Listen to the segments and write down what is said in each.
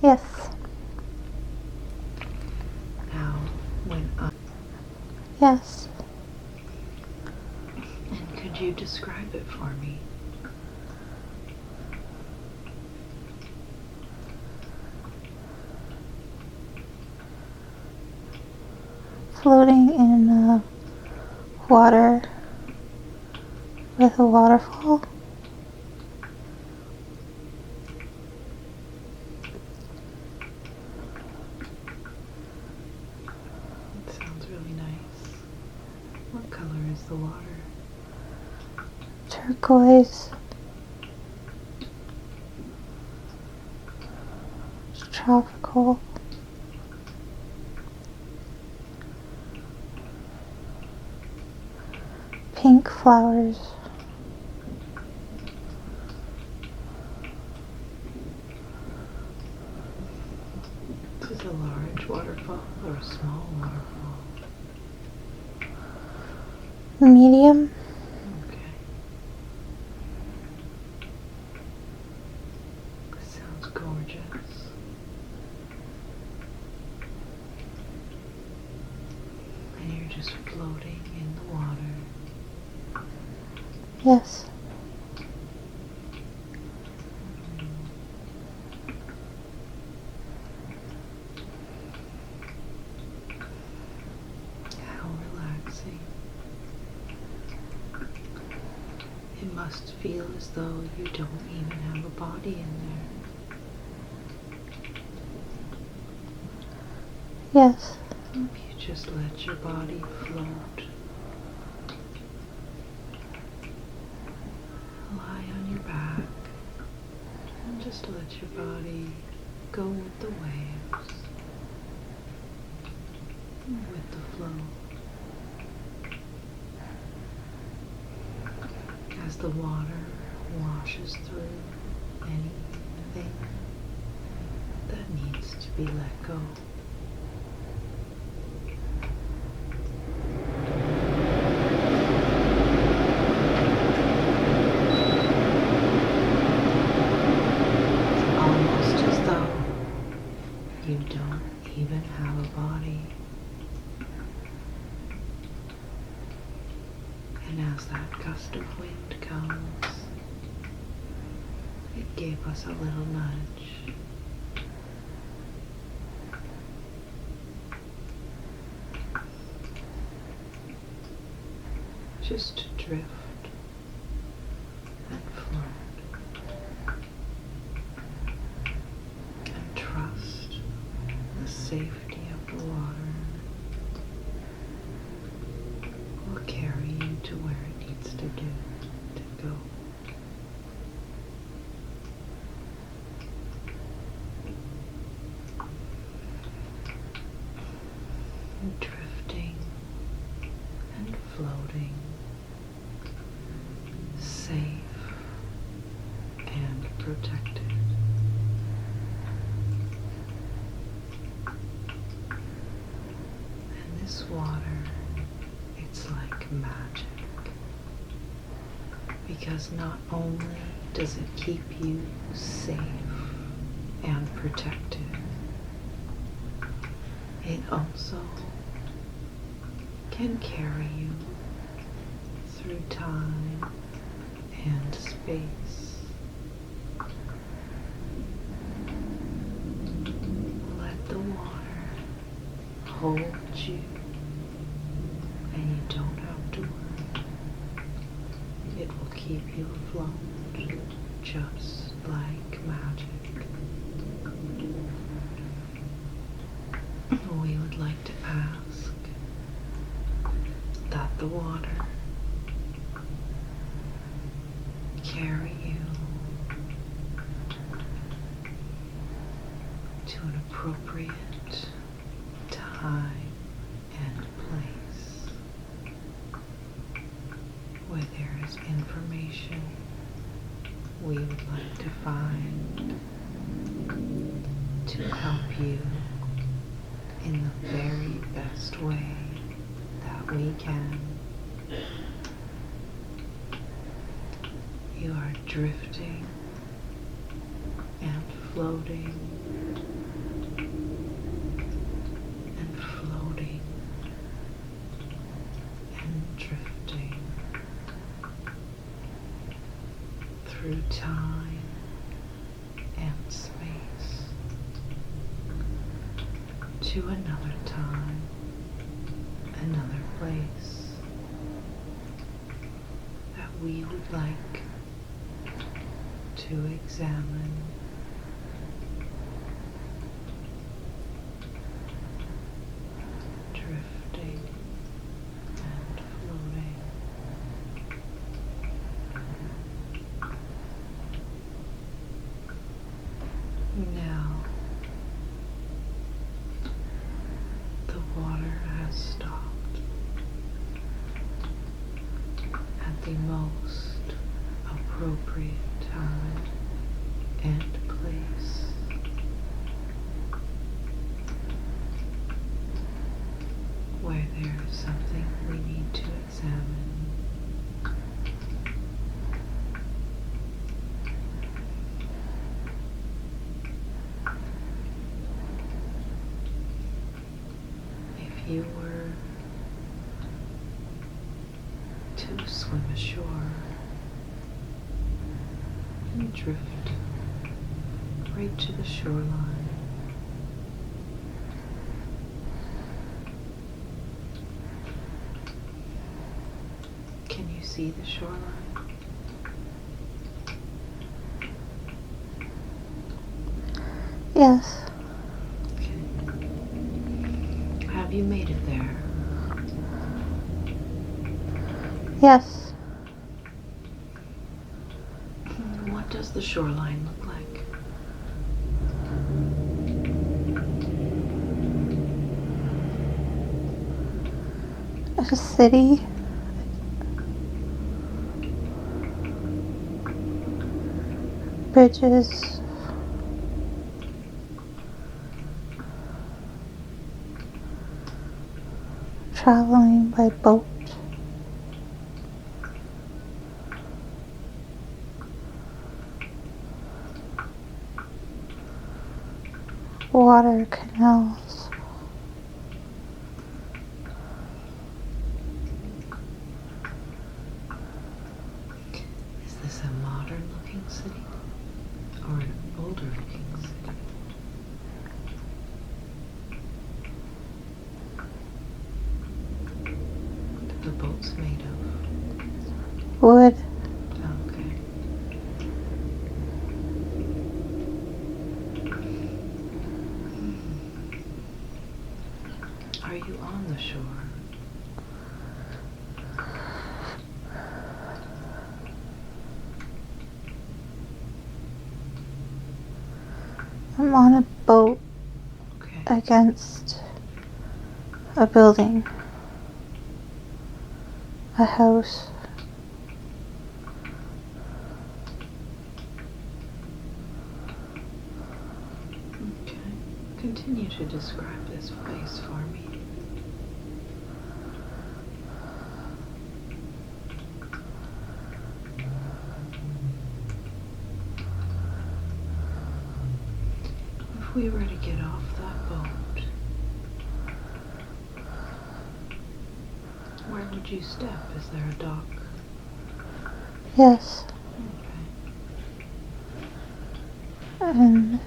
Yes. Now, when I... Yes. And could you describe it for me? Floating in water with a waterfall. It sounds really nice. What color is the water? Turquoise. It's tropical. Pink flowers. This is a large waterfall or a small waterfall? Medium. Okay. This sounds gorgeous. And you're just floating in the water. Yes. How relaxing. It must feel as though you don't even have a body in there. Yes. You just let your body float. Lie on your back and just let your body go with the waves, with the flow. As the water washes through anything that needs to be let go. Almost as though you don't even have a body. And as that gust of wind comes, it gave us a little nudge. Just to drift and float and trust the safety of the water will carry you to where it needs to go. Drifting and floating, safe and protected. And this water, it's like magic, because not only does it keep you safe and protected, it also can carry you through time and space. Let the water hold you, and you don't have to worry. It will keep you afloat, just like magic. We would like to ask that the water carry you to an appropriate time and place where there is information we would like to find to help you in the very best way that we can. You are drifting and floating time and space to another time, another place that we would like to examine. Drifting and floating. Now, the water has stopped at the most appropriate time and place. Where there is something we need to examine. If you were to swim ashore and drift right to the shoreline, can you see the shoreline? Yes. Okay. Have you made it there? Yes. What does the shoreline look like? A city. Bridges. Traveling by boat. Water canals. Is this a modern looking city or an older looking city? What are the boats made of? Wood. Okay. Are you on the shore? I'm on a boat Okay. against a building. A house. Okay. Continue to describe this place for me. If we were to get off that boat, where would you step? Is there a dock? Yes. Okay. And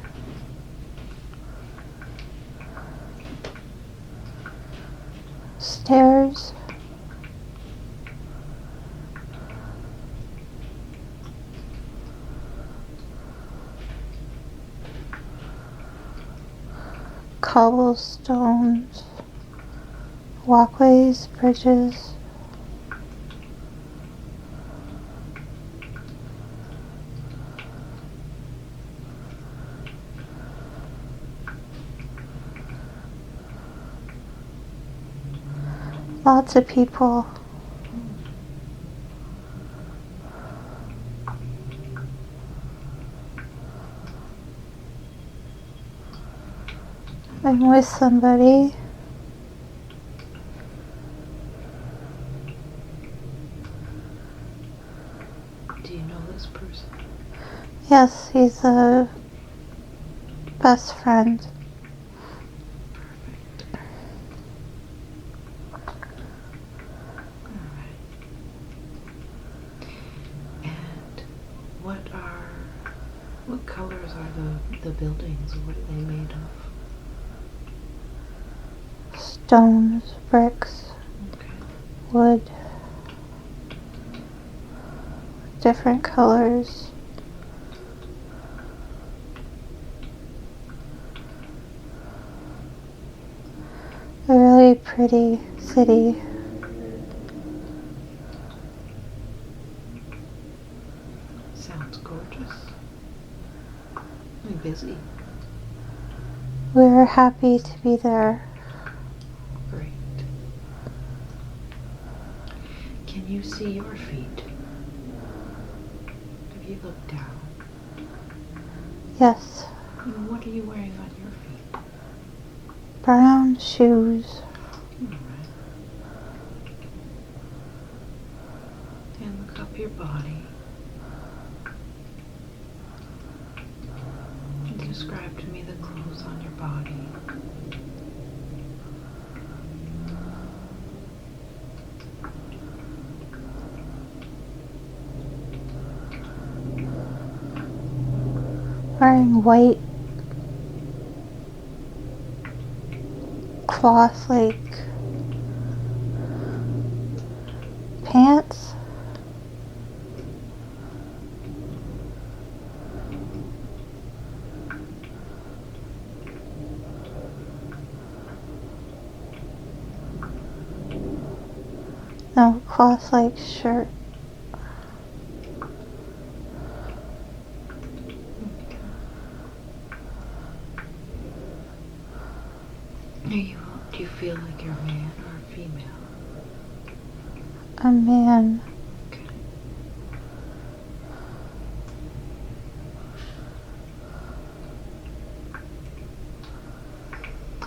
stairs. Cobblestones. Walkways, bridges. Lots of people. I'm with somebody. Do you know this person? Yes, he's a best friend. Perfect. Alright. And what are buildings, what are they made of? Stones, bricks, Okay. wood, different colors. A really pretty city. Sounds gorgeous. And busy. We're happy to be there. Great. Can you see your feet? Have you looked down? Yes, And what are you wearing on your feet? brown shoes. Alright. And look up your body. And describe to me the clothes on your body. Wearing white cloth like pants. No, cloth like shirt. Do you feel like you're a man or a female? A man. Okay.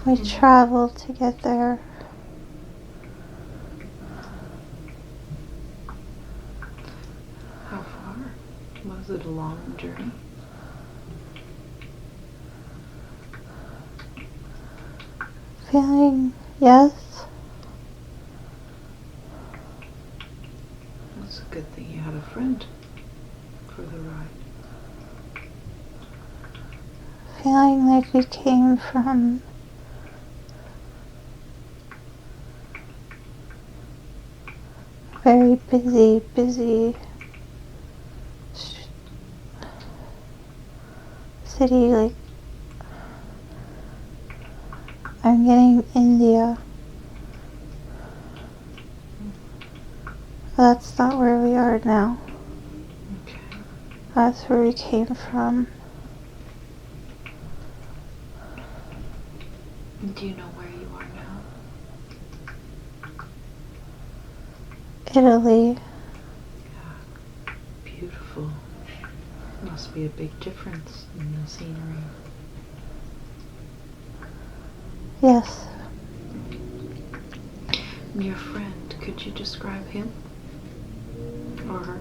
We traveled to get there. How far? Was it a long journey? Feeling, yes. It's a good thing you had a friend for the ride. Feeling like we came from very busy city. Like I'm getting India. That's not where we are now. Okay. That's where we came from. Do you know where you are now? Italy. Yeah. Beautiful. Must be a big difference in the scenery. Yes. And your friend, could you describe him? Or her?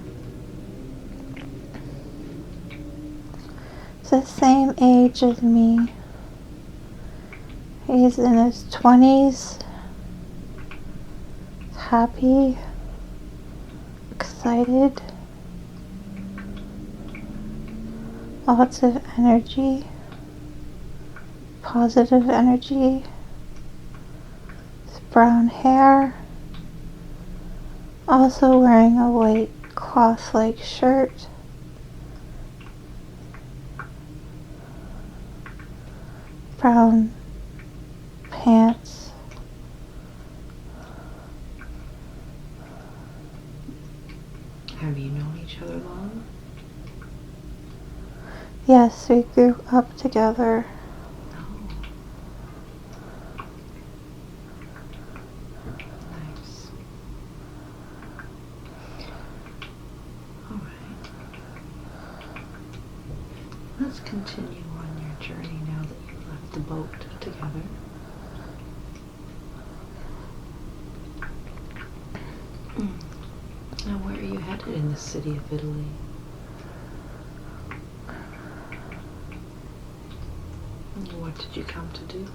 He's the same age as me. He's in his 20s. Happy. Excited. Lots of energy. Positive energy. His brown hair. Also wearing a white cloth-like shirt. Brown pants. Have you known each other long? Yes, we grew up together. Nice. Alright. Let's continue on your journey now that you've left the boat together. Now where are you headed in the city of Italy? What did you come to do?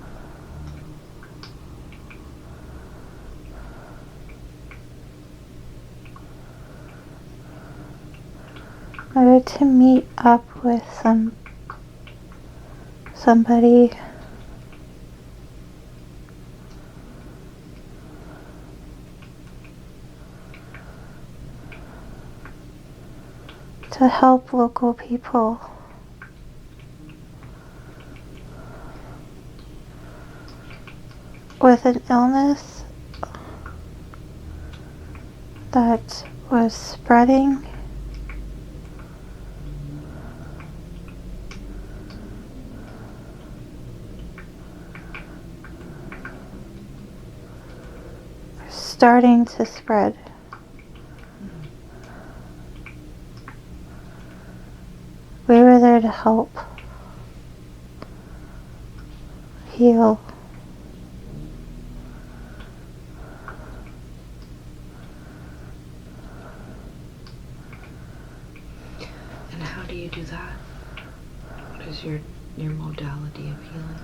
In order to meet up with some somebody to help local people with an illness that was spreading. Starting to spread. We were there to help heal. And how do you do that? What is your modality of healing?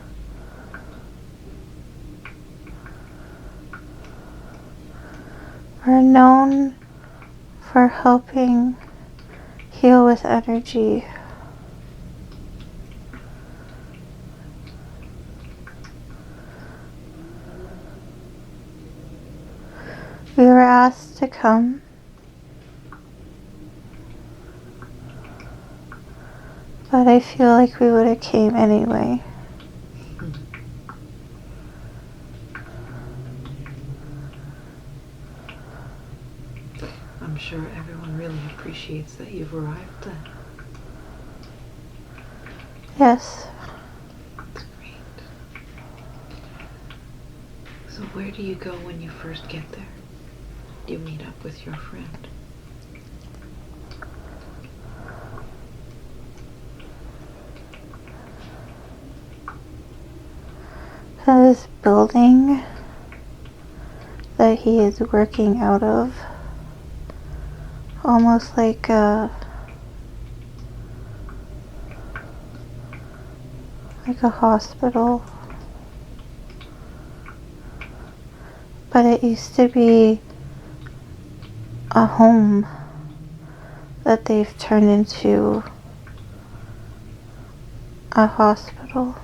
We're known for helping heal with energy. We were asked to come, but I feel like we would have came anyway. I'm sure everyone really appreciates that you've arrived then. Yes. That's great. So where do you go when you first get there? Do you meet up with your friend? This building that he is working out of, almost like a hospital, but it used to be a home that they've turned into a hospital.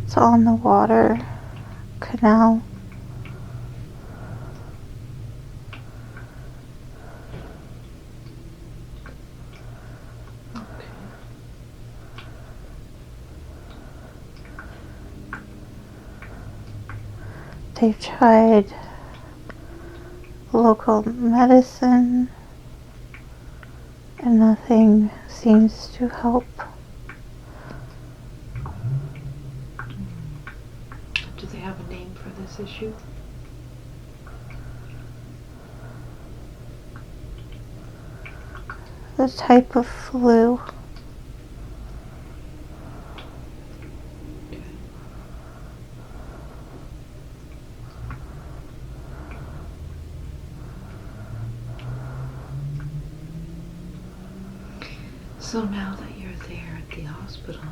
It's on the water canal. They've tried local medicine and nothing seems to help. Do they have a name for this issue? The type of flu. So now that you're there at the hospital,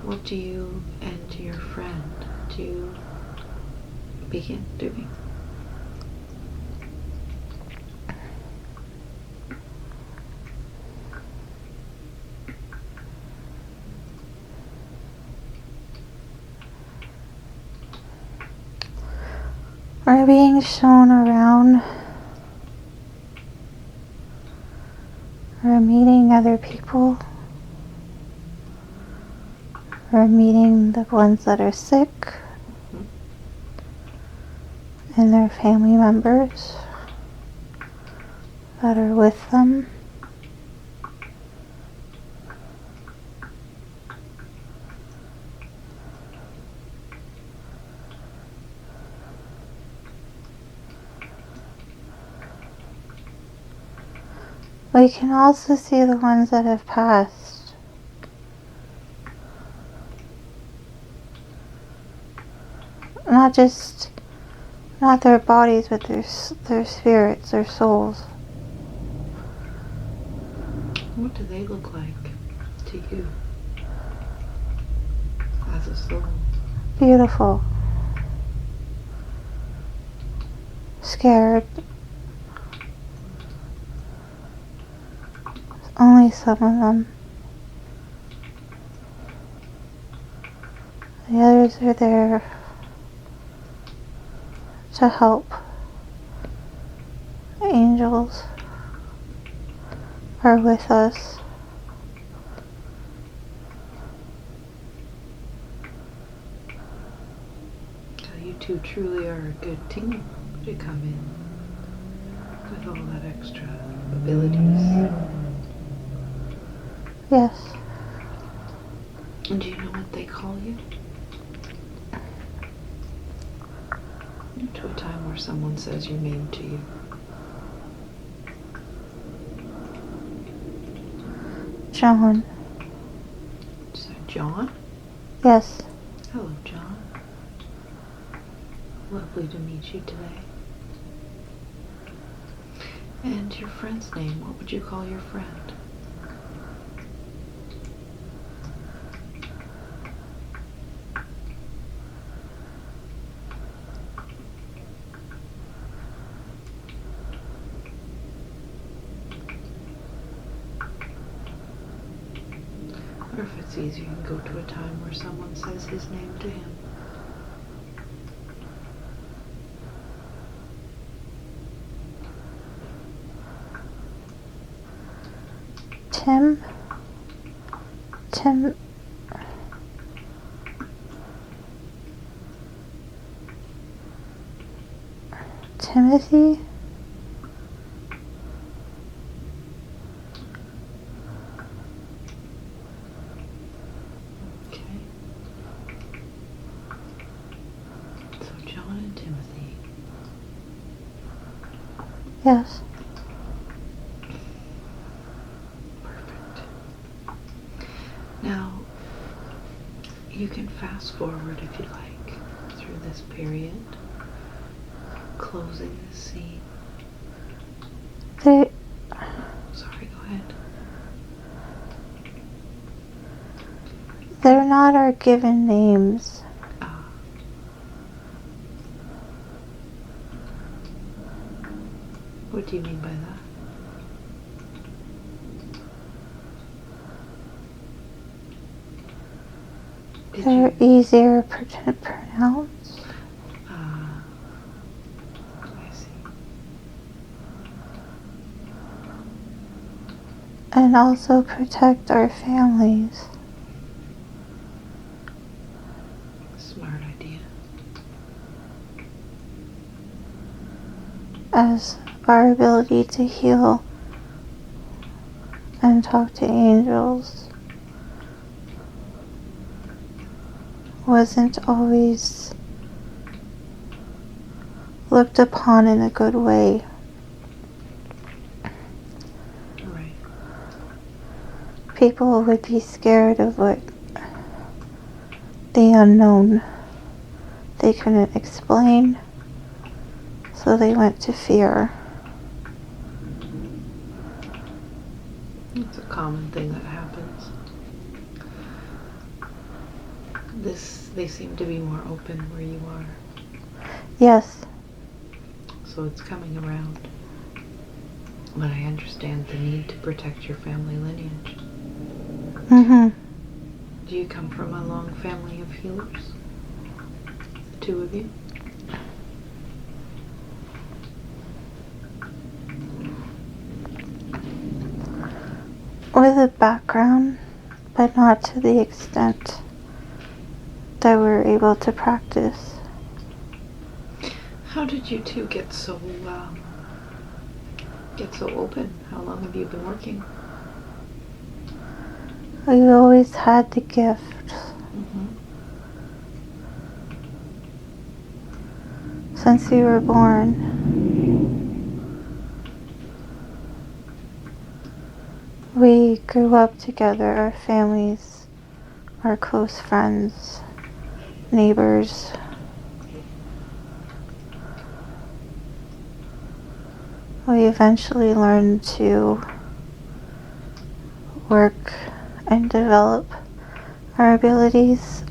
what do you and your friend do begin doing? We're being shown around. We're meeting other people. We're meeting the ones that are sick and their family members that are with them. We can also see the ones that have passed. Not their bodies, but their spirits, their souls. What do they look like to you as a soul? Beautiful. Scared. Only some of them. The others are there to help. Angels are with us. So you two truly are a good team to come in with all that extra abilities. Yes. And do you know what they call you? To a time where someone says your name to you. John. Is that John? Yes. Hello, John. Lovely to meet you today. And your friend's name, what would you call your friend? Or if it's easier, you can go to a time where someone says his name to him. Tim. Timothy. Okay. So John and Timothy. Yes. Perfect. Now, you can fast forward if you like through this period, closing the scene. They Sorry, go ahead. they're not our given names. Ah. What do you mean by that? Did They're you? easier to pronounce I see. and also protect our families. Smart idea. As our ability to heal and talk to angels wasn't always looked upon in a good way. Right. People would be scared of what the unknown they couldn't explain, so they went to fear. It's a common thing that happens. They seem to be more open where you are. Yes. So it's coming around. But I understand the need to protect your family lineage. Do you come from a long family of healers? The two of you? With a background, but not to the extent that we're able to practice. How did you two get so open? How long have you been working? We always had the gift. Since we were born. We grew up together, our families, our close friends, neighbors. We eventually learned to work and develop our abilities.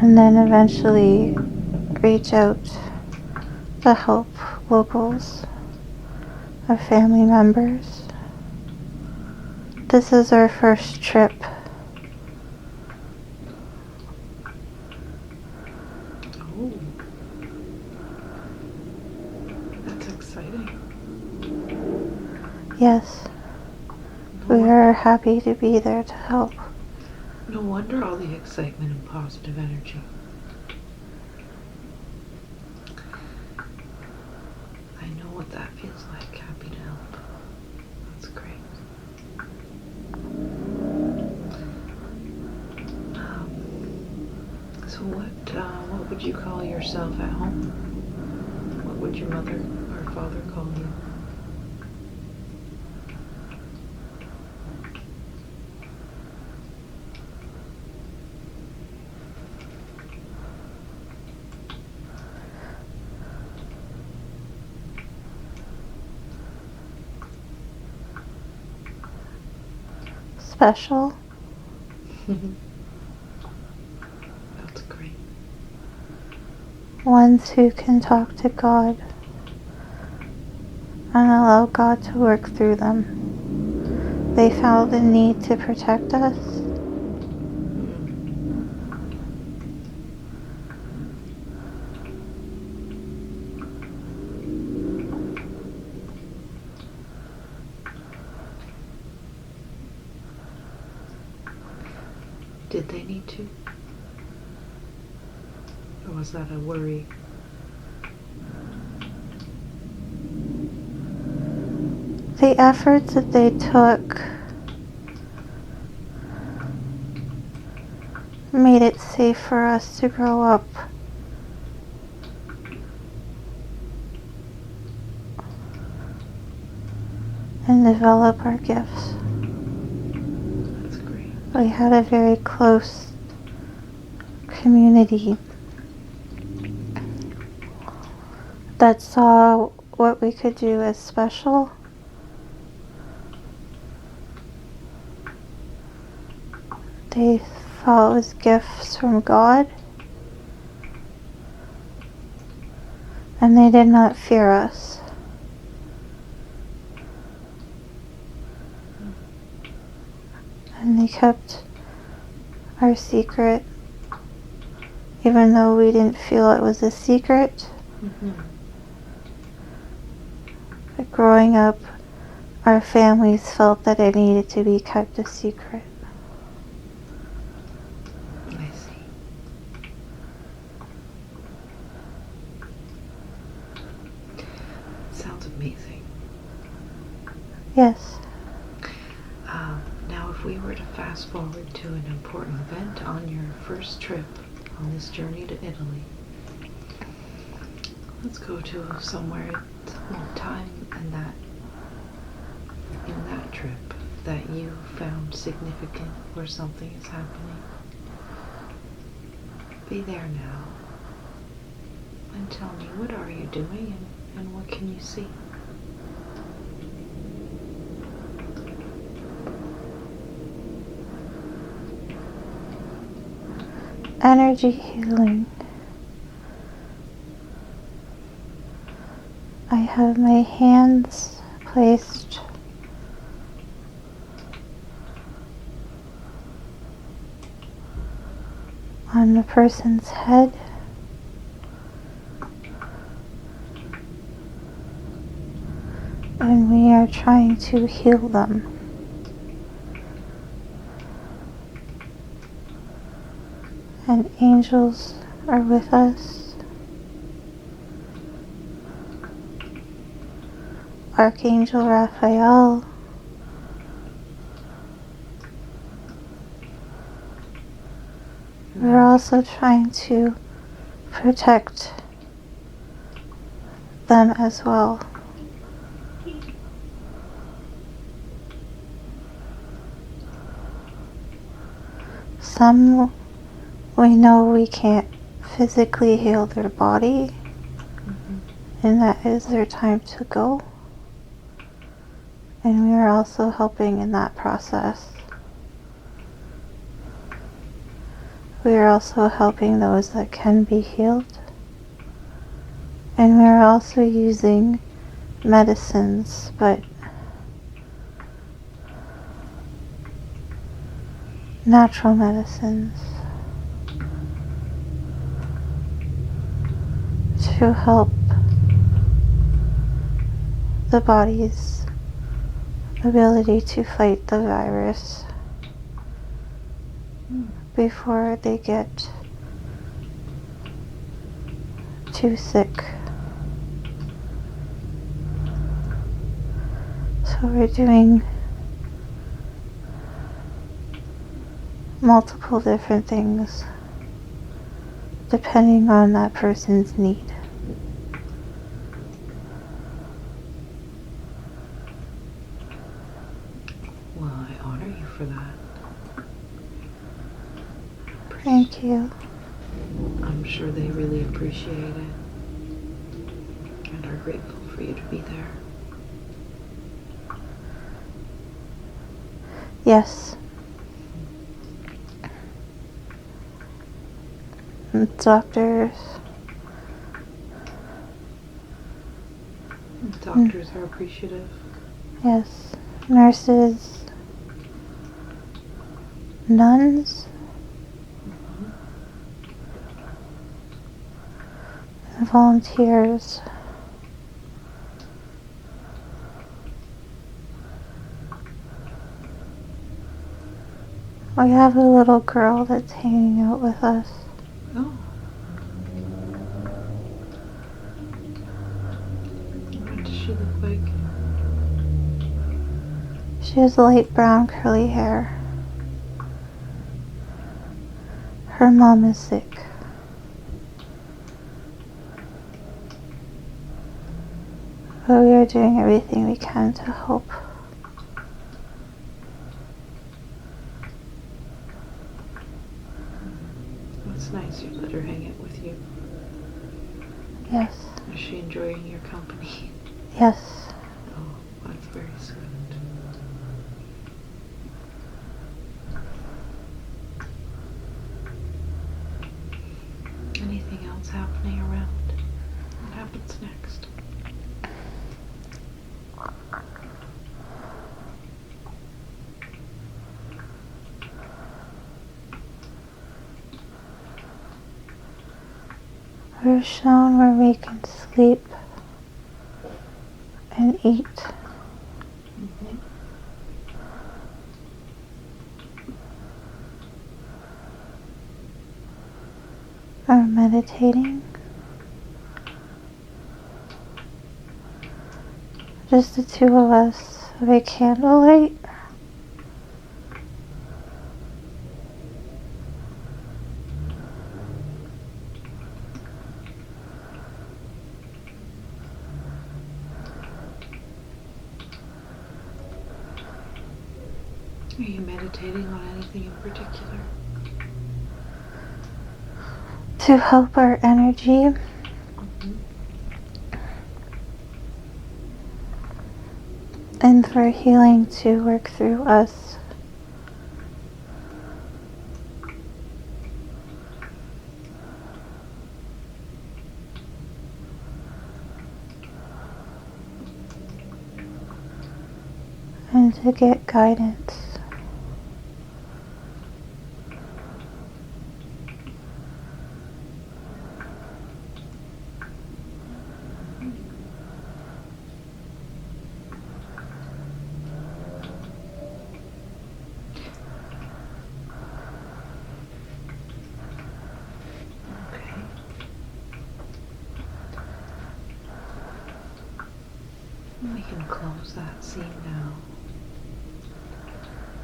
And then eventually reach out to help locals, our family members. This is our first trip. Oh, that's exciting. Yes, we are happy to be there to help. No wonder all the excitement and positive energy. I know what that feels like, happy to help. That's great. So what would you call yourself at home? What would your mother or father call you? Special. That's great. Ones who can talk to God and allow God to work through them. They felt the need to protect us. Did they need to? Or was that a worry? The efforts that they took made it safe for us to grow up and develop our gifts. That's great. We had a very close community that saw what we could do as special. They thought it was gifts from God, and they did not fear us. And they kept our secret, even though we didn't feel it was a secret. But growing up, our families felt that it needed to be kept a secret. I see. Sounds amazing. Yes. Now, if we were to fast forward to an important event on your first trip on this journey to Italy, let's go to somewhere, some time in that trip that you found significant, where something is happening. Be there now and tell me, what are you doing and what can you see? Energy healing. I have my hands placed on the person's head. And we are trying to heal them. And angels are with us. Archangel Raphael. We're also trying to protect them as well. Some we know we can't physically heal their body, and that is their time to go. And we are also helping in that process. We are also helping those that can be healed And we're also using medicines, but natural medicines to help the body's ability to fight the virus before they get too sick. So we're doing multiple different things depending on that person's need. Well, I honor you for that. Thank you. I'm sure they really appreciate it and are grateful for you to be there. Yes. And doctors. Doctors are appreciative. Yes. Nurses. Nuns. And volunteers. We have a little girl that's hanging out with us. Oh. What does she look like? She has light brown curly hair. Her mom is sick. But we are doing everything we can to help. It's nice you let her hang it with you. Yes. Is she enjoying your company? Yes. Oh, that's very sweet. Anything else happening around? What happens next? We're shown where we can sleep and eat. Or meditating. Just the two of us by candlelight. Are you meditating on anything in particular? To help our energy. And for healing to work through us. And to get guidance. We can close that scene now.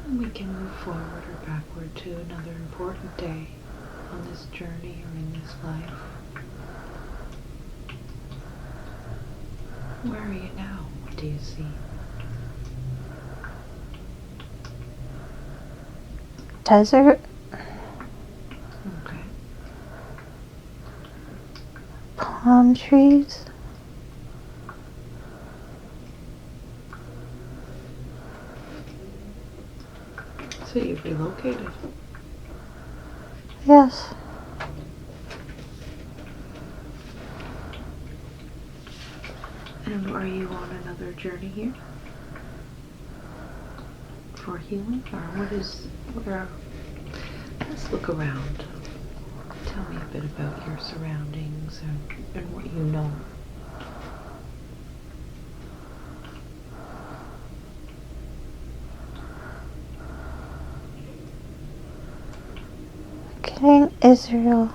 And we can move forward or backward to another important day on this journey or in this life. Where are you now? What do you see? Desert. Okay. Palm trees. So you've relocated. Yes. And are you on another journey here? For healing? Or let's look around. Tell me a bit about your surroundings and what you know. Getting Israel.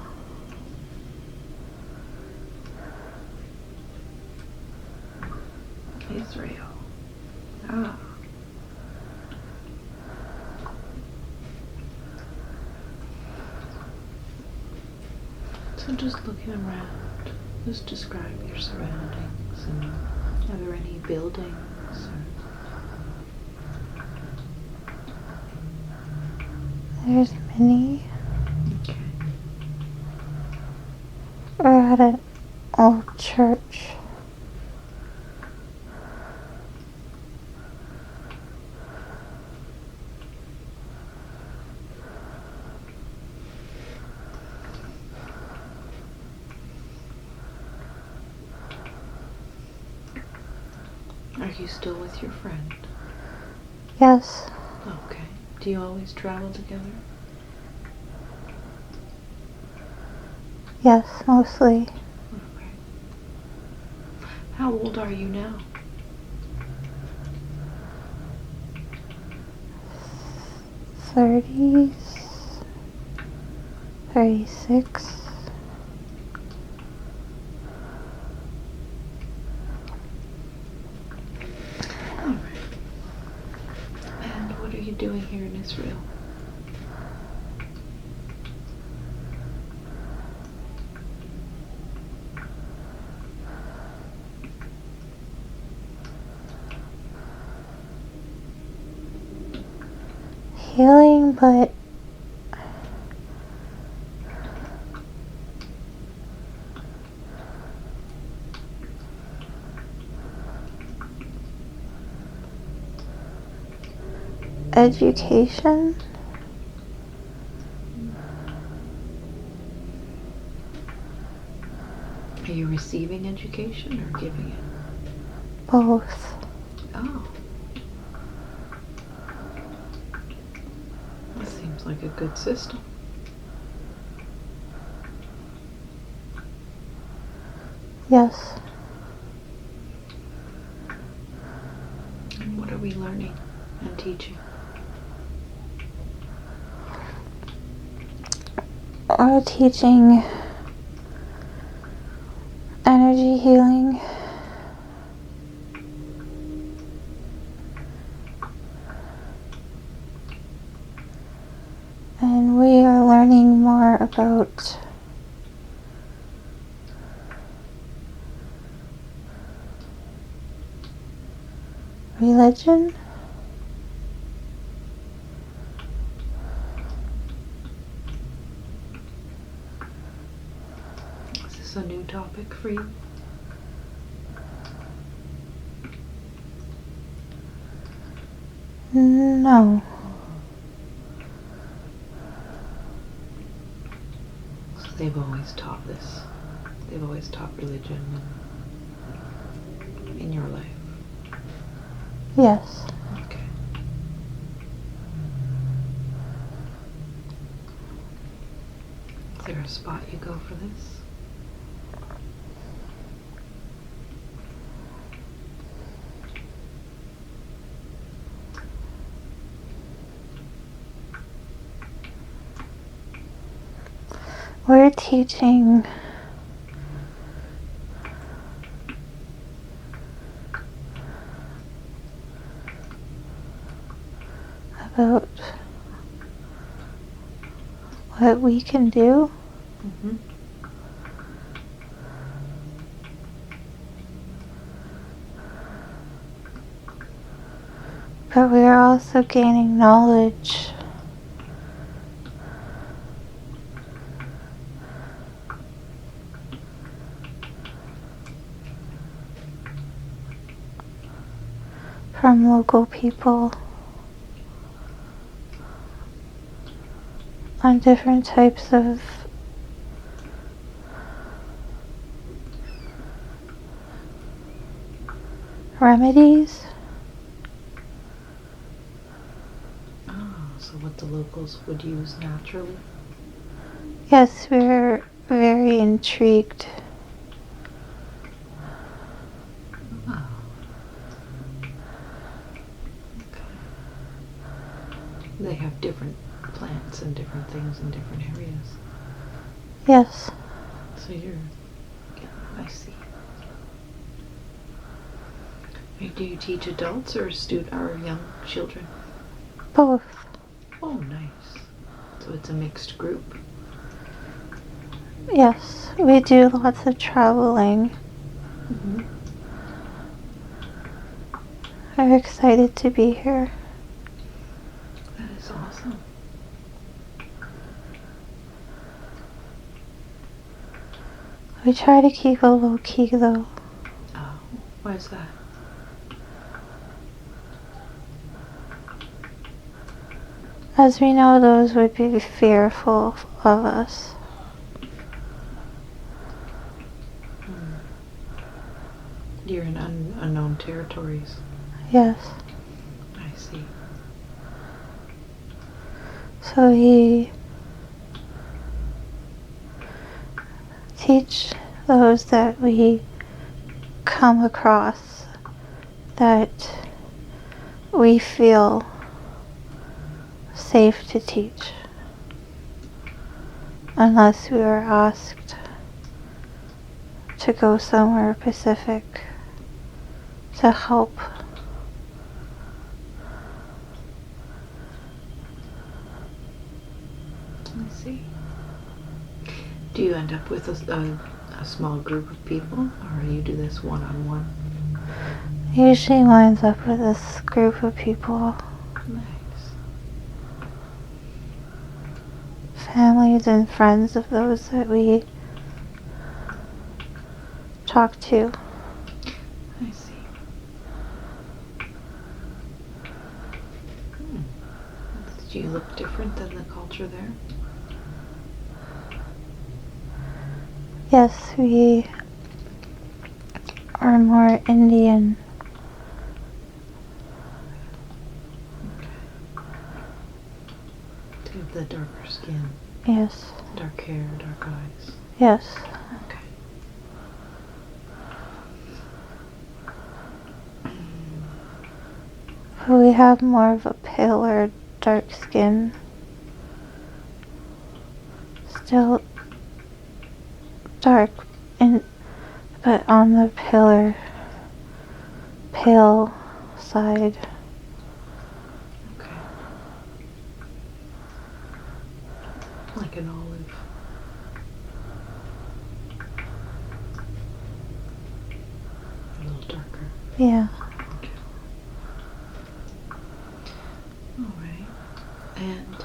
Israel. Ah. So just looking around, just describe your surroundings, and are there any buildings? There's many. Okay. We're at an old church. Are you still with your friend? Yes. Okay. Do you always travel together? Yes, mostly. Okay. How old are you now? 30s. 36. Alright. And what are you doing here in Israel? Healing, but education. Are you receiving education or giving it? Both. Oh. That seems like a good system. Yes. And what are we learning and teaching? We're teaching energy healing. And we are learning more about religion. Is this a new topic for you? No. So they've always taught this. They've always taught religion in your life. Yes. Okay. Is there a spot you go for this? We're teaching about what we can do. Mm-hmm. But we are also gaining knowledge. From local people on different types of remedies. So what the locals would use naturally? Yes, we're very intrigued. Oh. Okay. They have different plants and different things in different areas. Yes. So I see. Do you teach adults or young children? Both. Oh, nice. So it's a mixed group. Yes, we do lots of traveling. Mm-hmm. We're excited to be here. That is awesome. We try to keep it low key though. Oh, why is that? As we know, those would be fearful of us. You're in unknown territories. Yes. I see. So we teach those that we come across that we feel safe to teach, unless we are asked to go somewhere specific to help. I see. Do you end up with a small group of people, or you do this one-on-one? Usually winds up with this group of people, Nice. families and friends of those that we talk to. I see. Do you look different than the culture there? Yes, we are more Indian. Do you have the darker skin, Yes. dark hair, dark eyes? Yes. Okay. But we have more of a paler, dark skin. Still dark, but on the pale side. Okay. Like an olive. A little darker. Yeah. Okay. All right. And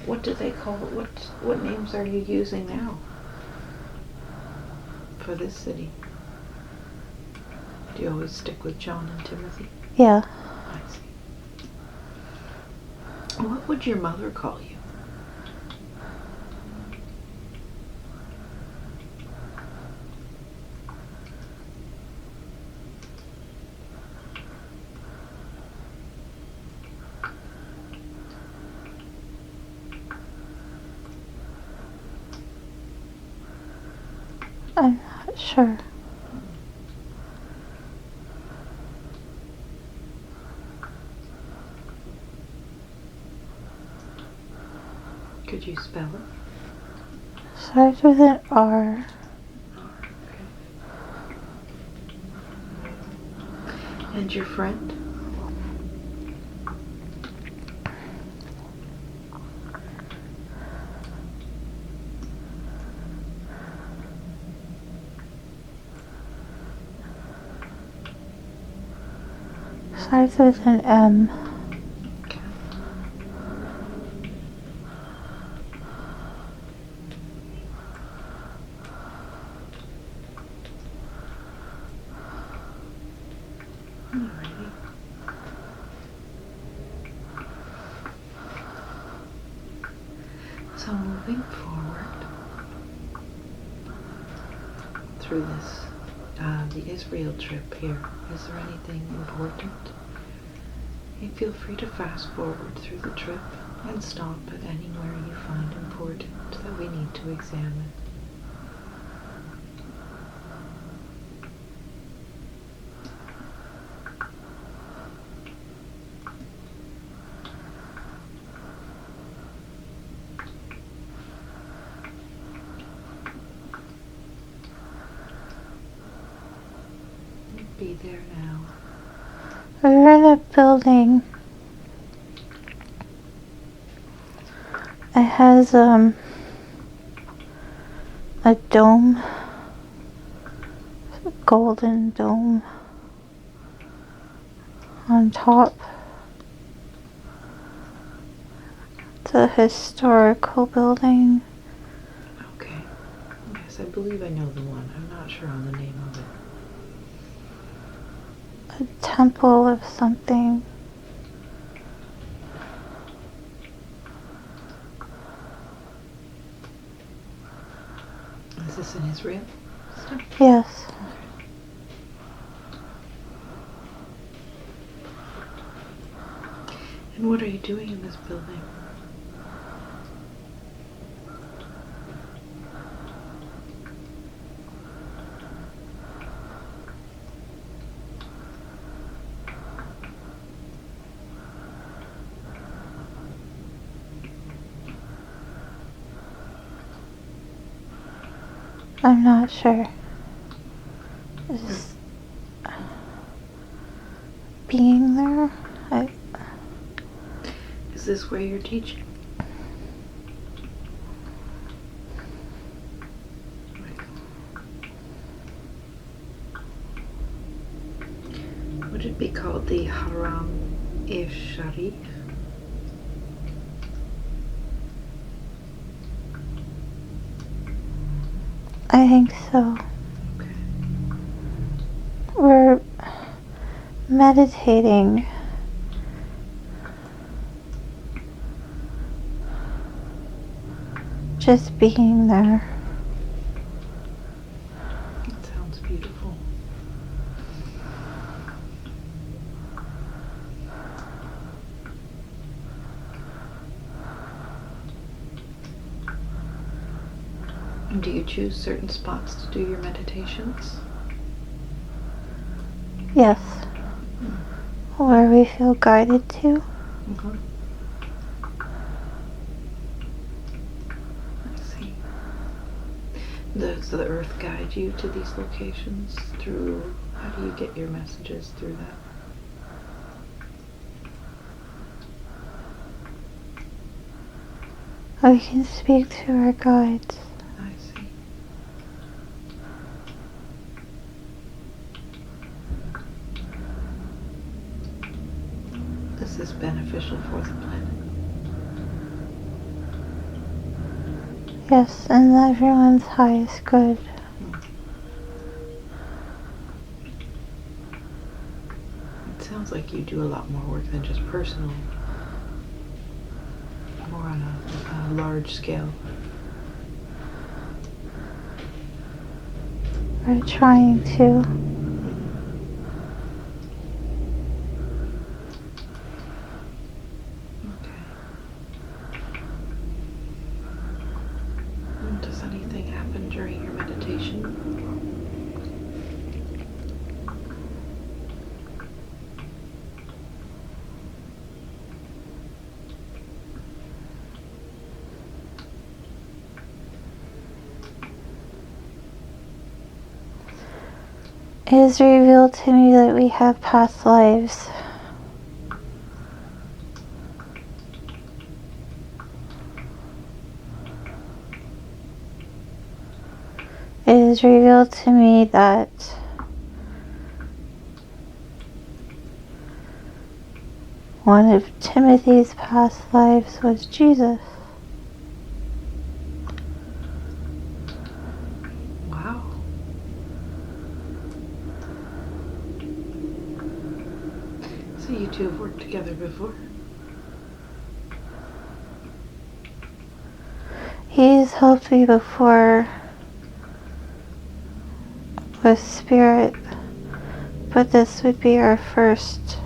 what do they call it? What names are you using now for this city? Do you always stick with John and Timothy? Yeah. I see. What would your mother call you? I'm not sure. Could you spell it? Starts with an R. And your friend? Starts with an M. Okay. Alrighty. So moving forward through this on the Israel trip here. Is there anything important? And feel free to fast forward through the trip and stop at anywhere you find important that we need to examine. Be there now. We're in a building. It has a dome, a golden dome on top. It's a historical building. Okay. Yes, I believe I know the one. I'm not sure on the name of it. A temple of something. Is this in Israel? Yes. And what are you doing in this building? I'm not sure. Just being there. Is this where you're teaching? Would it be called the Haram-ish-Sharif? I think so. Okay. We're meditating. Just being there. That sounds beautiful. And do you choose certain spots to do your meditations? Yes. Where we feel guided to. Mm-hmm. I see. Does the earth guide you to these locations through, how do you get your messages through that? We can speak to our guides. I see. This is beneficial for the planet. Yes, and everyone's highest good. It sounds like you do a lot more work than just personal. More on a large scale. We're trying to. Okay. And does anything happen during your meditation? It is revealed to me that we have past lives. It is revealed to me that one of Timothy's past lives was Jesus. Wow. So you two have worked together before? He's helped me before with spirit, but this would be our first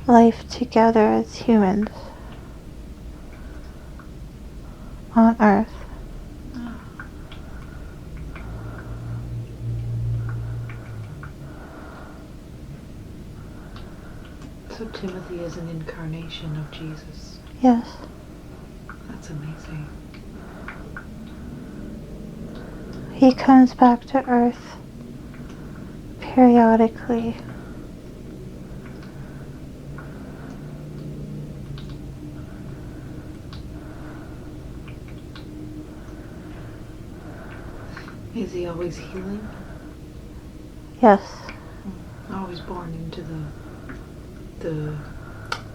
life together as humans on Earth. So Timothy is an incarnation of Jesus. Yes. That's amazing. He comes back to Earth periodically. Is he always healing? Yes. Always born into the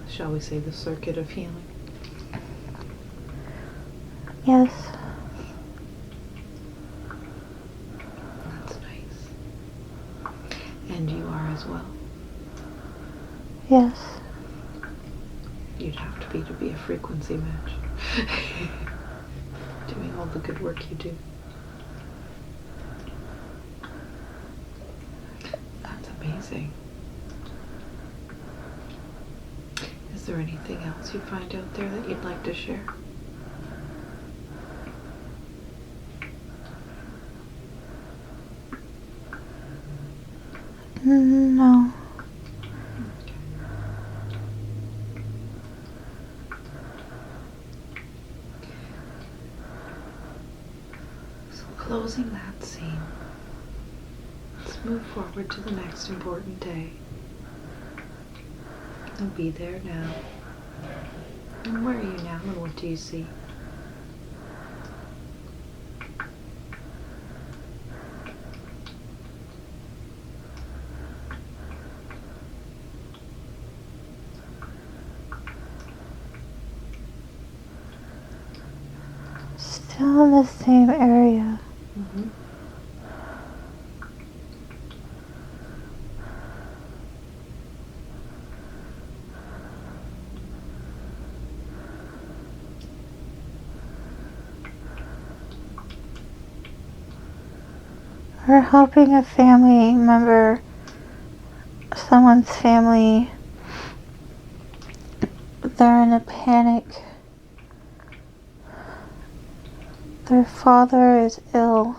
shall we say, the circuit of healing? Yes. That's nice. And you are as well? Yes. You'd have to be a frequency match. Doing all the good work you do. That's amazing. Is there anything else you find out there that you'd like to share? No. So closing that scene, let's move forward to the next important day. And be there now. And where are you now and what do you see? Still in the same area. Mm-hmm. We're helping a family member, someone's family. They're in a panic. Their father is ill.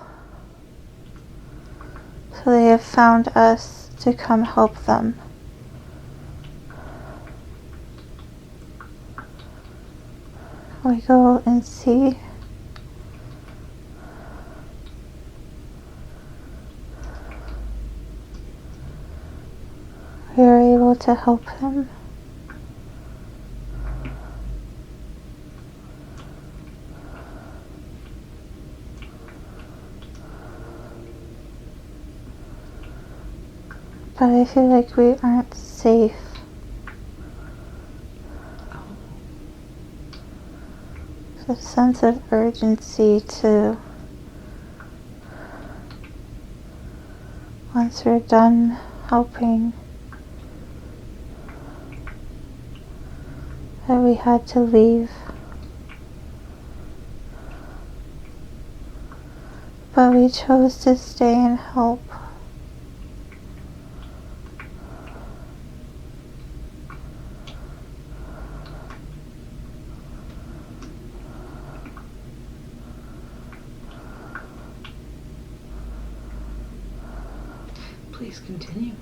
So they have found us to come help them. We go and see. We are able to help him. But I feel like we aren't safe. There's a sense of urgency to, once we're done helping, that we had to leave. But we chose to stay and help. Please continue.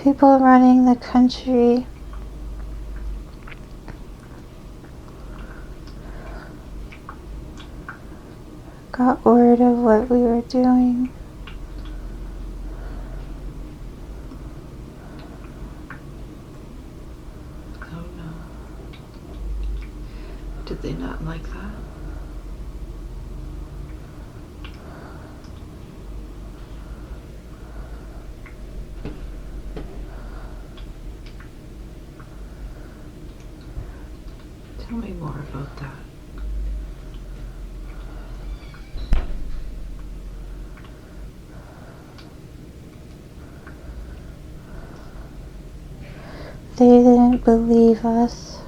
People running the country got word of what we were doing. Oh no. Did they not like that? Tell me more about that. believe us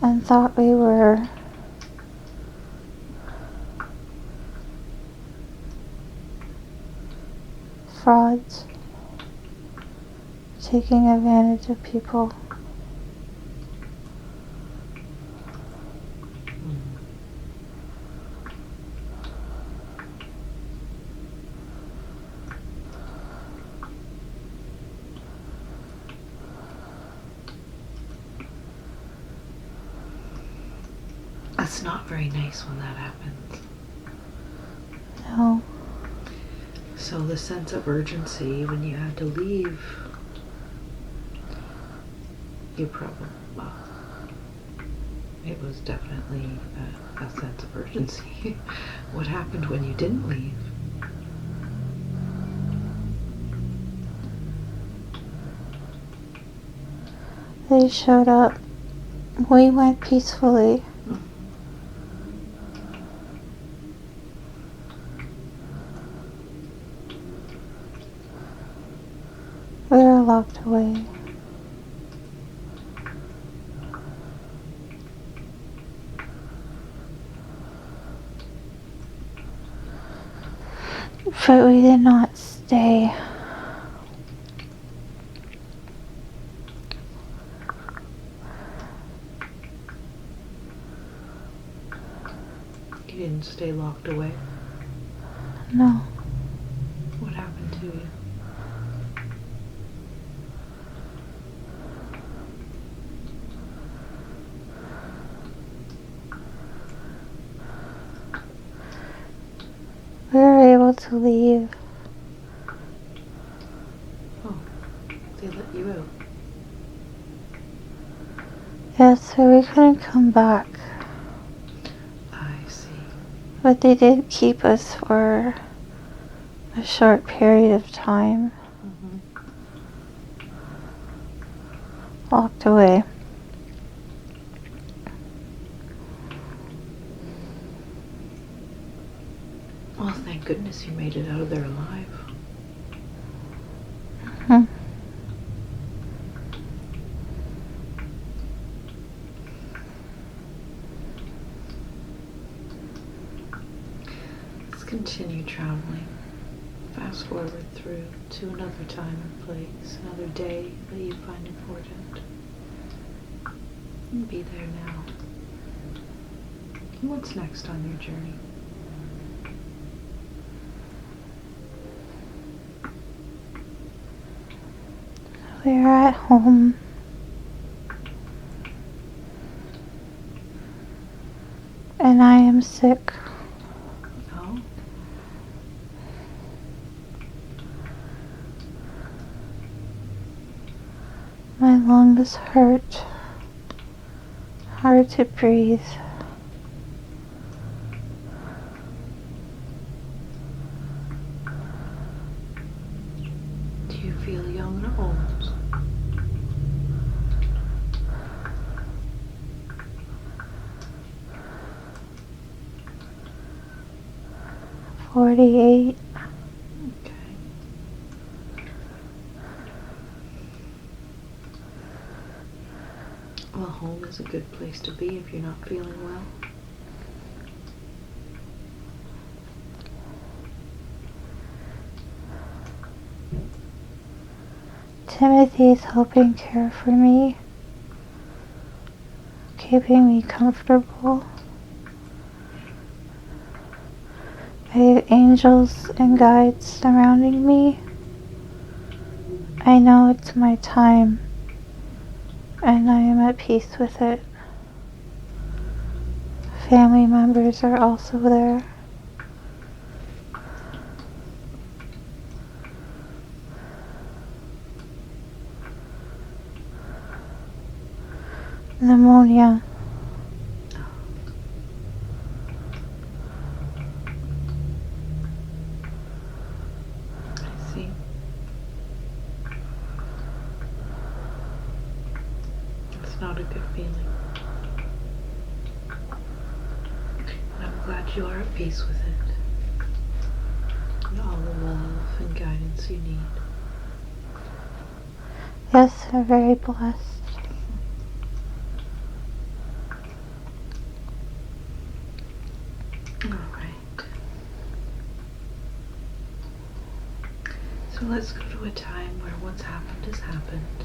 and thought we were frauds, taking advantage of people. It's not very nice when that happens. No. So the sense of urgency when you had to leave, you probably, well, it was definitely a sense of urgency. What happened when you didn't leave? They showed up. We went peacefully. We were locked away. But we did not stay. You didn't stay locked away? No. What happened to you? We were able to leave. Oh, they let you out. Yes, so we couldn't come back. I see. But they did keep us for a short period of time. Locked away. Well, thank goodness you made it out of there alive. Hmm. Let's continue traveling. Fast forward through to another time and place, another day that you find important. Be there now. And what's next on your journey? We're at home. And I am sick. Oh? My lungs hurt. Hard to breathe. Do you feel young or old? .48. Okay. Well, home is a good place to be if you're not feeling well. Timothy's helping care for me, keeping me comfortable. I have angels and guides surrounding me. I know it's my time, and I am at peace with it. Family members are also there. Pneumonia. I see. It's not a good feeling. And I'm glad you are at peace with it. And all the love and guidance you need. Yes, I'm very blessed. Alright. So let's go to a time where what's happened has happened.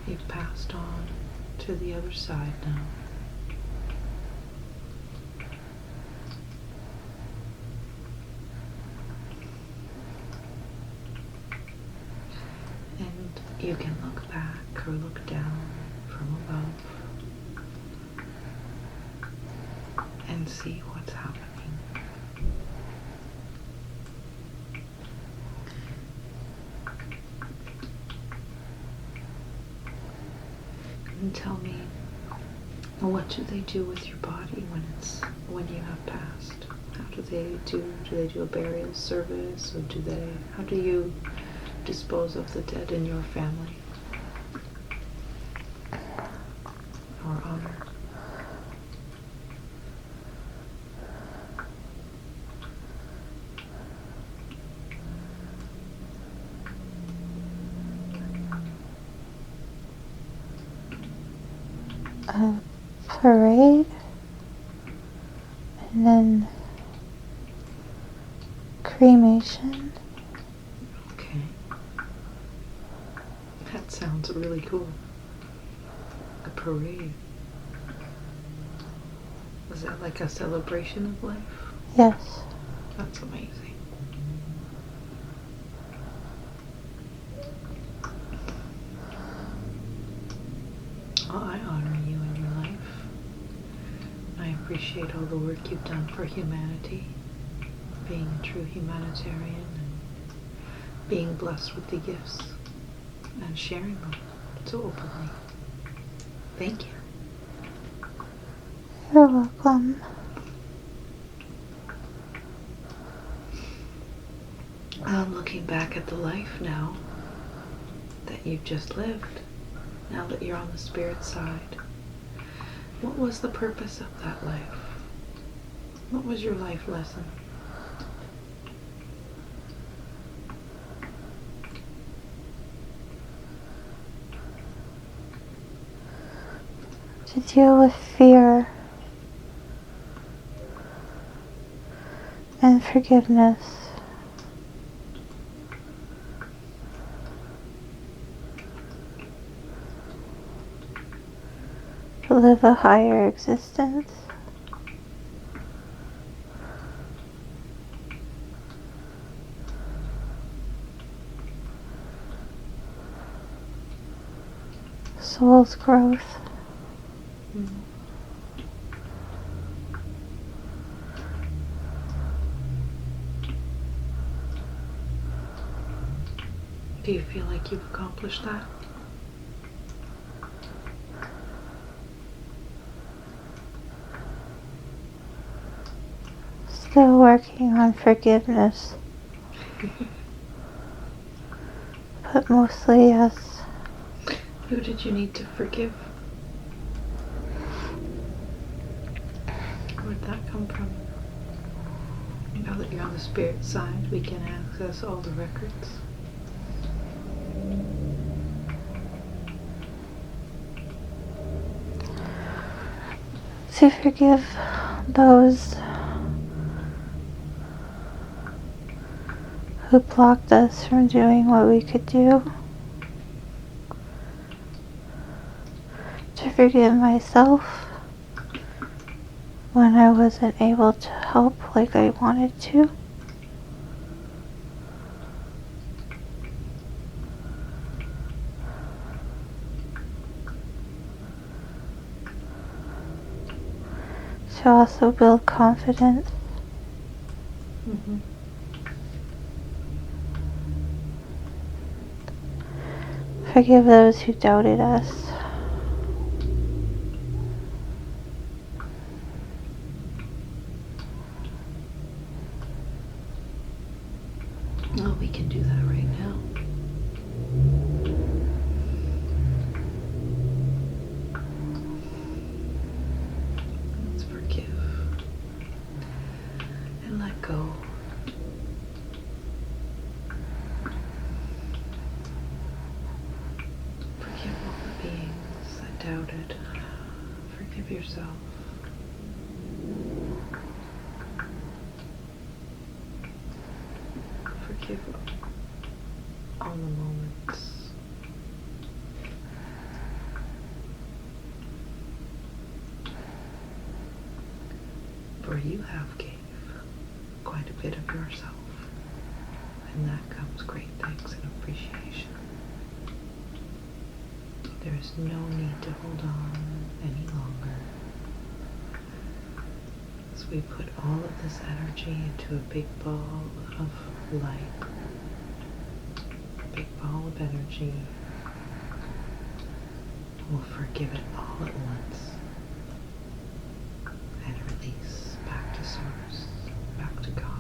You've passed on to the other side now. And you can look back or look down from above and see what's happening. And tell me, what do they do with your body when you have passed? How do they do a burial service, or how do you dispose of the dead in your family or honor? A parade, and then cremation. Okay. That sounds really cool. A parade. Was that like a celebration of life? Yes. That's amazing. Well, I honor you in your life. I appreciate all the work you've done for humanity, being a true humanitarian and being blessed with the gifts and sharing them so openly. Thank you. You're welcome. I'm looking back at the life now that you've just lived, now that you're on the spirit side. What was the purpose of that life? What was your life lesson? To deal with fear and forgiveness. To live a higher existence. Soul's growth. Mm-hmm. Do you feel like you've accomplished that? Still working on forgiveness. But mostly yes. Who did you need to forgive? Where'd that come from? Now that you're on the spirit side, we can access all the records. To forgive those who blocked us from doing what we could do. To forgive myself when I wasn't able to help like I wanted to. To also build confidence. Mm-hmm. Forgive those who doubted us. Oh, we can do that right now. Let's forgive and let go. doubt it. Forgive yourself. Forgive all the moments. For you have gave quite a bit of yourself. And that comes great thanks and appreciation. There is no need to hold on any longer. As we put all of this energy into a big ball of light, a big ball of energy, we'll forgive it all at once and release back to Source, back to God.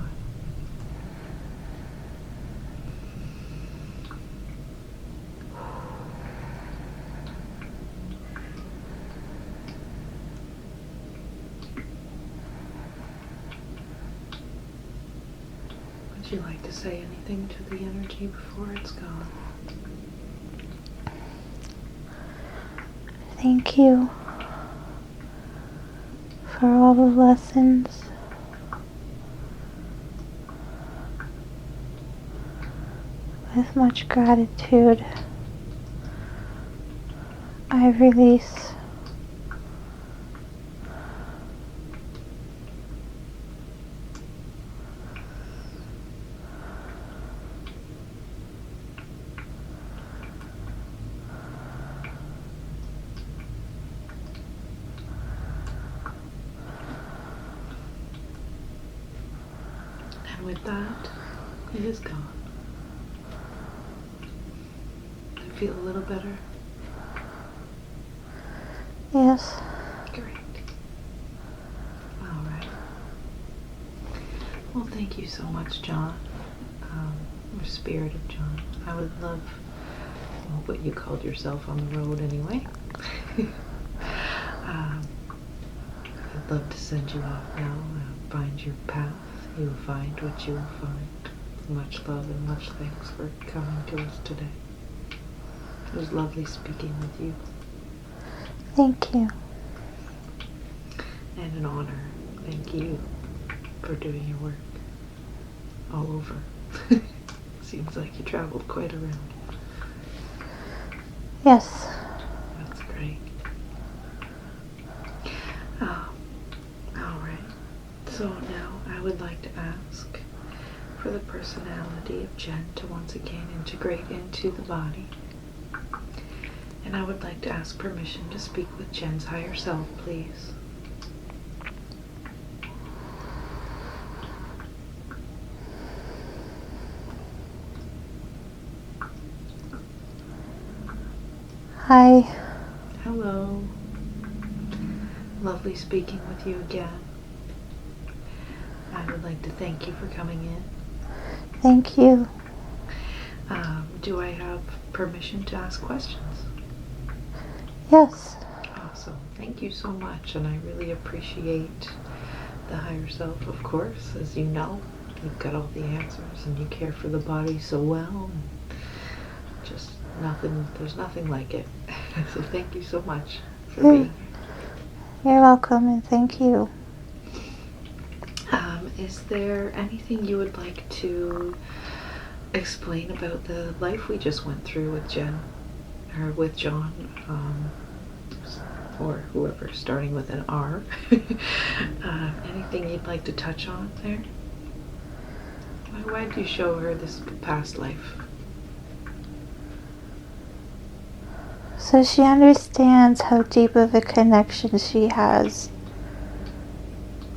Would you like to say anything to the energy before it's gone? Thank you for all the lessons. With much gratitude, I release. And with that, it is gone. I feel a little better. Yes. Great. All right. Well, thank you so much, John. Or Spirit of John. I would love, well, what you called yourself on the road anyway. I'd love to send you off now. Find your path. You will find what you will find. Much love and much thanks for coming to us today. It was lovely speaking with you. Thank you. And an honor. Thank you for doing your work all over. Seems like you traveled quite around. Yes. That's great. All right. So now I would like to ask for the personality of Jen to once again integrate into the body. And I would like to ask permission to speak with Jen's higher self, please. Hi. Hello. Lovely speaking with you again. I would like to thank you for coming in. Thank you. Do I have permission to ask questions? Yes. Awesome. Thank you so much, and I really appreciate the higher self, of course. As you know, you've got all the answers, and you care for the body so well. And just nothing, there's nothing like it. So thank you so much for being here. You're welcome, and thank you. Is there anything you would like to explain about the life we just went through with Jen, or with John, or whoever, starting with an R? Anything you'd like to touch on there? Why did you show her this past life? So she understands how deep of a connection she has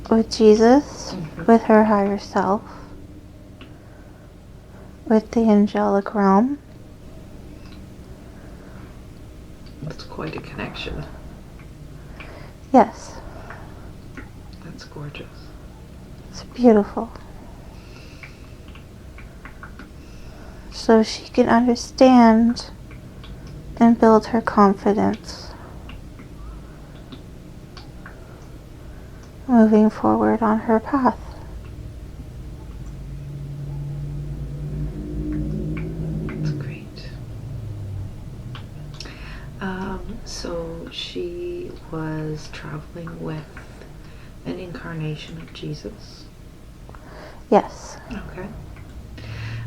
with Jesus, with her higher self, with the angelic realm. That's quite a connection. Yes. That's gorgeous. It's beautiful. So she can understand and build her confidence moving forward on her path. That's great. So she was traveling with an incarnation of Jesus. Yes. Okay.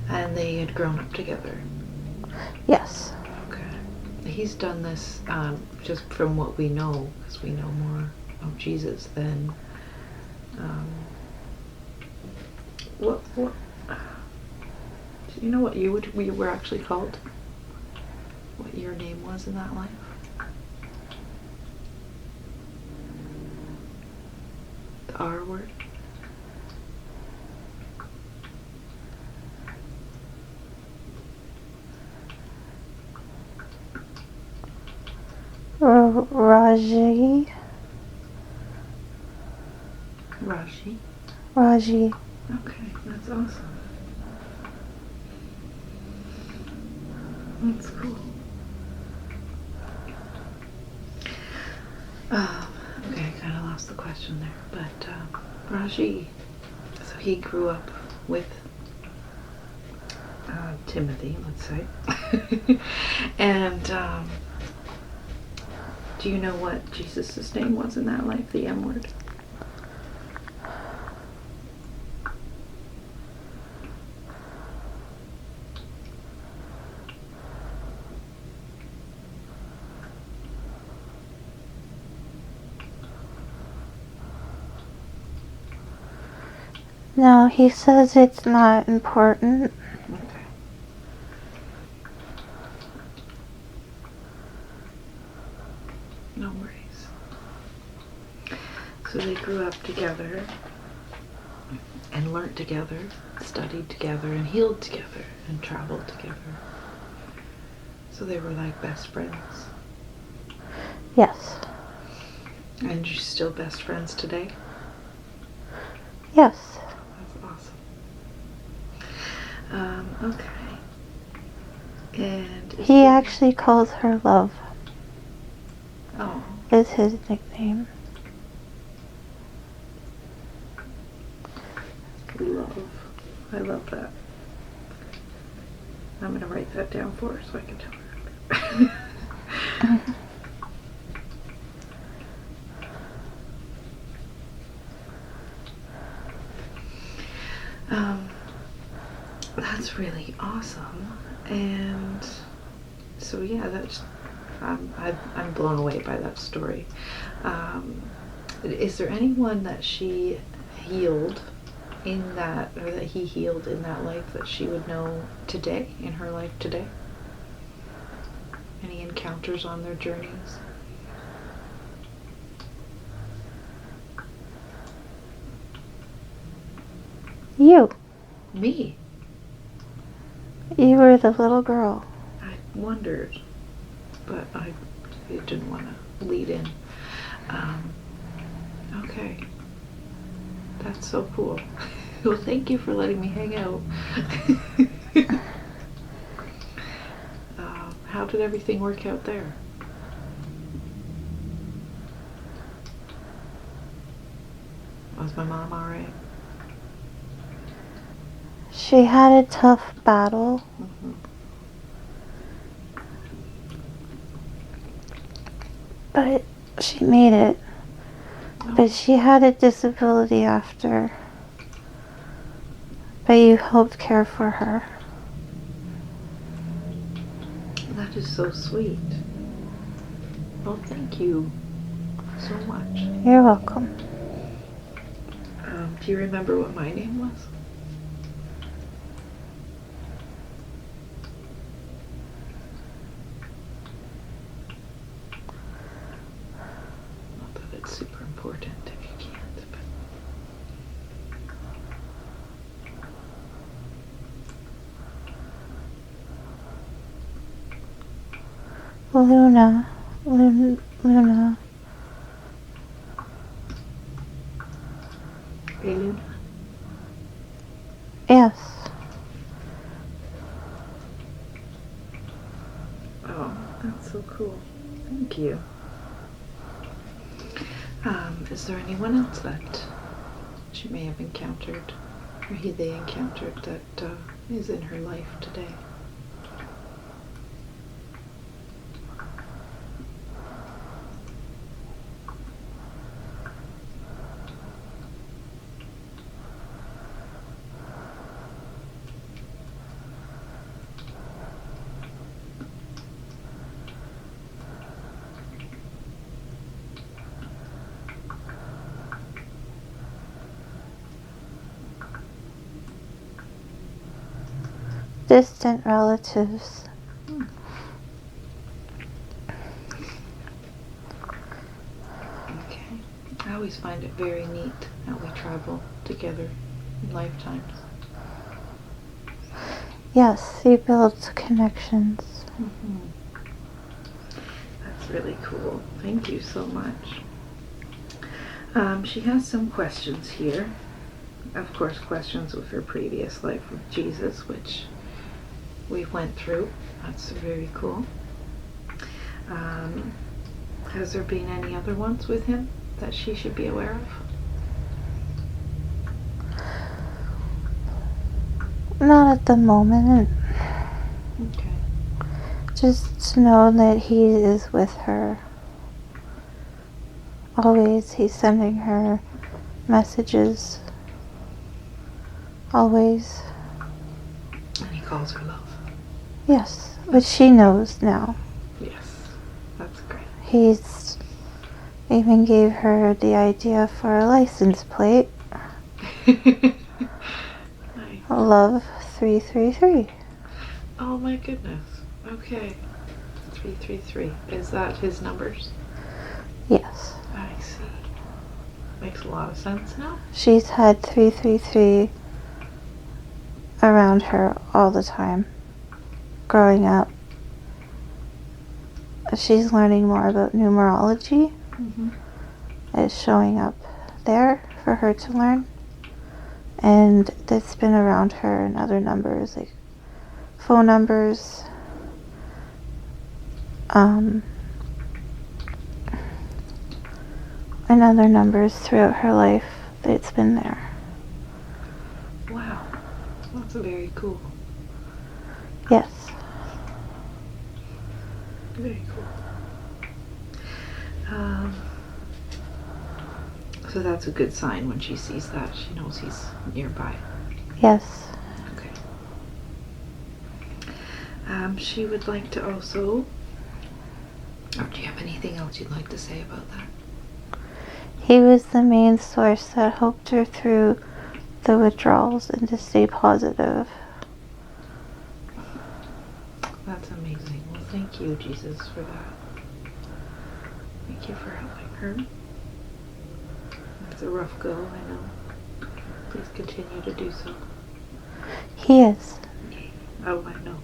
And they had grown up together. Yes. Okay. He's done this just from what we know, because we know more of Jesus than what do you know what you were actually called? What your name was in that life? The R word? Raji. Raji. Raji. Okay, that's awesome. That's cool. Okay, I kind of lost the question there, but Raji, so he grew up with Timothy, let's say, and do you know what Jesus' name was in that life, the M word? No, he says it's not important. Okay. No worries. So they grew up together and learned together, studied together, and healed together, and traveled together. So they were like best friends. Yes. And you're still best friends today? Yes. That's awesome. Okay. And He actually calls her Love. Oh. Is his nickname. Love. I love that. I'm going to write that down for her so I can tell her. That's really awesome. And so yeah, that's I'm blown away by that story. Is there anyone that she healed in that, or that he healed in that life, that she would know today, in her life today? Any encounters on their journeys? You. Me? You were the little girl. I wondered, but I didn't want to lead in. Okay. That's so cool. Well, thank you for letting me hang out. How did everything work out there? Was my mom alright? She had a tough battle. Mm-hmm. But she made it. Oh. But she had a disability after. But you helped care for her. That is so sweet. Well, thank you so much. You're welcome. Do you remember what my name was? Not that it's super important if you can't, but... Luna. Luna. Aluna? Yes. Oh, that's so cool. Thank you. Is there anyone else that she may have encountered, or they encountered, that is in her life today? Distant relatives. Okay. I always find it very neat how we travel together in lifetimes. Yes, you build connections. That's really cool. Thank you so much. She has some questions here. Of course, questions with her previous life with Jesus, which we went through. That's very cool. Has there been any other ones with him that she should be aware of? Not at the moment. Okay. Just to know that he is with her. Always, he's sending her messages. Always. And he calls her love. Yes, which she knows now. Yes, that's great. He's even gave her the idea for a license plate. Nice. Love 333. Oh my goodness. Okay. 333. Is that his numbers? Yes. I see. Makes a lot of sense now. She's had 333 around her all the time. Growing up. She's learning more about numerology. It's showing up there for her to learn. And that's been around her and other numbers, like phone numbers, and other numbers throughout her life. It's been there. Wow. That's very cool. Yes. Very cool. So that's a good sign when she sees that. She knows he's nearby. Yes. Okay. She would like to also... Or do you have anything else you'd like to say about that? He was the main source that helped her through the withdrawals and to stay positive. That's amazing. Well, thank you, Jesus, for that. Thank you for helping her. It's a rough go, I know. Please continue to do so. He is. Okay. Oh, I know.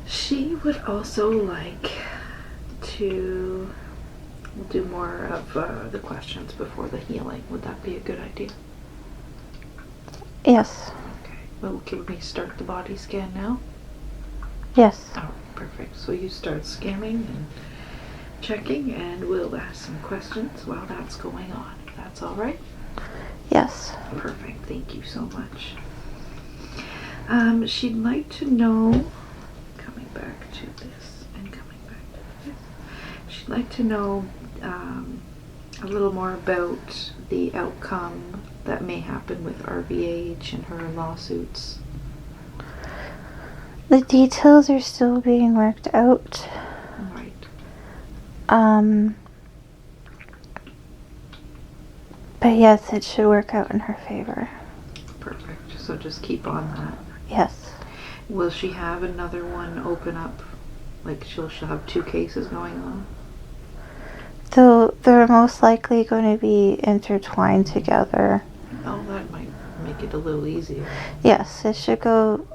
She would also like to do more of the questions before the healing. Would that be a good idea? Yes. Okay. Well, can we start the body scan now? Yes. Oh, perfect. So you start scanning and checking, and we'll ask some questions while that's going on. If that's all right? Yes. Perfect. Thank you so much. She'd like to know, coming back to this and coming back to this, she'd like to know a little more about the outcome that may happen with RVH and her lawsuits. The details are still being worked out. Right. But yes, it should work out in her favor. Perfect. So just keep on that. Yes. Will she have another one open up? Like she'll have two cases going on? So they're most likely going to be intertwined together. Oh, that might make it a little easier. Yes, it should go.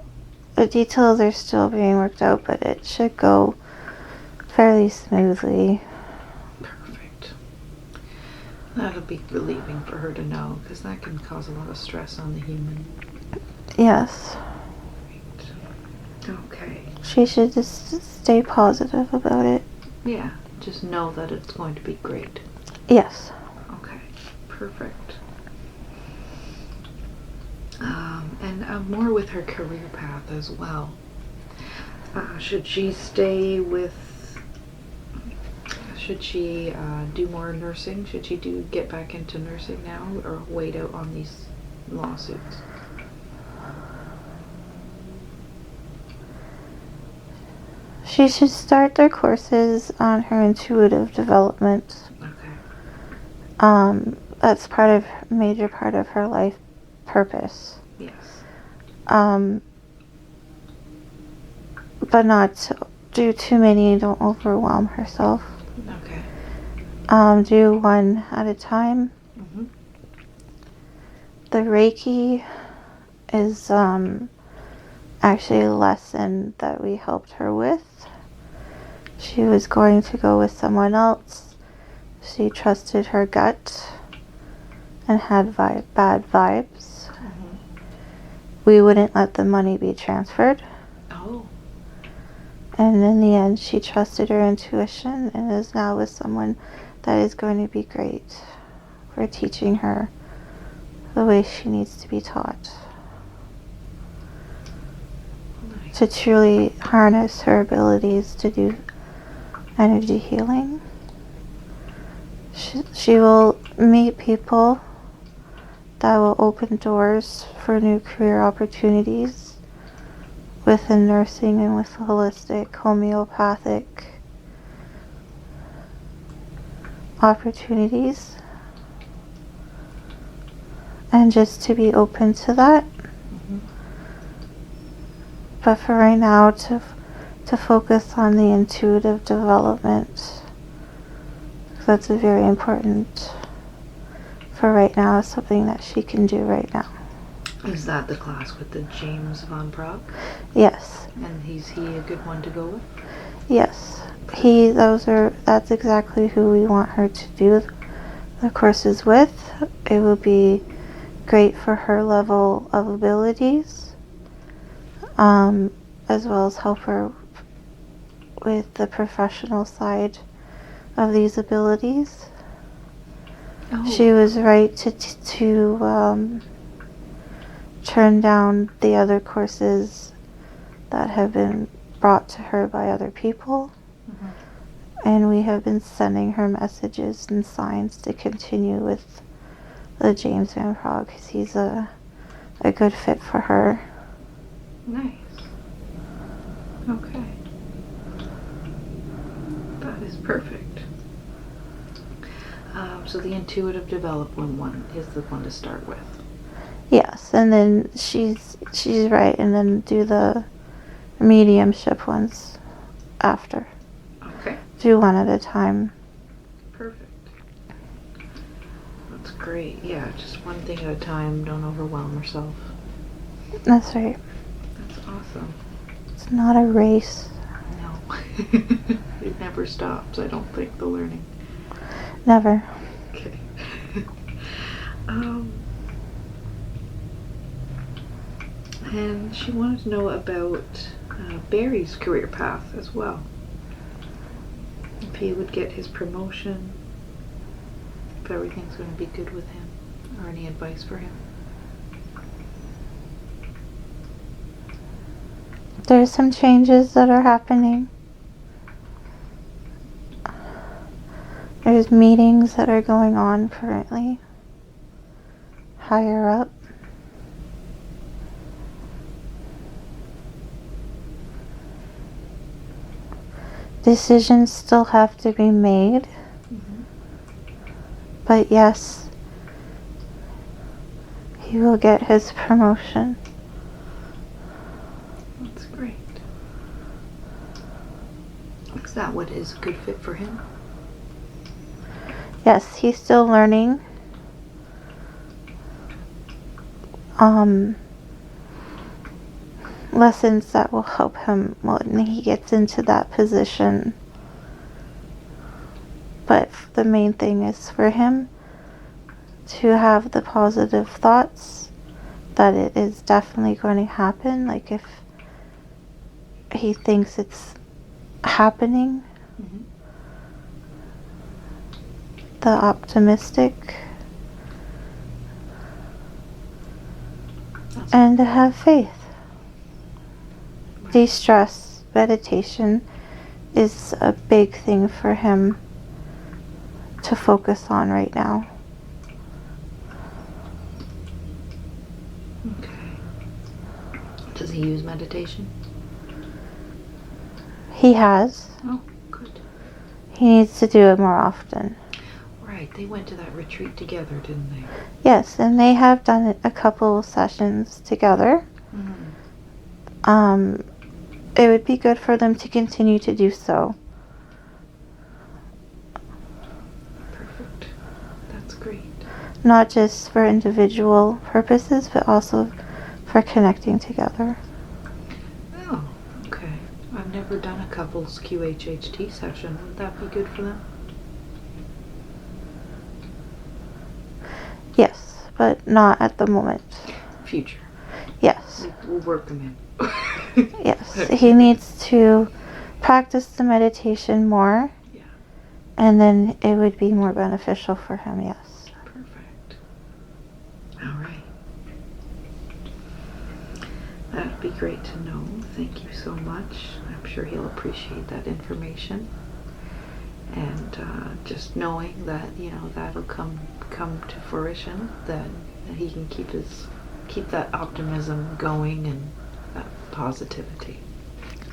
The details are still being worked out, but it should go fairly smoothly. Perfect. That'll be relieving for her to know, because that can cause a lot of stress on the human. Yes. Right. Okay. She should just stay positive about it. Yeah, just know that it's going to be great. Yes. Okay, perfect. And more with her career path as well. Should she stay with... Should she do more nursing? Should she get back into nursing now, or wait out on these lawsuits? She should start their courses on her intuitive development. Okay. That's major part of her life purpose. Yes. But not to do too many, don't overwhelm herself. Okay. Do one at a time. Mm-hmm. The Reiki is actually a lesson that we helped her with. She was going to go with someone else. She trusted her gut and had bad vibes. Mm-hmm. We wouldn't let the money be transferred. Oh. And in the end, she trusted her intuition and is now with someone that is going to be great for teaching her the way she needs to be taught. Nice. To truly harness her abilities to do energy healing. She will meet people that will open doors for new career opportunities within nursing and with holistic, homeopathic opportunities. And just to be open to that. Mm-hmm. But for right now, to focus on the intuitive development. That's a very important for right now, something that she can do right now. Is that the class with the James Van Praagh? Yes. And is he a good one to go with? Yes. That's exactly who we want her to do the courses with. It will be great for her level of abilities, as well as help her with the professional side of these abilities. Oh. She was right to turn down the other courses that have been brought to her by other people. Mm-hmm. And we have been sending her messages and signs to continue with the James Van Praagh because he's a good fit for her. Nice. Okay. That is perfect. So the intuitive development one is the one to start with. Yes, and then she's right, and then do the mediumship ones after. Okay. Do one at a time. Perfect. That's great. Yeah, just one thing at a time. Don't overwhelm yourself. That's right. That's awesome. It's not a race. No. It never stops, I don't think, the learning. Never. Okay. And she wanted to know about Barry's career path as well. If he would get his promotion, if everything's going to be good with him, or any advice for him. There's some changes that are happening. There's meetings that are going on currently, higher up. Decisions still have to be made. Mm-hmm. But yes, he will get his promotion. That's great. Is that what is a good fit for him? Yes, he's still learning. Lessons that will help him when he gets into that position. But the main thing is for him to have the positive thoughts that it is definitely going to happen. Like if he thinks it's happening, Mm-hmm. the optimistic, and to have faith. De-stress, meditation is a big thing for him to focus on right now. Okay. Does he use meditation? He has. Oh, good. He needs to do it more often. Right. right. They went to that retreat together, didn't they? Yes, and they have done a couple of sessions together. Mm-hmm. It would be good for them to continue to do so. Perfect. That's great. Not just for individual purposes, but also for connecting together. Oh, okay. I've never done a couples QHHT session. Would that be good for them? Yes, but not at the moment. Future. Yes. We'll work them in. Yes. He needs to practice the meditation more. Yeah. And then it would be more beneficial for him, yes. Perfect. All right. That'd be great to know. Thank you so much. I'm sure he'll appreciate that information. And just knowing that, that'll come to fruition, that he can keep that optimism going and that positivity.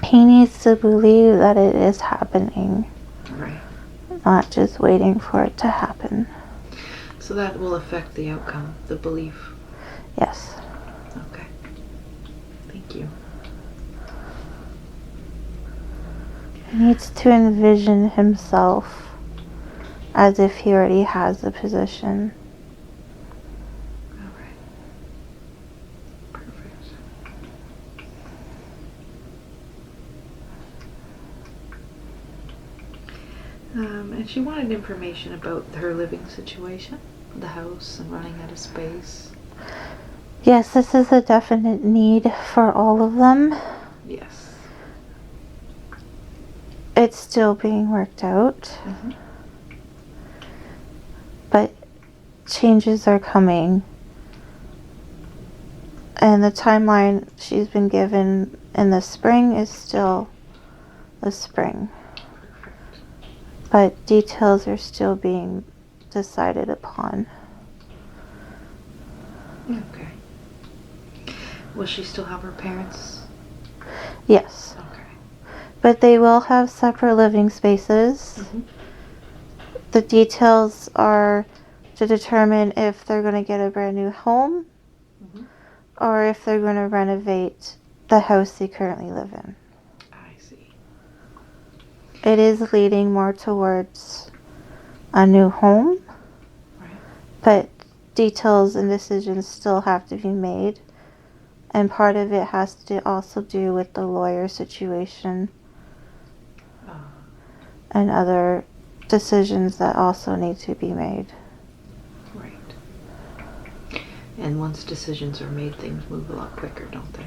He needs to believe that it is happening. Right. Not just waiting for it to happen. So that will affect the outcome, the belief. Yes. Okay. Thank you. He needs to envision himself as if he already has the position. All right. Perfect. And she wanted information about her living situation, the house, and running out of space. Yes, this is a definite need for all of them. Yes. It's still being worked out. Mm-hmm. But changes are coming. And the timeline she's been given in the spring is still the spring. Perfect. But details are still being decided upon. Okay. Will she still have her parents? Yes. Okay. But they will have separate living spaces. Mm-hmm. The details are to determine if they're going to get a brand new home, Mm-hmm. or if they're going to renovate the house they currently live in. I see. It is leading more towards a new home, Right. but details and decisions still have to be made. And part of it has to also do with the lawyer situation and other decisions that also need to be made. Right. And once decisions are made, things move a lot quicker, don't they?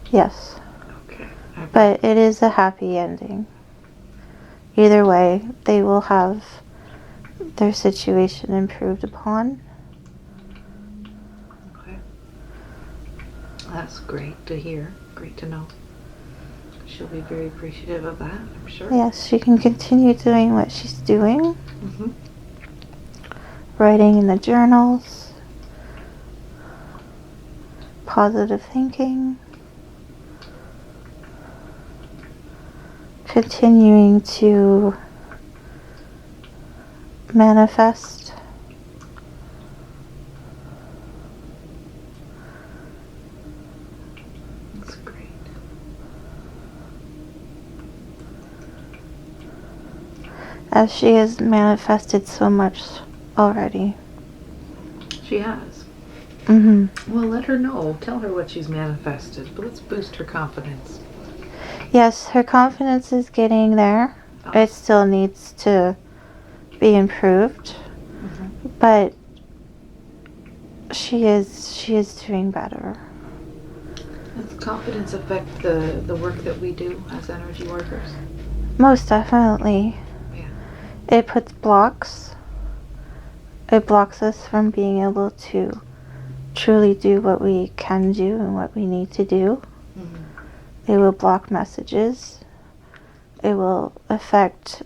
Yes. Okay. But it is a happy ending. Either way, they will have their situation improved upon. Okay. That's great to hear. Great to know. She'll be very appreciative of that, I'm sure. Yes, she can continue doing what she's doing. Mm-hmm. Writing in the journals. Positive thinking. Continuing to manifest. That's great. As she has manifested so much already. She has. Mm-hmm. Well, let her know. Tell her what she's manifested. But let's boost her confidence. Yes, her confidence is getting there. Oh. It still needs to be improved. Mm-hmm. But she is doing better. Does confidence affect the work that we do as energy workers? Most definitely. Yeah. It puts blocks. It blocks us from being able to truly do what we can do and what we need to do. Mm-hmm. It will block messages. It will affect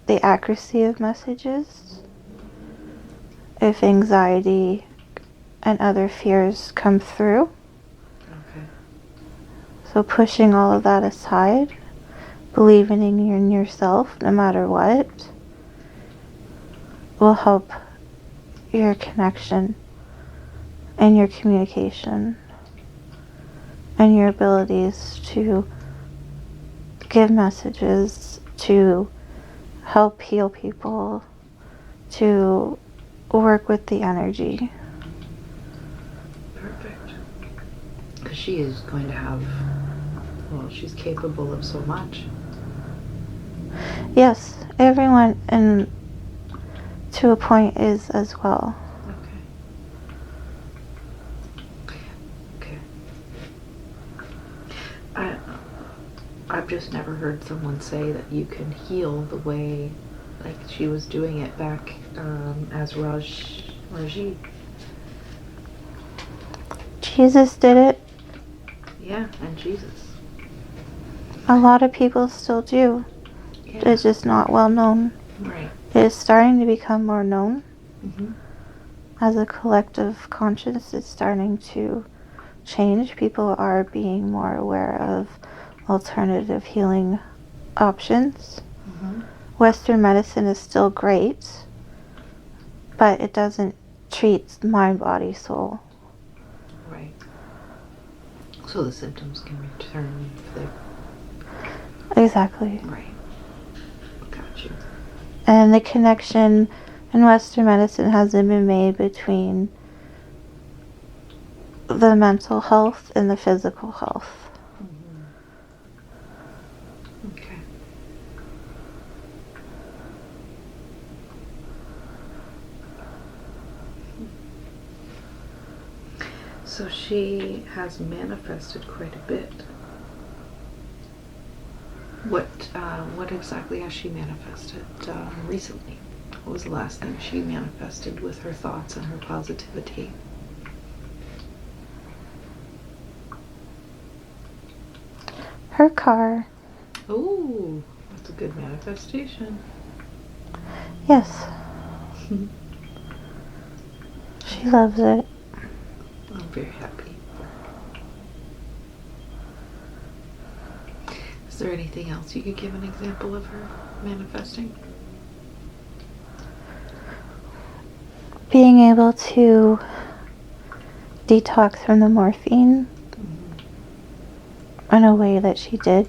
the accuracy of messages. If anxiety and other fears come through. Okay. So pushing all of that aside, believing in yourself no matter what, will help your connection and your communication and your abilities to give messages, to help heal people, to work with the energy. Perfect. Because she is going to have, well, she's capable of so much. Yes, everyone, and to a point, is as well. Okay. I've just never heard someone say that you can heal the way, like she was doing it back as Raji. Jesus did it. Yeah, and Jesus. A lot of people still do. Yeah. It's just not well known. Right. It is starting to become more known. Mm-hmm. As a collective conscience, it's starting to change. People are being more aware of alternative healing options. Mm-hmm. Western medicine is still great, but it doesn't treat mind, body, soul. Right. So the symptoms can return if they... Exactly. Right. Got you. And the connection in Western medicine hasn't been made between the mental health and the physical health. Mm-hmm. Okay. So she has manifested quite a bit. What exactly has she manifested recently? What was the last thing she manifested with her thoughts and her positivity? Her car. Oh, that's a good manifestation. Yes. She loves it. I'm very happy. Is there anything else you could give an example of her manifesting? Being able to detox from the morphine in a way that she did.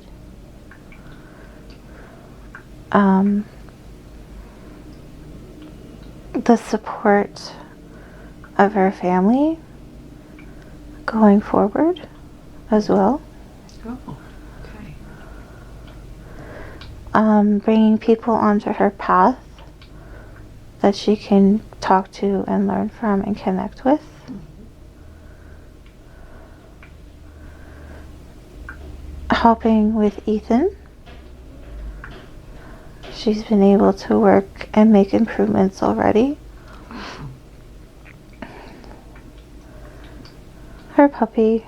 The support of her family going forward as well. Oh, okay. Bringing people onto her path that she can talk to and learn from and connect with. Helping with Ethan. She's been able to work and make improvements already. Her puppy.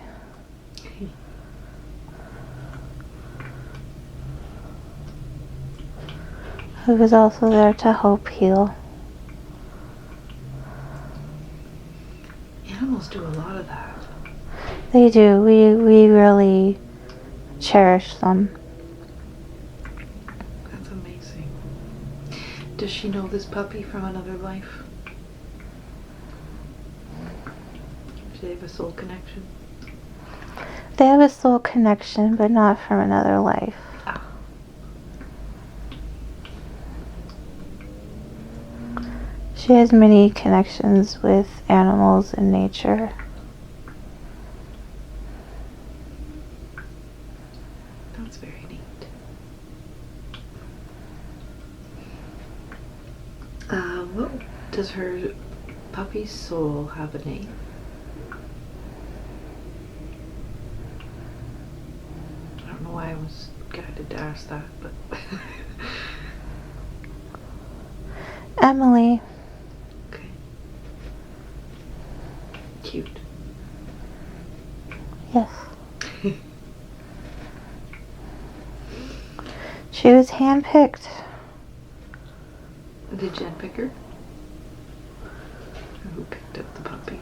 Who is also there to help heal. Animals do a lot of that. They do. We really cherish them. That's amazing. Does she know this puppy from another life? Do they have a soul connection? They have a soul connection, but not from another life. Ah. She has many connections with animals and nature. That's very neat. Well, does her puppy's soul have a name? I don't know why I was guided to ask that, but... Emily. Okay. Cute. Yes. She was handpicked. Did Jen pick her? Or who picked up the puppy?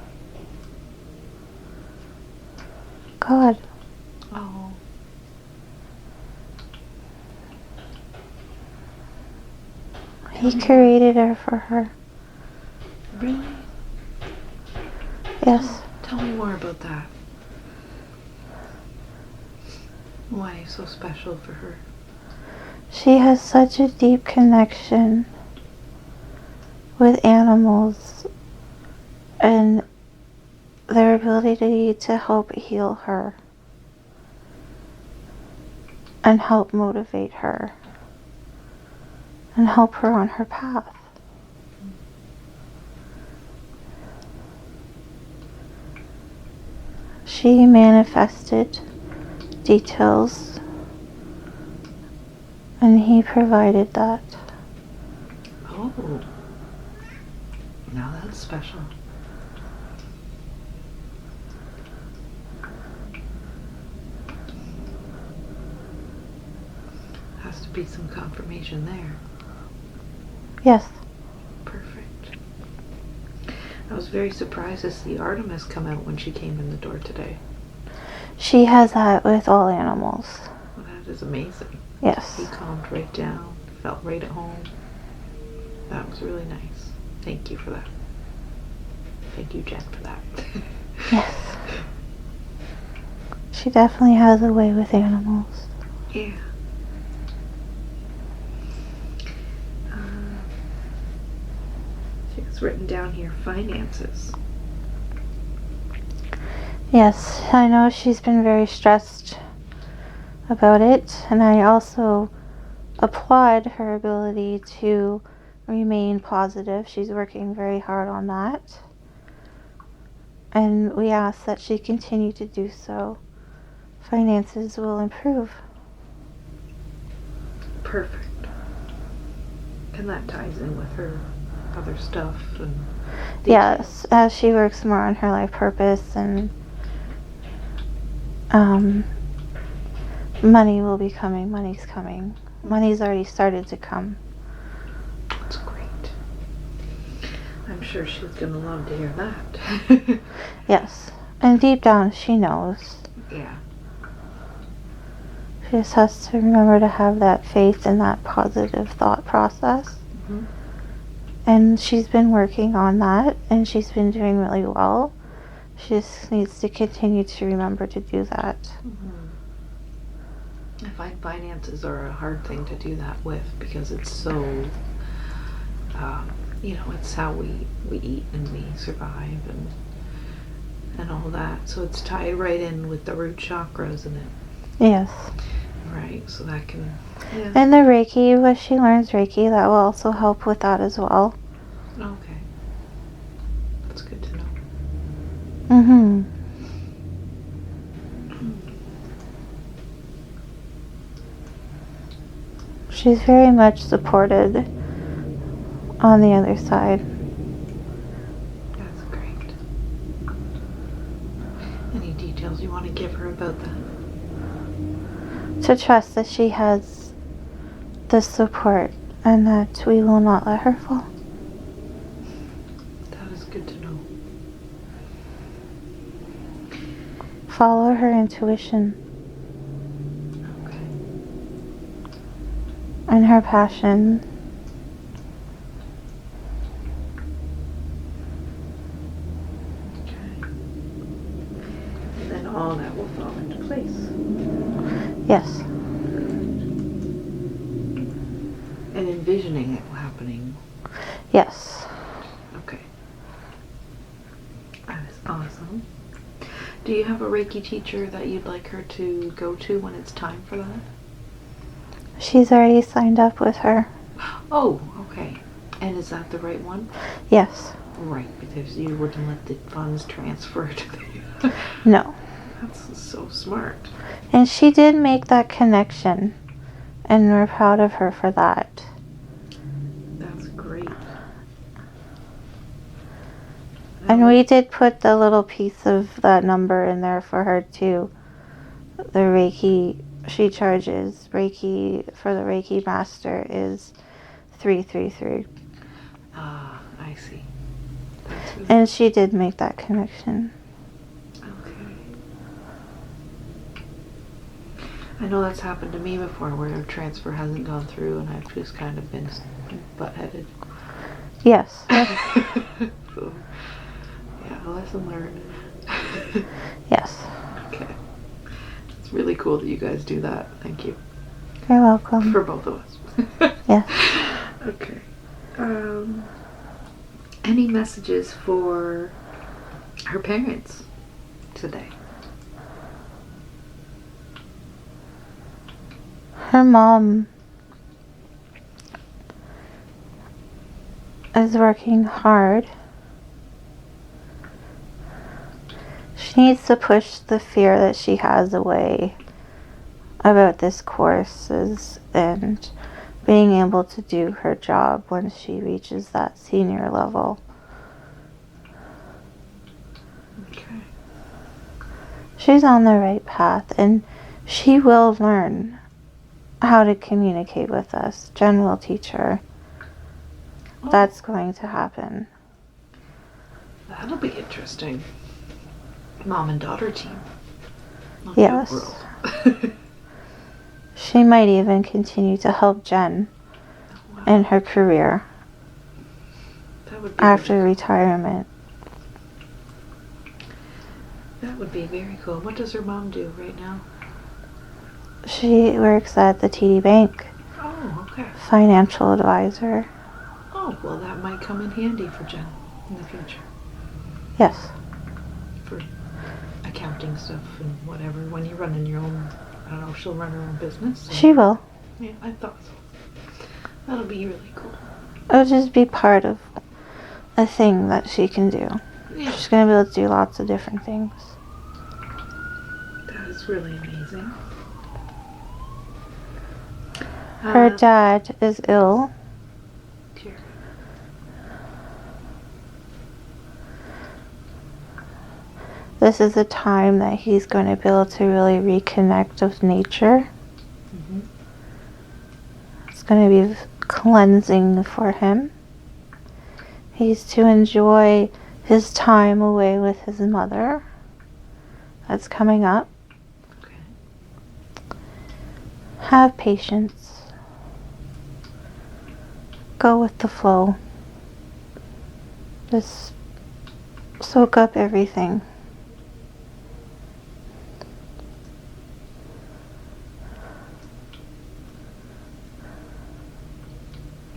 God. Oh. He created her for her. Really? Yes. Tell me more about that. Why are you so special for her? She has such a deep connection with animals and their ability to help heal her and help motivate her and help her on her path. She manifested details and he provided that. Oh. Now that's special. Has to be some confirmation there. Yes. Perfect. I was very surprised to see Artemis come out when she came in the door today. She has that with all animals. Well, that is amazing. Yes. He calmed right down, felt right at home. That was really nice. Thank you for that. Thank you, Jen, for that. Yes. She definitely has a way with animals. Yeah. It's written down here, finances. Yes, I know she's been very stressed about it, and I also applaud her ability to remain positive. She's working very hard on that. And we ask that she continue to do so. Finances will improve. Perfect. And that ties in with her other stuff and Yes, as she works more on her life purpose and money will be coming. Money's coming. Money's already started to come. That's great. I'm sure she's gonna love to hear that. Yes, and deep down she knows. Yeah. She just has to remember to have that faith and that positive thought process. Mm-hmm. And she's been working on that, and she's been doing really well. She just needs to continue to remember to do that. Mm-hmm. I find finances are a hard thing to do that with because it's so, it's how we eat and we survive and all that. So it's tied right in with the root chakra, isn't it? Yes. Right, so that can, yeah. And the Reiki, when she learns Reiki, that will also help with that as well. Okay. That's good to know. Mm-hmm. She's very much supported on the other side. That's great. Any details you want to give her about that? To trust that she has the support and that we will not let her fall. That is good to know. Follow her intuition Okay. and her passion. Okay. And then all that will fall into place. Yes. And envisioning it happening. Yes. Okay. That is awesome. Do you have a Reiki teacher that you'd like her to go to when it's time for that? She's already signed up with her. Oh, okay. And is that the right one? Yes. Right, because you wouldn't let the funds transfer to the... No. That's so smart. And she did make that connection. And we're proud of her for that. That's great. And we did put the little piece of that number in there for her too. The Reiki she charges. Reiki for the Reiki master is 333. Ah, I see. That's really... And she did make that connection. Okay. I know that's happened to me before where a transfer hasn't gone through and I've just kind of been butt-headed. Yes. So, yeah, lesson learned. Yes. Okay. It's really cool that you guys do that. Thank you. You're welcome. For both of us. Yes. Okay. Any messages for her parents today? Her mom is working hard. She needs to push the fear that she has away about this courses and being able to do her job when she reaches that senior level. Okay. She's on the right path, and she will learn how to communicate with us. Jen will teach her. Oh, That's going to happen. that'll be interesting. Mom and daughter team. Not Yes. the world. She might even continue to help Jen Wow. in her career That would be after very retirement. That would be very cool. What does her mom do right now? She works at the TD Bank, Oh, okay. financial advisor. Oh, well, that might come in handy for Jen in the future. Yes. For accounting stuff and whatever. When you're running your own, I don't know, she'll run her own business. She will. Yeah, I thought so. That'll be really cool. It'll just be part of a thing that she can do. Yeah, She's going to be able to do lots of different things. that is really amazing. Her dad is ill. Dear. This is a time that he's going to be able to really reconnect with nature. Mm-hmm. It's going to be cleansing for him. He's to enjoy his time away with his mother. That's coming up. Okay. Have patience. Go with the flow. Just soak up everything.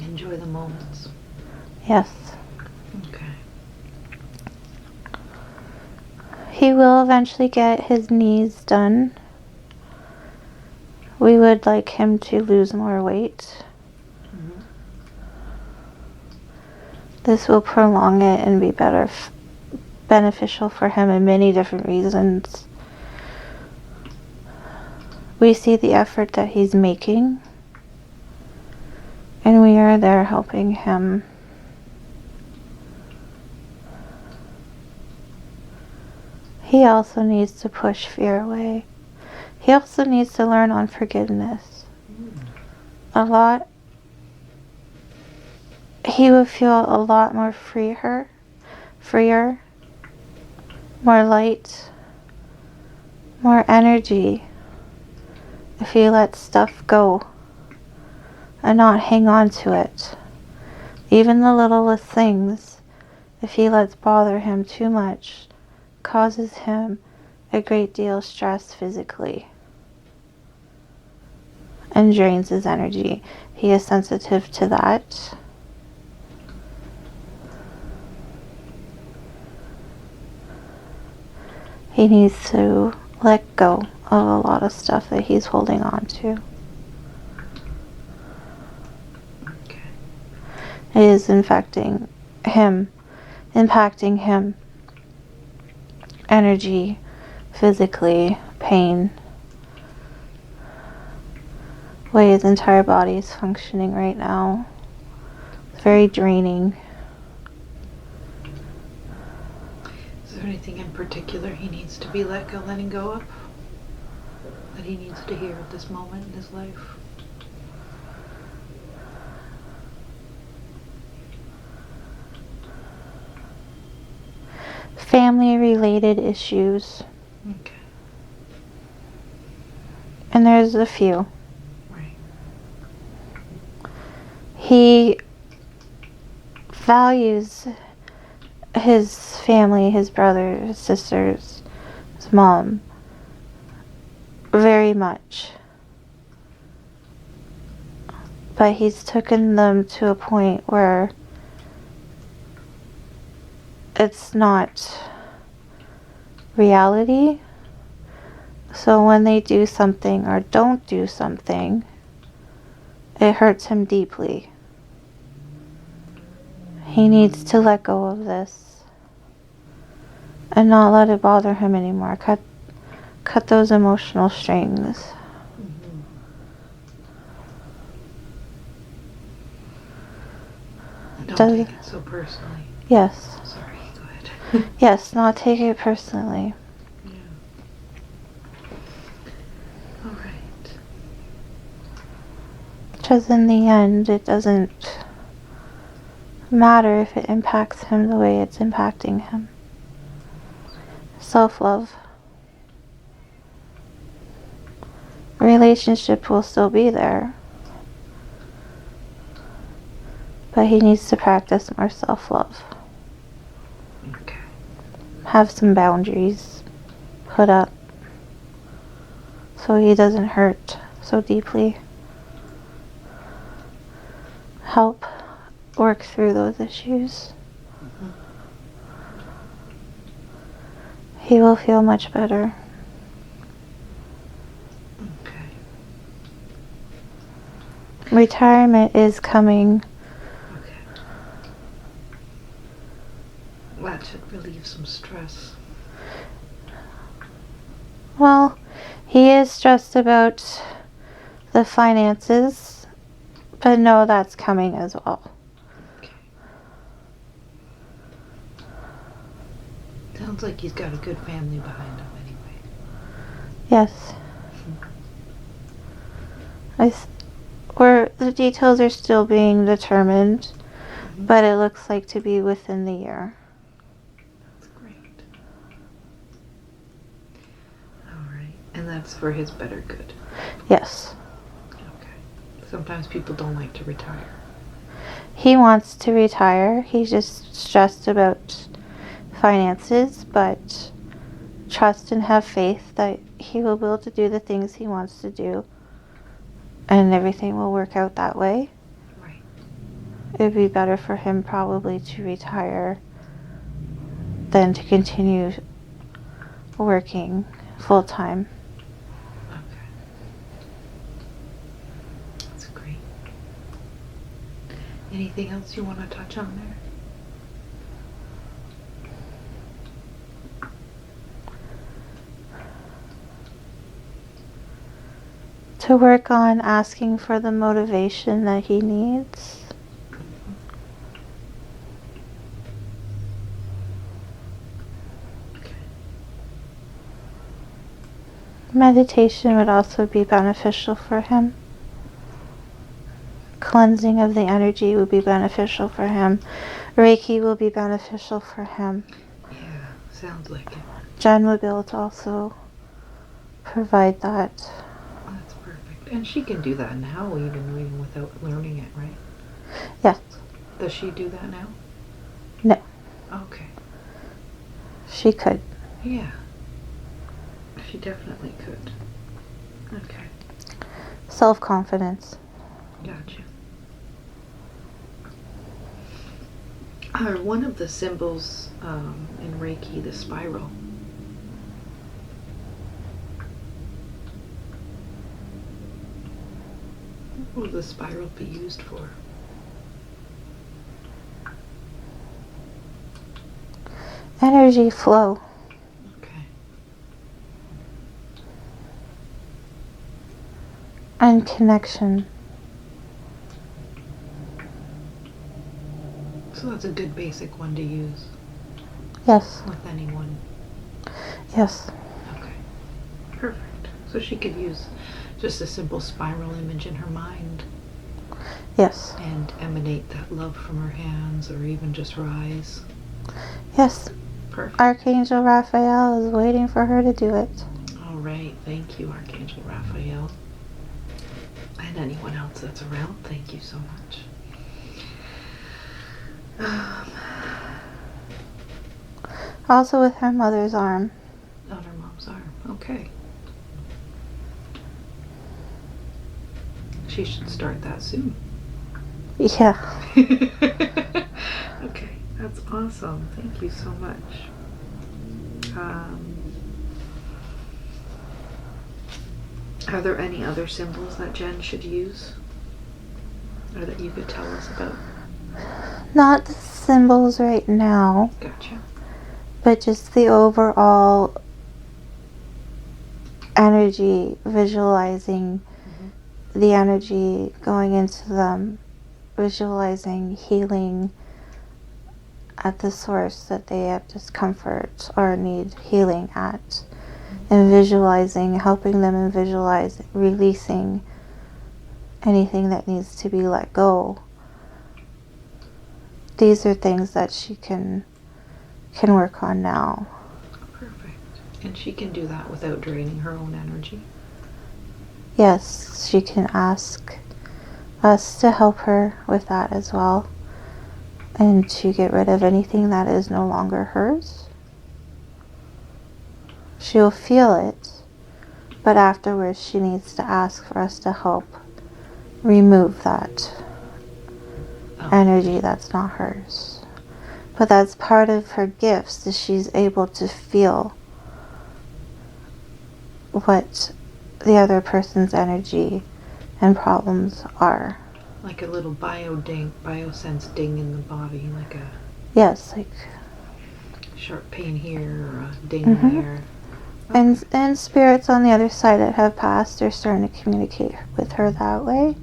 Enjoy the moments. Yes. Okay. He will eventually get his knees done. We would like him to lose more weight. Mm-hmm. This will prolong it and be beneficial for him in many different reasons. We see the effort that he's making, and we are there helping him. He also needs to push fear away. He also needs to learn on forgiveness. A lot. He would feel a lot more freer, more light, more energy if he lets stuff go and not hang on to it. Even the littlest things, if he lets bother him too much, causes him a great deal of stress physically and drains his energy. He is sensitive to that. He needs to let go of a lot of stuff that he's holding on to. Okay. It is impacting him. Energy, physically, pain. The way his entire body is functioning right now. It's very draining. Is there anything in particular he needs to be letting go of? That he needs to hear at this moment in his life? Family-related issues. Okay. And there's a few. Right. He values his family, his brother, his sisters, his mom very much. But he's taken them to a point where it's not reality. So when they do something or don't do something, it hurts him deeply. He needs to let go of this and not let it bother him anymore. Cut those emotional strings. Don't take it so personally. Yes. Sorry, go ahead. Yes, not take it personally. Yeah. All right. Because in the end, it doesn't matter if it impacts him the way it's impacting him. Self-love. Relationship will still be there. But he needs to practice more self-love. Okay. Have some boundaries put up so he doesn't hurt so deeply. Help work through those issues. He will feel much better. Okay. Retirement is coming. Okay. That should relieve some stress. Well, he is stressed about the finances, but no, that's coming as well. Okay. Sounds like he's got a good family behind him anyway. Yes. Where the details are still being determined, but it looks like to be within the year. That's great. All right. And that's for his better good. Yes. Okay. Sometimes people don't like to retire. He wants to retire. He's just stressed about finances, but trust and have faith that he will be able to do the things he wants to do, and everything will work out that way. Right. It would be better for him probably to retire than to continue working full time. Okay. That's great. Anything else you want to touch on there? To work on asking for the motivation that he needs. Okay. Meditation would also be beneficial for him. Cleansing of the energy would be beneficial for him. Reiki will be beneficial for him. Yeah, sounds like it. Jen would be able to also provide that. That's perfect. And she can do that now, even without learning it, right? Yes. Does she do that now? No. Okay. She could. Yeah. She definitely could. Okay. Self-confidence. Gotcha. Are one of the symbols in Reiki the spiral? What will the spiral be used for? Energy flow. Okay. And connection. So that's a good basic one to use Yes. with anyone. Yes. Okay. Perfect. So she could use just a simple spiral image in her mind Yes. and emanate that love from her hands or even just her eyes. Yes. Perfect. Archangel Raphael is waiting for her to do it. All right. Thank you, Archangel Raphael. And anyone else that's around, thank you so much. Also with her mother's arm. On her mom's arm. Okay. She should start that soon. Yeah. Okay, that's awesome. Thank you so much. Are there any other symbols that Jen should use? Or that you could tell us about? Not the symbols right now, Gotcha. but just the overall energy, visualizing the energy going into them, visualizing healing at the source that they have discomfort or need healing at, and visualizing, helping them and visualize releasing anything that needs to be let go. These are things that she can work on now. Perfect. And she can do that without draining her own energy? Yes, she can ask us to help her with that as well, and to get rid of anything that is no longer hers. She'll feel it, but afterwards she needs to ask for us to help remove that energy that's not hers. But that's part of her gifts, is she's able to feel what the other person's energy and problems are. Like a little biosense ding in the body, like a Yes, like sharp pain here or a ding there. and spirits on the other side that have passed are starting to communicate with her that way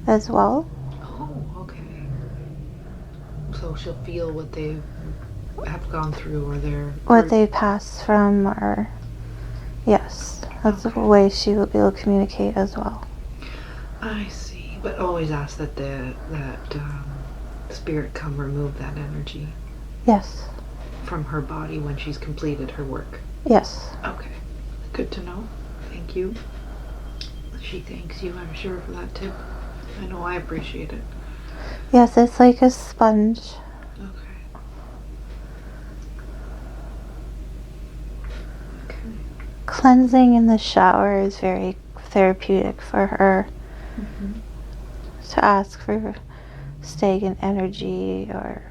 as well. Oh, okay. So she'll feel what they have gone through, or what they pass from, or yes, that's a way she will be able to communicate as well. I see, but always ask that spirit come remove that energy. Yes. From her body when she's completed her work. Yes. Okay, good to know. Thank you. She thanks you, I'm sure, for that tip. I know I appreciate it. Yes, it's like a sponge. Okay. Cleansing in the shower is very therapeutic for her. To ask for stagnant energy or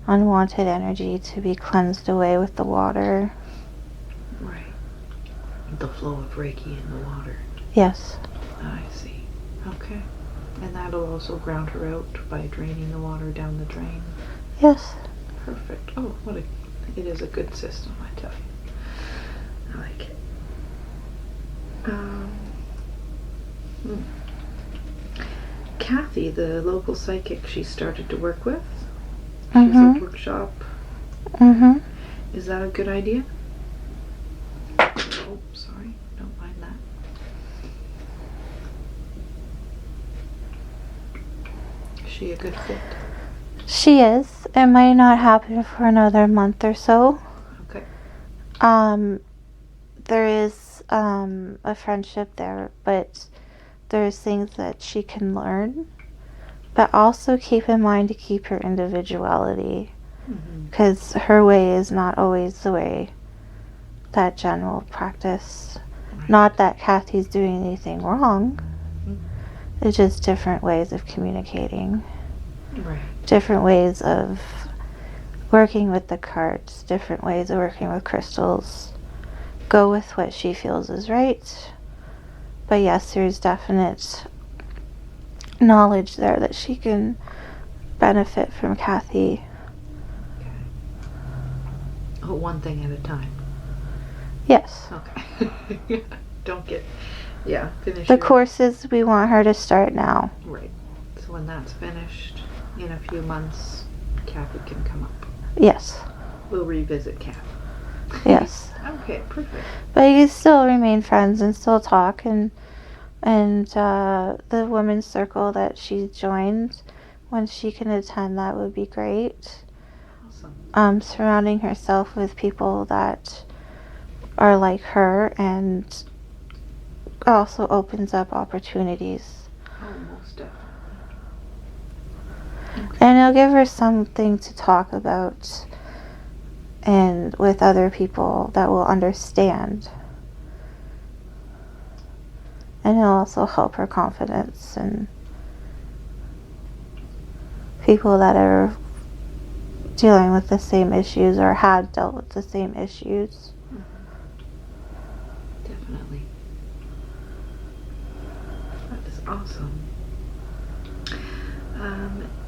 unwanted energy to be cleansed away with the water. Right. The flow of Reiki in the water. Yes. I see. Okay. And that'll also ground her out by draining the water down the drain. Yes. Perfect. Oh, it is a good system, I tell you. I like it. Kathy, the local psychic she started to work with, she's a workshop. Is that a good idea? Oh, sorry. Don't mind that. Is she a good fit? She is. It might not happen for another month or so. Okay. There is a friendship there, but there's things that she can learn. But also keep in mind to keep her individuality, because her way is not always the way that Jen will practice. Right. Not that Kathy's doing anything wrong. It's just different ways of communicating. Right. Different ways of working with the cards, different ways of working with crystals. Go with what she feels is right. But yes, there's definite knowledge there that she can benefit from Kathy. Okay. Oh, one thing at a time. Yes. Okay. Don't get, finish the courses we want her to start now. Right. So when that's finished, in a few months, Kathy can come up. Yes. We'll revisit Kathy. Yes. Okay, perfect. But you can still remain friends and still talk, and the women's circle that she joined, when she can attend, that would be great. Awesome. Surrounding herself with people that are like her, and also opens up opportunities. Oh, most definitely. Okay. And it'll give her something to talk about and with other people that will understand. And it'll also help her confidence and people that are dealing with the same issues or had dealt with the same issues. Definitely. That is awesome.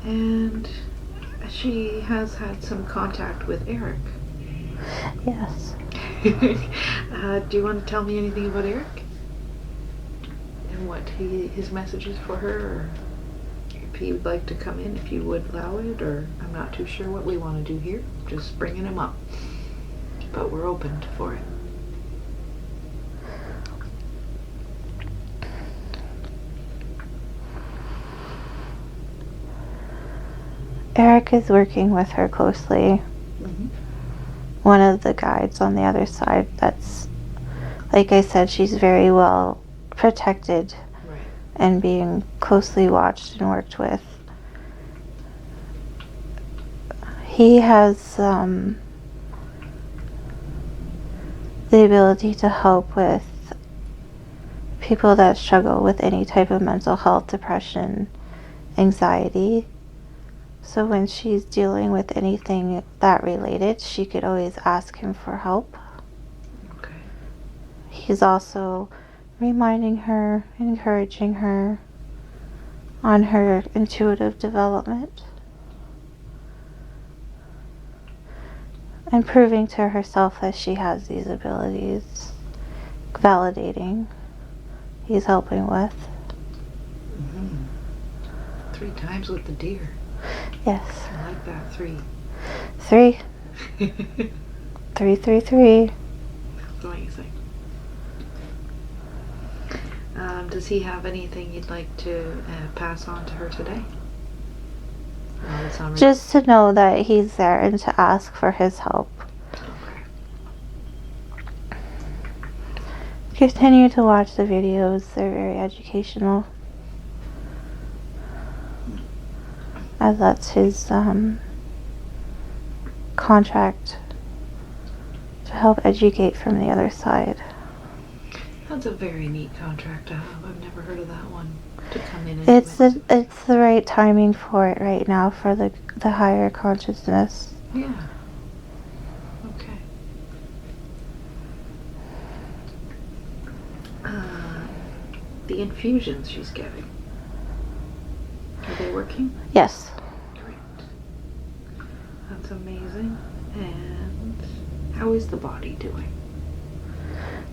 And she has had some contact with Eric. Yes. Do you want to tell me anything about Eric? And what his message is for her? Or if he would like to come in, if you would allow it, or I'm not too sure what we want to do here. Just bringing him up. But we're open for it. Eric is working with her closely. Mm-hmm. One of the guides on the other side, that's, like I said, she's very well protected. Right. And being closely watched and worked with. He has the ability to help with people that struggle with any type of mental health, depression, anxiety. So when she's dealing with anything that related, she could always ask him for help. Okay. He's also reminding her, encouraging her on her intuitive development. And proving to herself that she has these abilities. Validating. He's helping with. Mm-hmm. 3 times with the deer. Yes. I like that 3. 3. 3, 3, 3. That's amazing. Does he have anything you'd like to pass on to her today? Just to know that he's there and to ask for his help. Okay. Continue to watch the videos. They're very educational. As that's his contract to help educate from the other side. That's a very neat contract to have. I've never heard of that one. To come in and It's the right timing for it right now for the higher consciousness. Yeah. Okay. The infusions she's getting. Are they working? Yes. Great. That's amazing. And how is the body doing?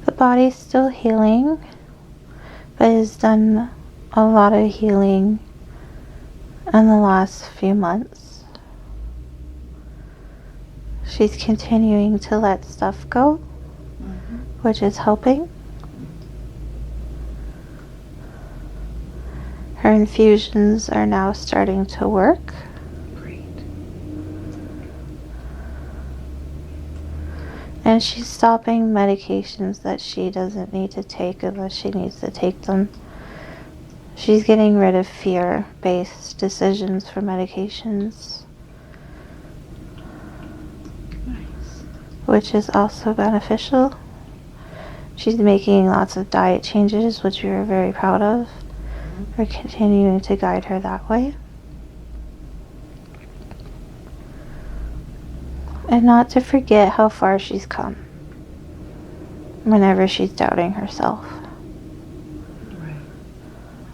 The body's still healing, but has done a lot of healing in the last few months. She's continuing to let stuff go, Mm-hmm. which is helping. Her infusions are now starting to work. Great. And she's stopping medications that she doesn't need to take unless she needs to take them. She's getting rid of fear-based decisions for medications. Nice. Which is also beneficial. She's making lots of diet changes, which we are very proud of. Mm-hmm. We're continuing to guide her that way. And not to forget how far she's come whenever she's doubting herself. Right.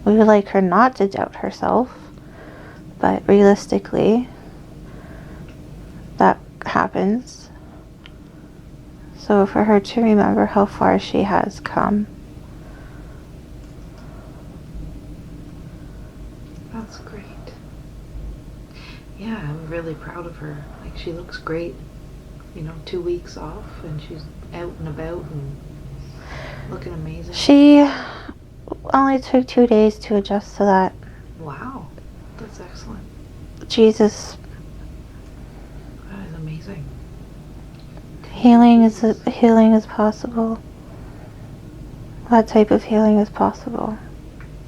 We would like her not to doubt herself, but realistically, that happens. So for her to remember how far she has come. That's great. Yeah, I'm really proud of her. Like, she looks great. 2 weeks off, and she's out and about and looking amazing. She only took 2 days to adjust to that. Wow, that's excellent. Jesus. That is amazing. Healing is possible. That type of healing is possible.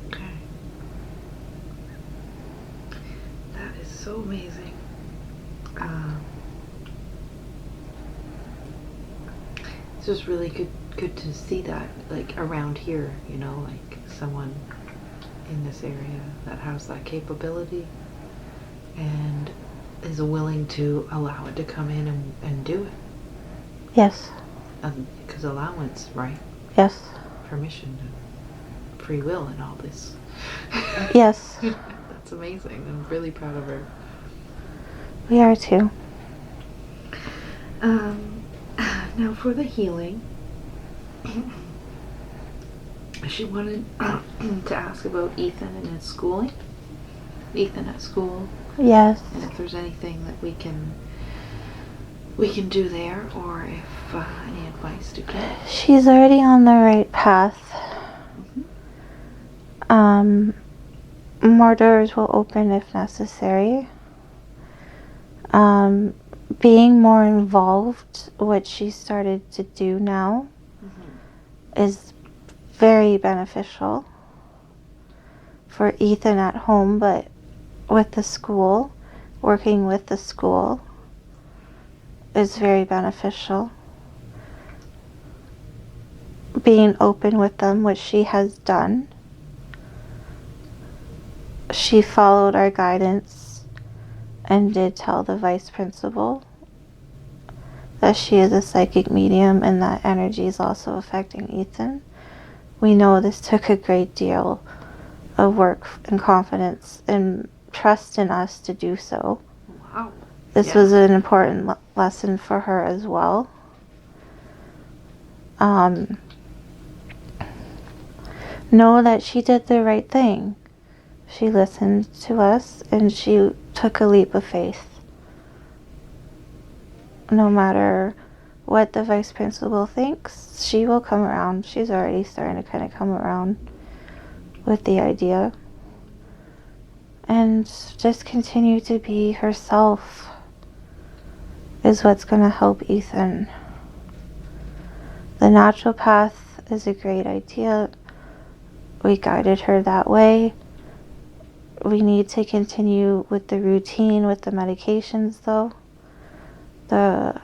Okay. That is so amazing. It's just really good to see that, like, around here, you know, like someone in this area that has that capability and is willing to allow it to come in and do it. Yes. Because allowance, right? Yes. Permission, free will, and all this. Yes. That's amazing. I'm really proud of her. We are too. Now for the healing, she wanted to ask about Ethan and his schooling. Ethan at school. Yes. And if there's anything that we can do there, or if any advice to give. She's already on the right path. More doors will open if necessary. Being more involved, what she started to do now, is very beneficial for Ethan at home, but with the school, working with the school is very beneficial. Being open with them, which she has done. She followed our guidance and did tell the vice principal that she is a psychic medium and that energy is also affecting Ethan. We know this took a great deal of work and confidence and trust in us to do so. Wow. This was an important lesson for her as well. Know that she did the right thing. She listened to us and she took a leap of faith. No matter what the vice principal thinks, she will come around. She's already starting to kind of come around with the idea. And just continue to be herself is what's going to help Ethan. The natural path is a great idea. We guided her that way. We need to continue with the routine with the medications though. The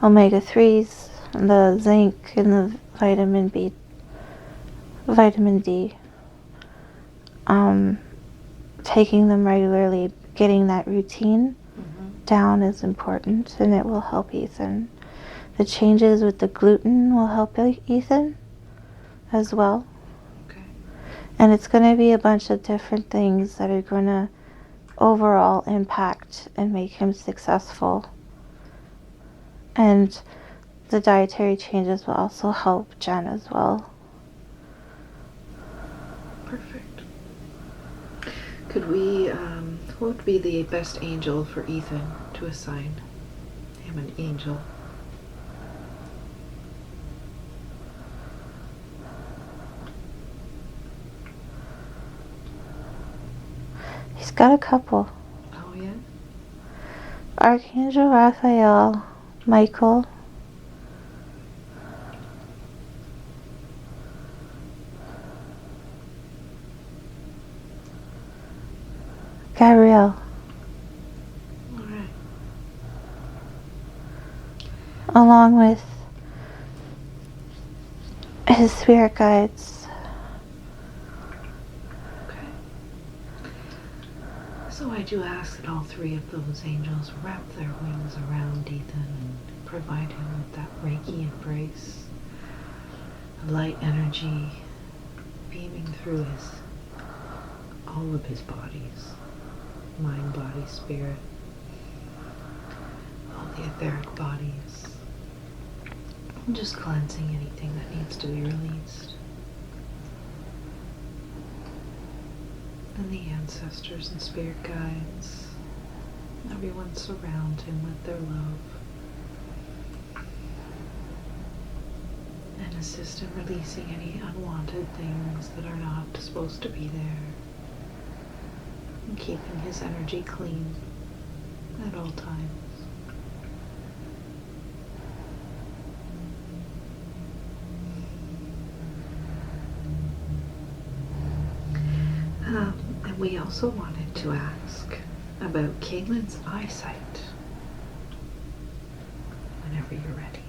omega-3s, and the zinc, and the vitamin D. Taking them regularly, getting that routine down is important, and it will help Ethan. The changes with the gluten will help Ethan as well. Okay. And it's going to be a bunch of different things that are going to overall impact and make him successful. And the dietary changes will also help Jen as well. Perfect. Could we, what would be the best angel for Ethan to assign him an angel? He's got a couple. Oh, yeah? Archangel Raphael, Michael, Gabrielle, All right. along with his spirit guides. Okay. So I do ask that all three of those angels wrap their wings around Ethan and provide him with that Reiki embrace, a light energy beaming through all of his bodies, mind, body, spirit, all the etheric bodies, and just cleansing anything that needs to be released. And the ancestors and spirit guides, everyone surround him with their love and assist in releasing any unwanted things that are not supposed to be there, and keeping his energy clean at all times. And we also wanted to ask about Caitlin's eyesight. Whenever you're ready.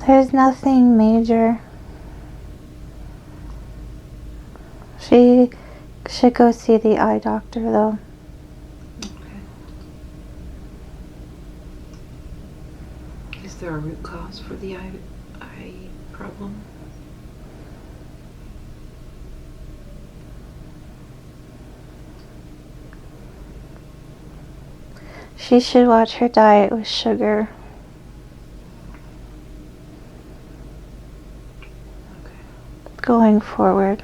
There's nothing major. She should go see the eye doctor, though. Okay. Is there a root cause for the eye problem? She should watch her diet with sugar. Okay. Going forward.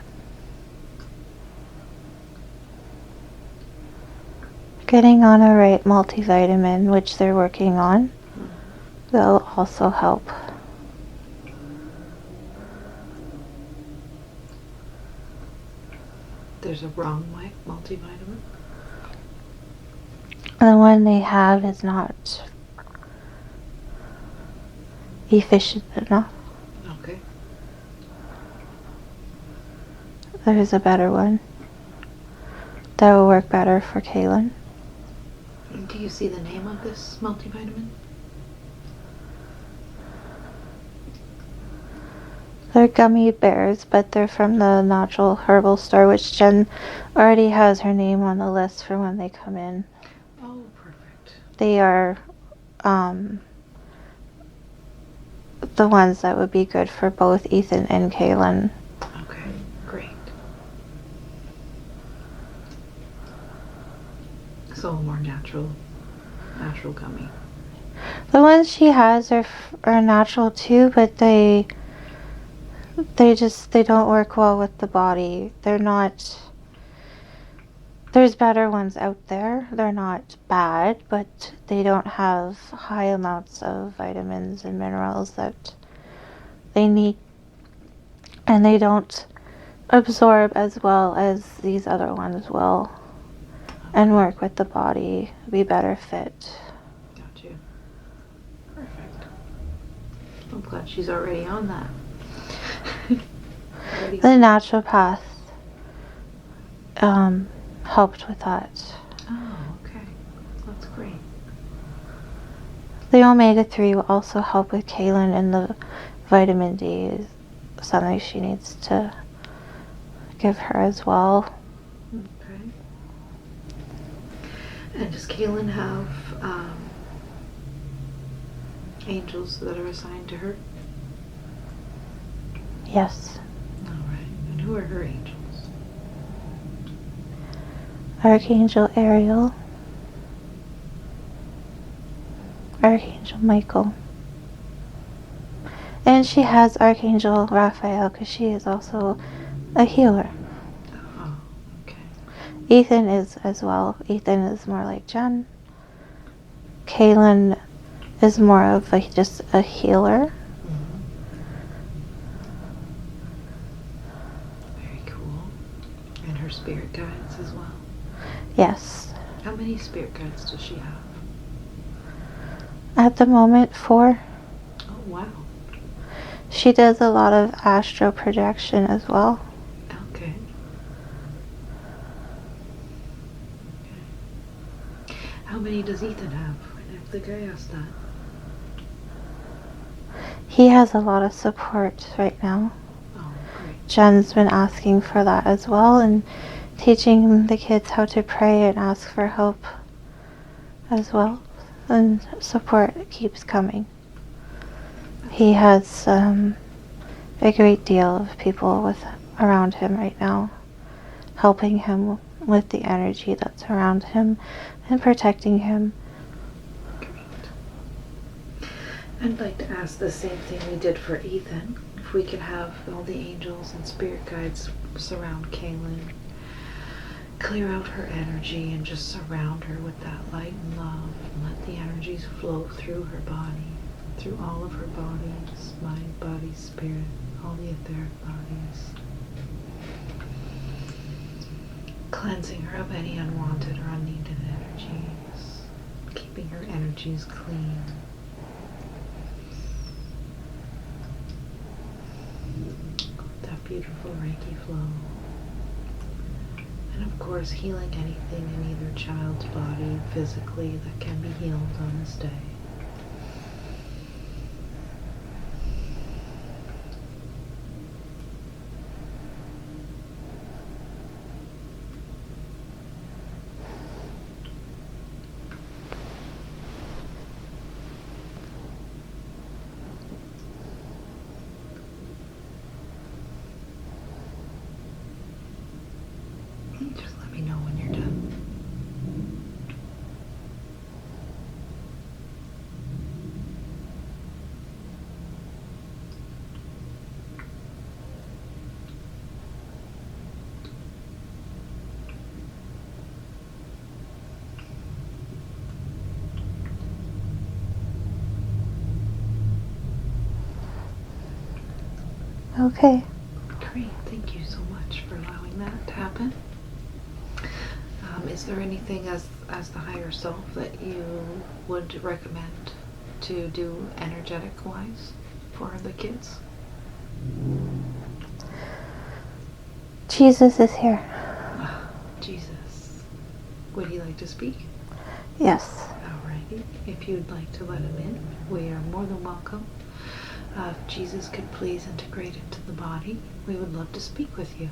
Getting on a right multivitamin, which they're working on, will also help. There's a wrong multivitamin? The one they have is not efficient enough. Okay. There's a better one that will work better for Kaylin. Do you see the name of this multivitamin? They're gummy bears, but they're from the natural herbal store, which Jen already has her name on the list for when they come in. Oh, perfect. They are the ones that would be good for both Ethan and Kaylin. Okay, great. So a more natural gummy. The ones she has are natural too, but they don't work well with the body. They're not. There's better ones out there. They're not bad, but they don't have high amounts of vitamins and minerals that they need, and they don't absorb as well as these other ones will, and work with the body, be better fit. Got you. Perfect. I'm glad she's already on that. The naturopath helped with that. Oh, okay. That's great. The omega-3 will also help with Kaylin, and the vitamin D is something she needs to give her as well. Okay. And does Kaylin have angels that are assigned to her? Yes. All right. And who are her angels? Archangel Ariel, Archangel Michael, and she has Archangel Raphael because she is also a healer. Oh, okay. Ethan is as well. Ethan is more like Jen. Kaylin is more of just a healer. Very cool. And her spirit guides as well? Yes. How many spirit guides does she have? At the moment, 4. Oh, wow. She does a lot of astral projection as well. Okay. How many does Ethan have? I don't think I asked that. He has a lot of support right now. Oh, great. Jen's been asking for that as well, and teaching the kids how to pray and ask for help as well. And support keeps coming. He has a great deal of people around him right now, helping him with the energy that's around him and protecting him. Great. I'd like to ask the same thing we did for Ethan. If we could have all the angels and spirit guides surround Kaylin, clear out her energy and just surround her with that light and love, and let the energies flow through her body, through all of her bodies, mind, body, spirit, all the etheric bodies. Cleansing her of any unwanted or unneeded energies. Keeping her energies clean. That beautiful Reiki flow. And of course, healing anything in either child's body physically that can be healed on this day. Just let me know when you're done. Okay. Great, thank you so much for allowing that to happen. Is there anything as the higher self that you would recommend to do energetic-wise for the kids? Jesus is here. Jesus. Would he like to speak? Yes. Alrighty. If you'd like to let him in, we are more than welcome. If Jesus could please integrate into the body, we would love to speak with you.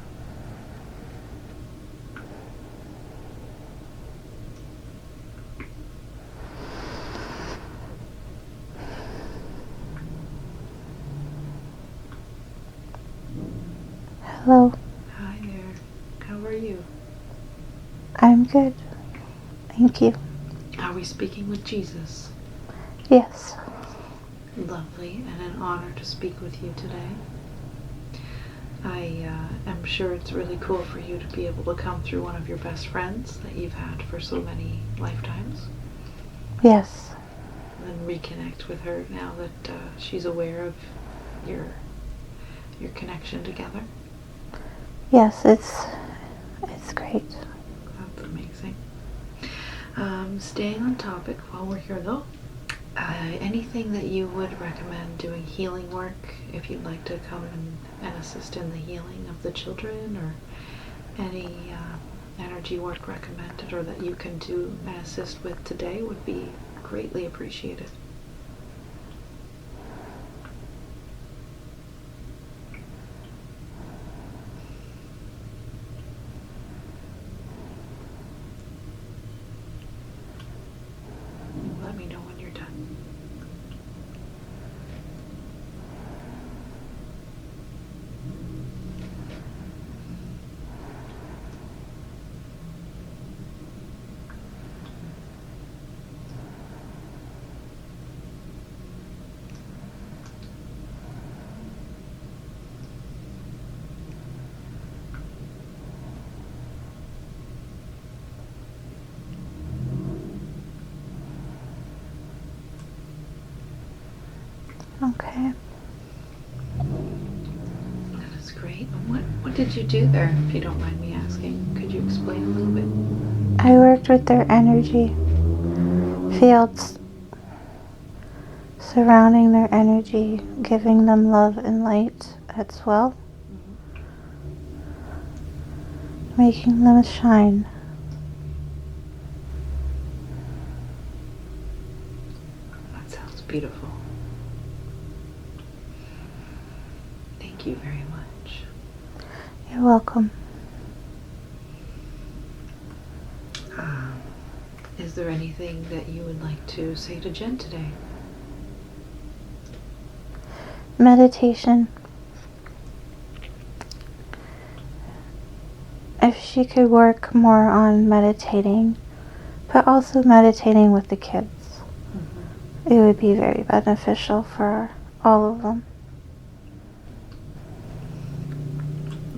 Hello. Hi there. How are you? I'm good. Thank you. Are we speaking with Jesus? Yes. Lovely, and an honor to speak with you today. I am sure it's really cool for you to be able to come through one of your best friends that you've had for so many lifetimes. Yes. And reconnect with her now that she's aware of your connection together. Yes, it's great. That's amazing. Staying on topic while we're here though, anything that you would recommend doing healing work if you'd like to come and assist in the healing of the children, or any energy work recommended or that you can do and assist with today would be greatly appreciated. Let me know when you're done. Okay. That is great. And what did you do there, if you don't mind me asking? Could you explain a little bit? I worked with their energy fields surrounding their energy, giving them love and light as well, making them shine. That sounds beautiful. Thank you very much. You're welcome. Is there anything that you would like to say to Jen today? Meditation. If she could work more on meditating, but also meditating with the kids, it would be very beneficial for all of them.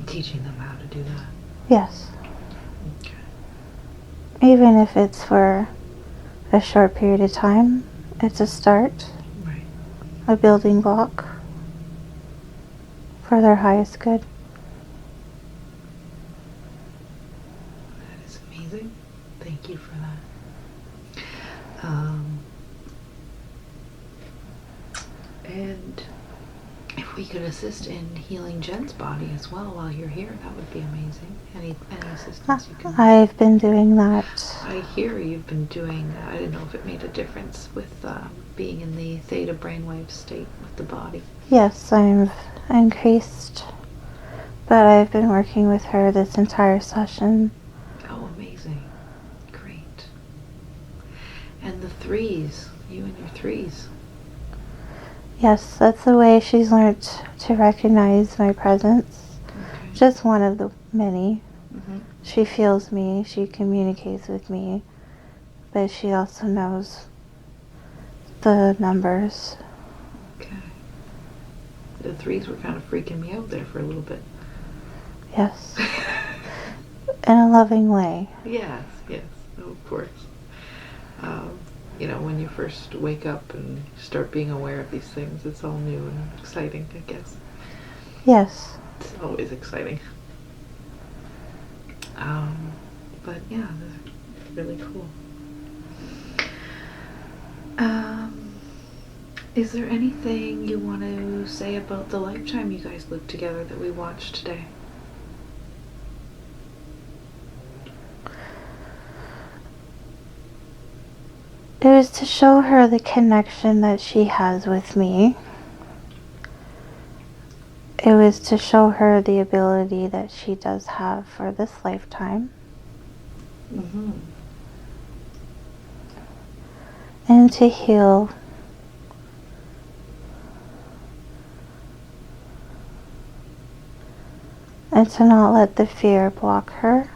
Teaching them how to do that. Yes. Okay. Even if it's for a short period of time, it's a start, Right. a building block for their highest good. amazing. Thank you for that. And if we could assist in healing Jen's body as well while you're here, that would be amazing. Any assistance you can. I've been doing that. I hear you've been doing. I didn't know if it made a difference with being in the theta brainwave state with the body. Yes, I'm increased, but I've been working with her this entire session. Oh, amazing. Great. And the threes, you and your threes. Yes, that's the way she's learned to recognize my presence. Okay. Just one of the many. Mm-hmm. She feels me, she communicates with me, but she also knows the numbers. Okay. The threes were kind of freaking me out there for a little bit. Yes. In a loving way. Yes, of course. When you first wake up and start being aware of these things, it's all new and exciting, I guess. Yes. It's always exciting. But yeah, they're really cool. Is there anything you want to say about the lifetime you guys lived together that we watched today? It was to show her the connection that she has with me. It was to show her the ability that she does have for this lifetime. Mm-hmm. And to heal. And to not let the fear block her.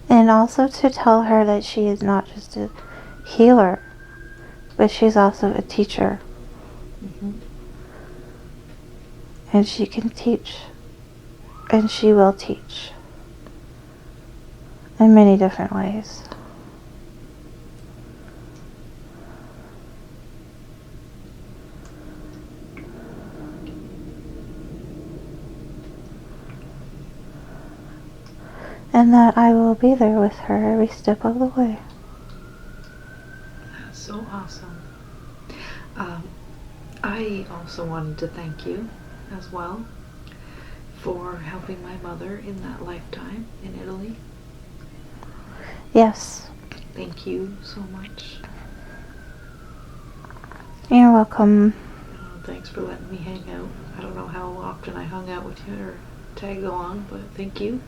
And also to tell her that she is not just a healer, but she's also a teacher. Mm-hmm. And she can teach. And she will teach. In many different ways. And that I will be there with her every step of the way. That's so awesome. I also wanted to thank you as well for helping my mother in that lifetime in Italy. Yes. Thank you so much. You're welcome. Thanks for letting me hang out. I don't know how often I hung out with you or tagged along, but thank you.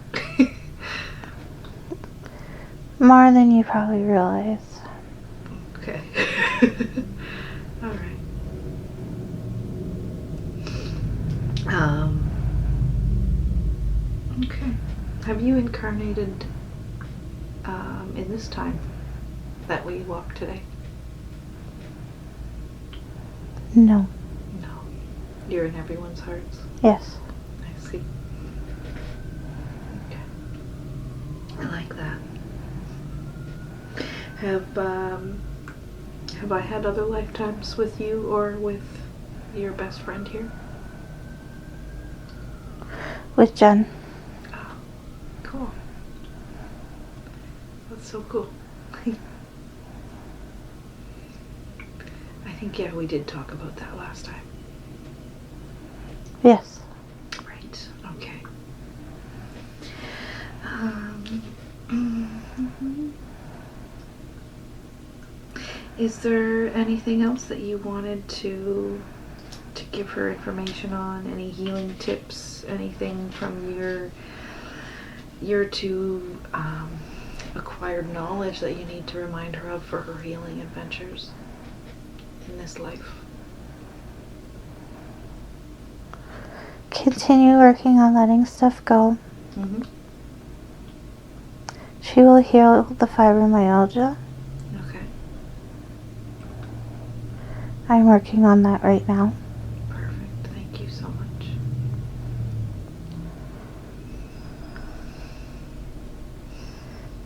More than you probably realize. Okay. All right. Okay. Have you incarnated in this time that we walked today? No. No. You're in everyone's hearts? Yes. I see. Okay. I like that. Have I had other lifetimes with you or with your best friend here? With Jen. Oh, cool. That's so cool. I think, yeah, we did talk about that last time. Yes. Right, okay. Is there anything else that you wanted to give her information on? Any healing tips? Anything from your two acquired knowledge that you need to remind her of for her healing adventures in this life? Continue working on letting stuff go. Mm-hmm. She will heal the fibromyalgia. Okay. I'm working on that right now. Perfect. Thank you so much.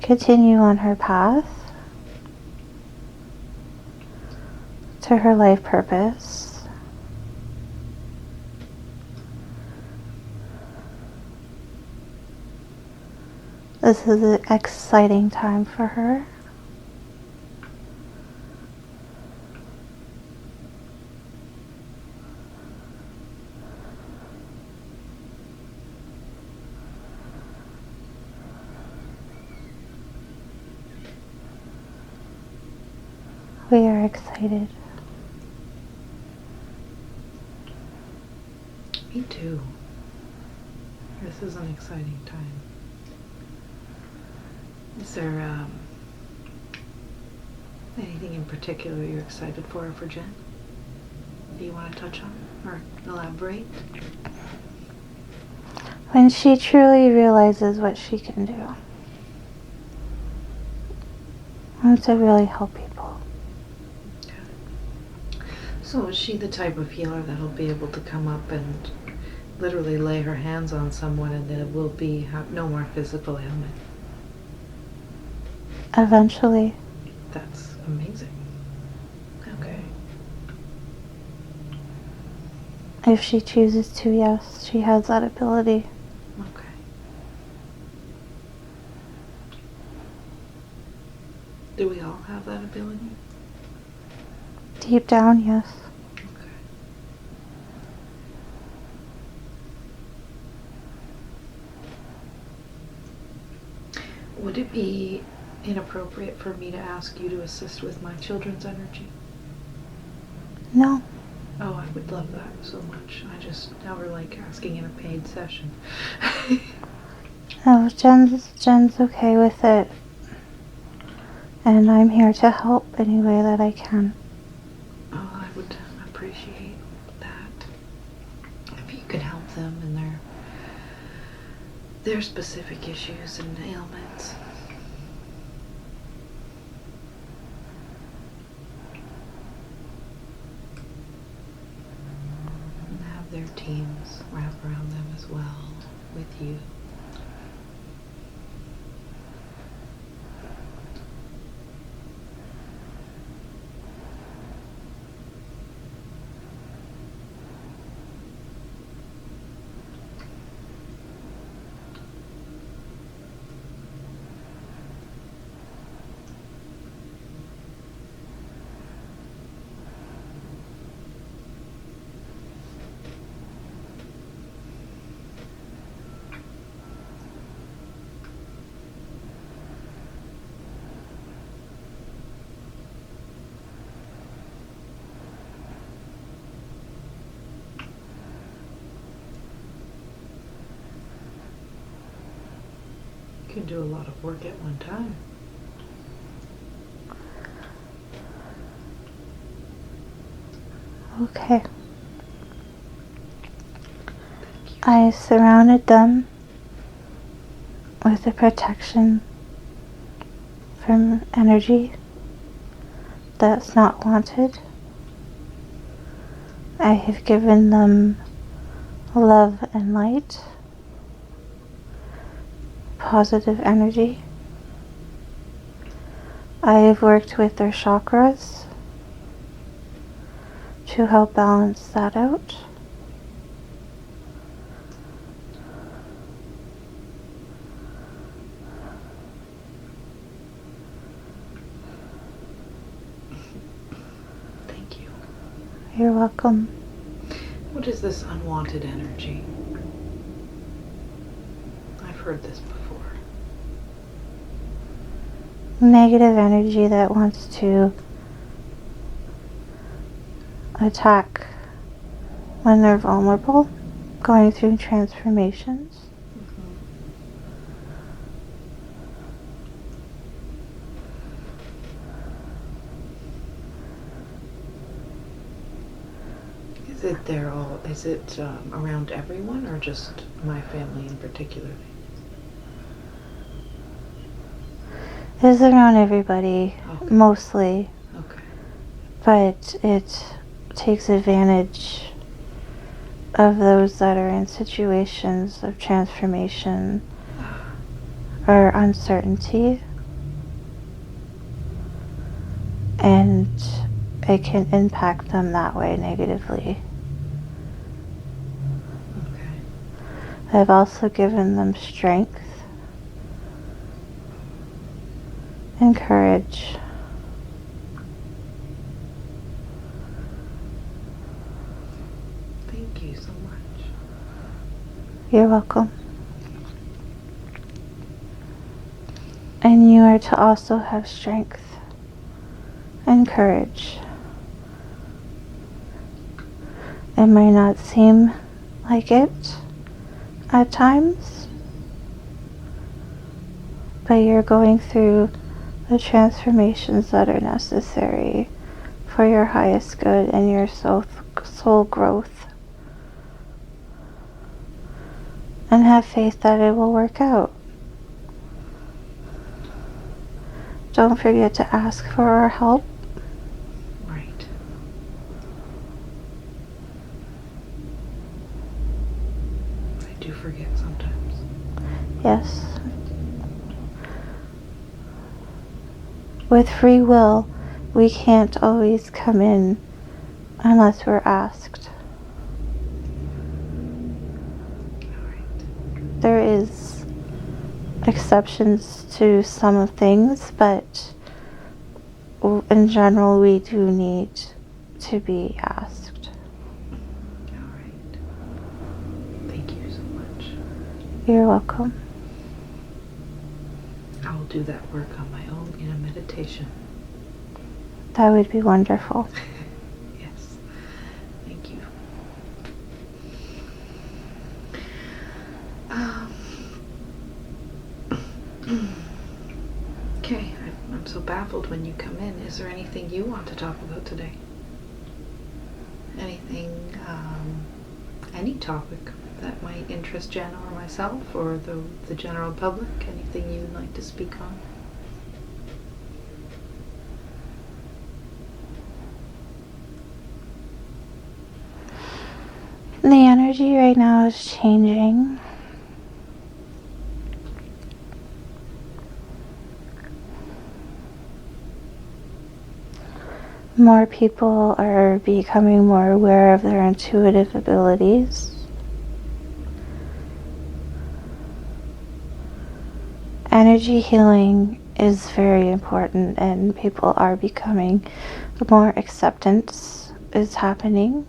Continue on her path to her life purpose. This is an exciting time for her. We are excited. Me too. This is an exciting time. Is there anything in particular you're excited for Jen? Do you want to touch on or elaborate? When she truly realizes what she can do. And to really help people. Okay. So is she the type of healer that'll be able to come up and literally lay her hands on someone and there will be no more physical ailment? Eventually. That's amazing. Okay. If she chooses to, yes, she has that ability. Okay. Do we all have that ability? Deep down, yes. Okay. Would it be inappropriate for me to ask you to assist with my children's energy? No. Oh, I would love that so much. I just never like asking in a paid session. No, Jen's okay with it. And I'm here to help any way that I can. Oh, I would appreciate that. If you could help them in their specific issues and ailments. And have their teams wrap around them as well with you. You can do a lot of work at one time. Okay. I surrounded them with the protection from energy that's not wanted. I have given them love and light, positive energy. I have worked with their chakras to help balance that out. Thank you. You're welcome. What is this unwanted energy? I've heard this before. Negative energy that wants to attack when they're vulnerable, going through transformations. Is it around everyone or just my family in particular? It's around everybody, Okay. mostly. Okay. But it takes advantage of those that are in situations of transformation or uncertainty. And it can impact them that way negatively. Okay. I've also given them strength and courage. Thank you so much. You're welcome. And you are to also have strength and courage. It might not seem like it at times, but you're going through the transformations that are necessary for your highest good and your soul growth. And have faith that it will work out. Don't forget to ask for our help. Right. I do forget sometimes. Yes. With free will, we can't always come in unless we're asked. All right. There is exceptions to some things, but in general, we do need to be asked. All right. Thank you so much. You're welcome. I will do that work on my own in a meditation. That would be wonderful. Yes. Thank you. Okay, I'm so baffled when you come in. Is there anything you want to talk about today? Anything, any topic that might interest Jen or myself or the general public? Anything you'd like to speak on? The energy right now is changing. More people are becoming more aware of their intuitive abilities. Energy healing is very important, and people are becoming more acceptance is happening.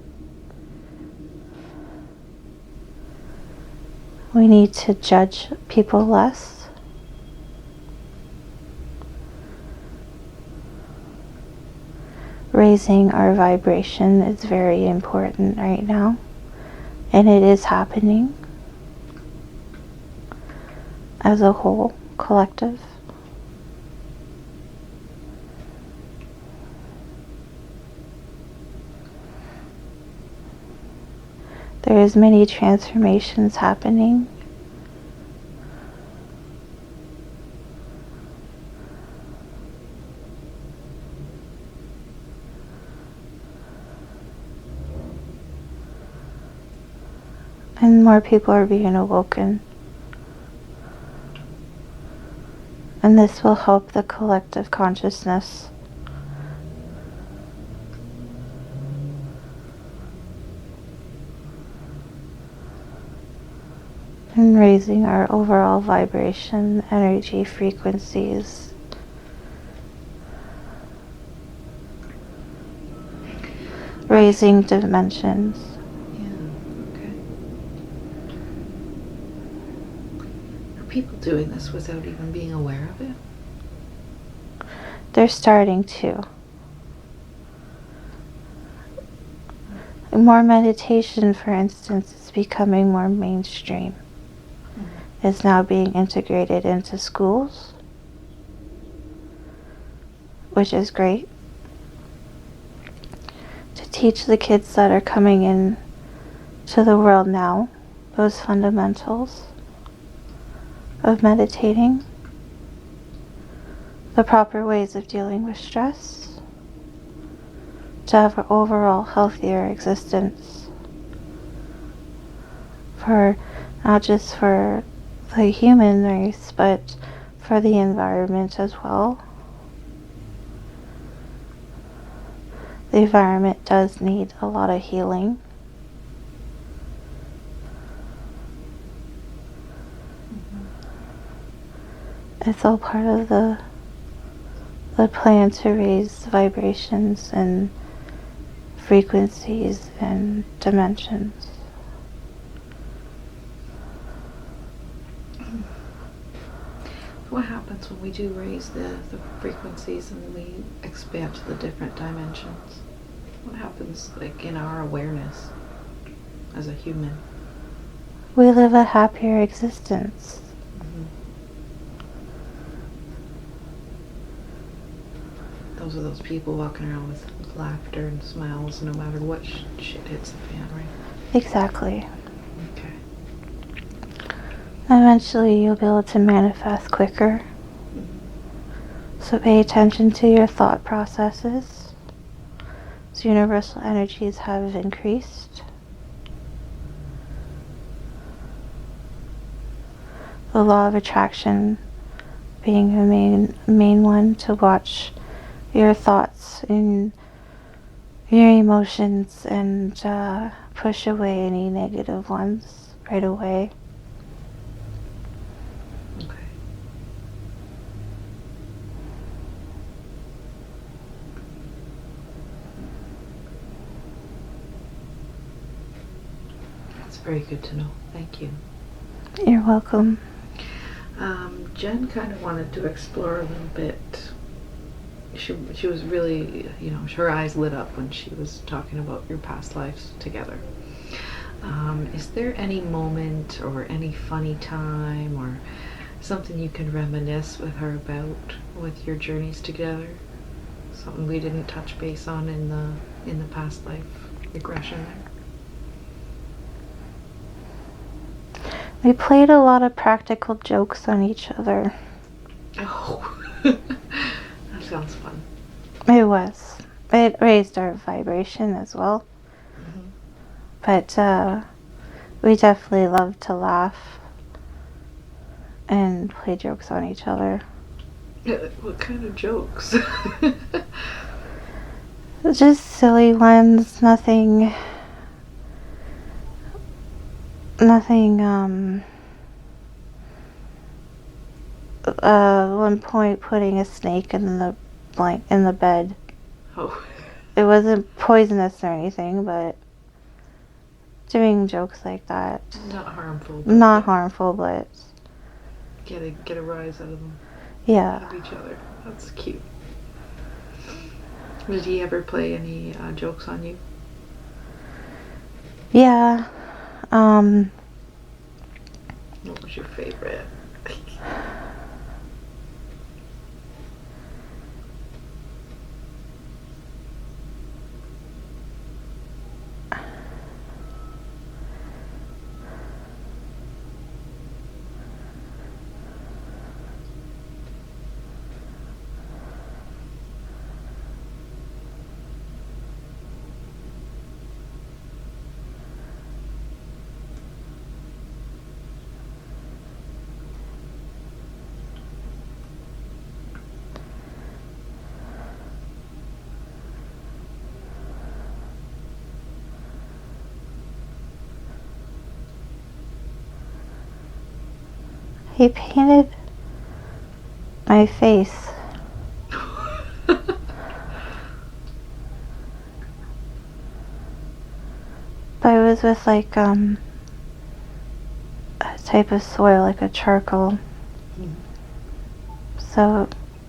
We need to judge people less. Raising our vibration is very important right now, and it is happening as a whole, collective. There is many transformations happening. And more people are being awoken. And this will help the collective consciousness. And raising our overall vibration, energy frequencies. Raising dimensions. People doing this without even being aware of it? They're starting to. More meditation, for instance, is becoming more mainstream. It's now being integrated into schools, which is great. To teach the kids that are coming in to the world now, those fundamentals of meditating, the proper ways of dealing with stress, to have an overall healthier existence, for not just for the human race, but for the environment as well. The environment does need a lot of healing. It's all part of the the plan to raise vibrations and frequencies and dimensions. What happens when we do raise the frequencies and we expand to the different dimensions? What happens, like, in our awareness as a human? We live a happier existence. Those are those people walking around with laughter and smiles no matter what shit hits the fan, right? Exactly. Okay. Eventually you'll be able to manifest quicker. So pay attention to your thought processes. So universal energies have increased. The law of attraction being a main one to watch your thoughts and your emotions and push away any negative ones right away. Okay. That's very good to know. Thank you. You're welcome. Jen kind of wanted to explore a little bit. She was really, her eyes lit up when she was talking about your past lives together. Is there any moment or any funny time or something you can reminisce with her about with your journeys together? Something we didn't touch base on in the past life regression there? We played a lot of practical jokes on each other. Oh, that sounds fun. It was. It raised our vibration as well. Mm-hmm. But we definitely loved to laugh and play jokes on each other. What kind of jokes? Just silly ones, nothing, one point putting a snake in the bed. Oh. It wasn't poisonous or anything, but doing jokes like that. Not harmful. Not harmful, but Get a rise out of them. yeah. Out of each other. That's cute. Did he ever play any jokes on you? Yeah. What was your favorite? He painted my face. But it was with like a type of soil, like a charcoal. So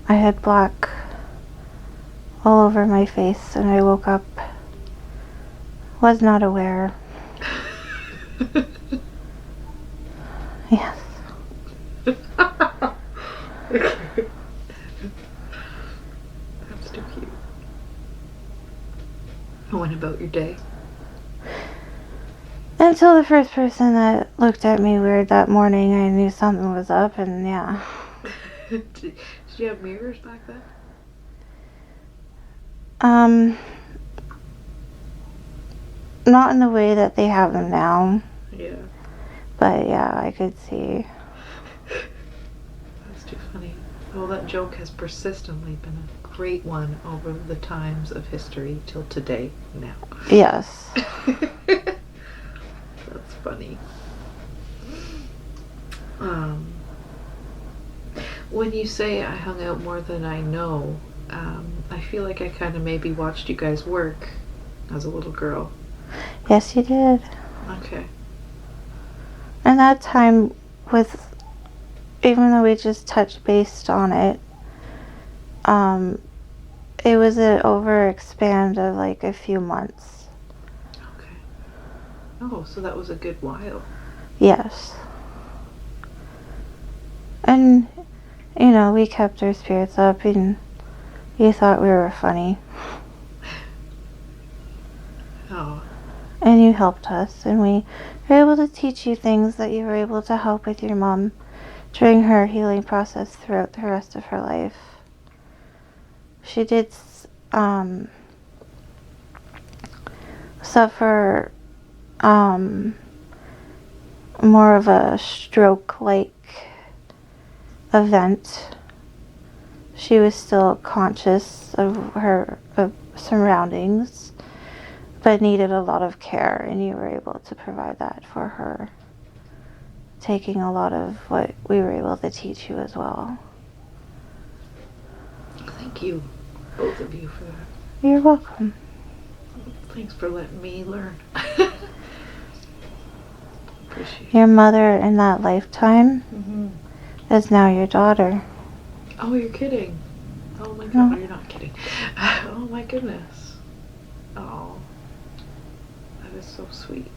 I had black all over my face, and I woke up, was not aware. Yes. That's too cute. What about your day? Until the first person that looked at me weird that morning, I knew something was up, and yeah. Did you have mirrors back then? Not in the way that they have them now. Yeah. But yeah, I could see. That's too funny. Well, that joke has persistently been a great one over the times of history till today now. Yes. That's funny. When you say I hung out more than I know, I feel like I kind of maybe watched you guys work as a little girl. Yes, you did. Okay. And that time was, even though we just touched base on it, it was an overexpand of like a few months. Okay. Oh, so that was a good while. Yes. And, you know, we kept our spirits up and you thought we were funny. Oh. And you helped us, and we were able to teach you things that you were able to help with your mom during her healing process throughout the rest of her life. She did suffer more of a stroke-like event. She was still conscious of her surroundings, but needed a lot of care, and you were able to provide that for her, taking a lot of what we were able to teach you as well. Thank you, both of you, for that. You're welcome. Thanks for letting me learn. Appreciate it. Your mother in that lifetime Mm-hmm. is now your daughter. Oh, you're kidding. Oh my god, No. you're not kidding. Oh my goodness. Oh, that is so sweet.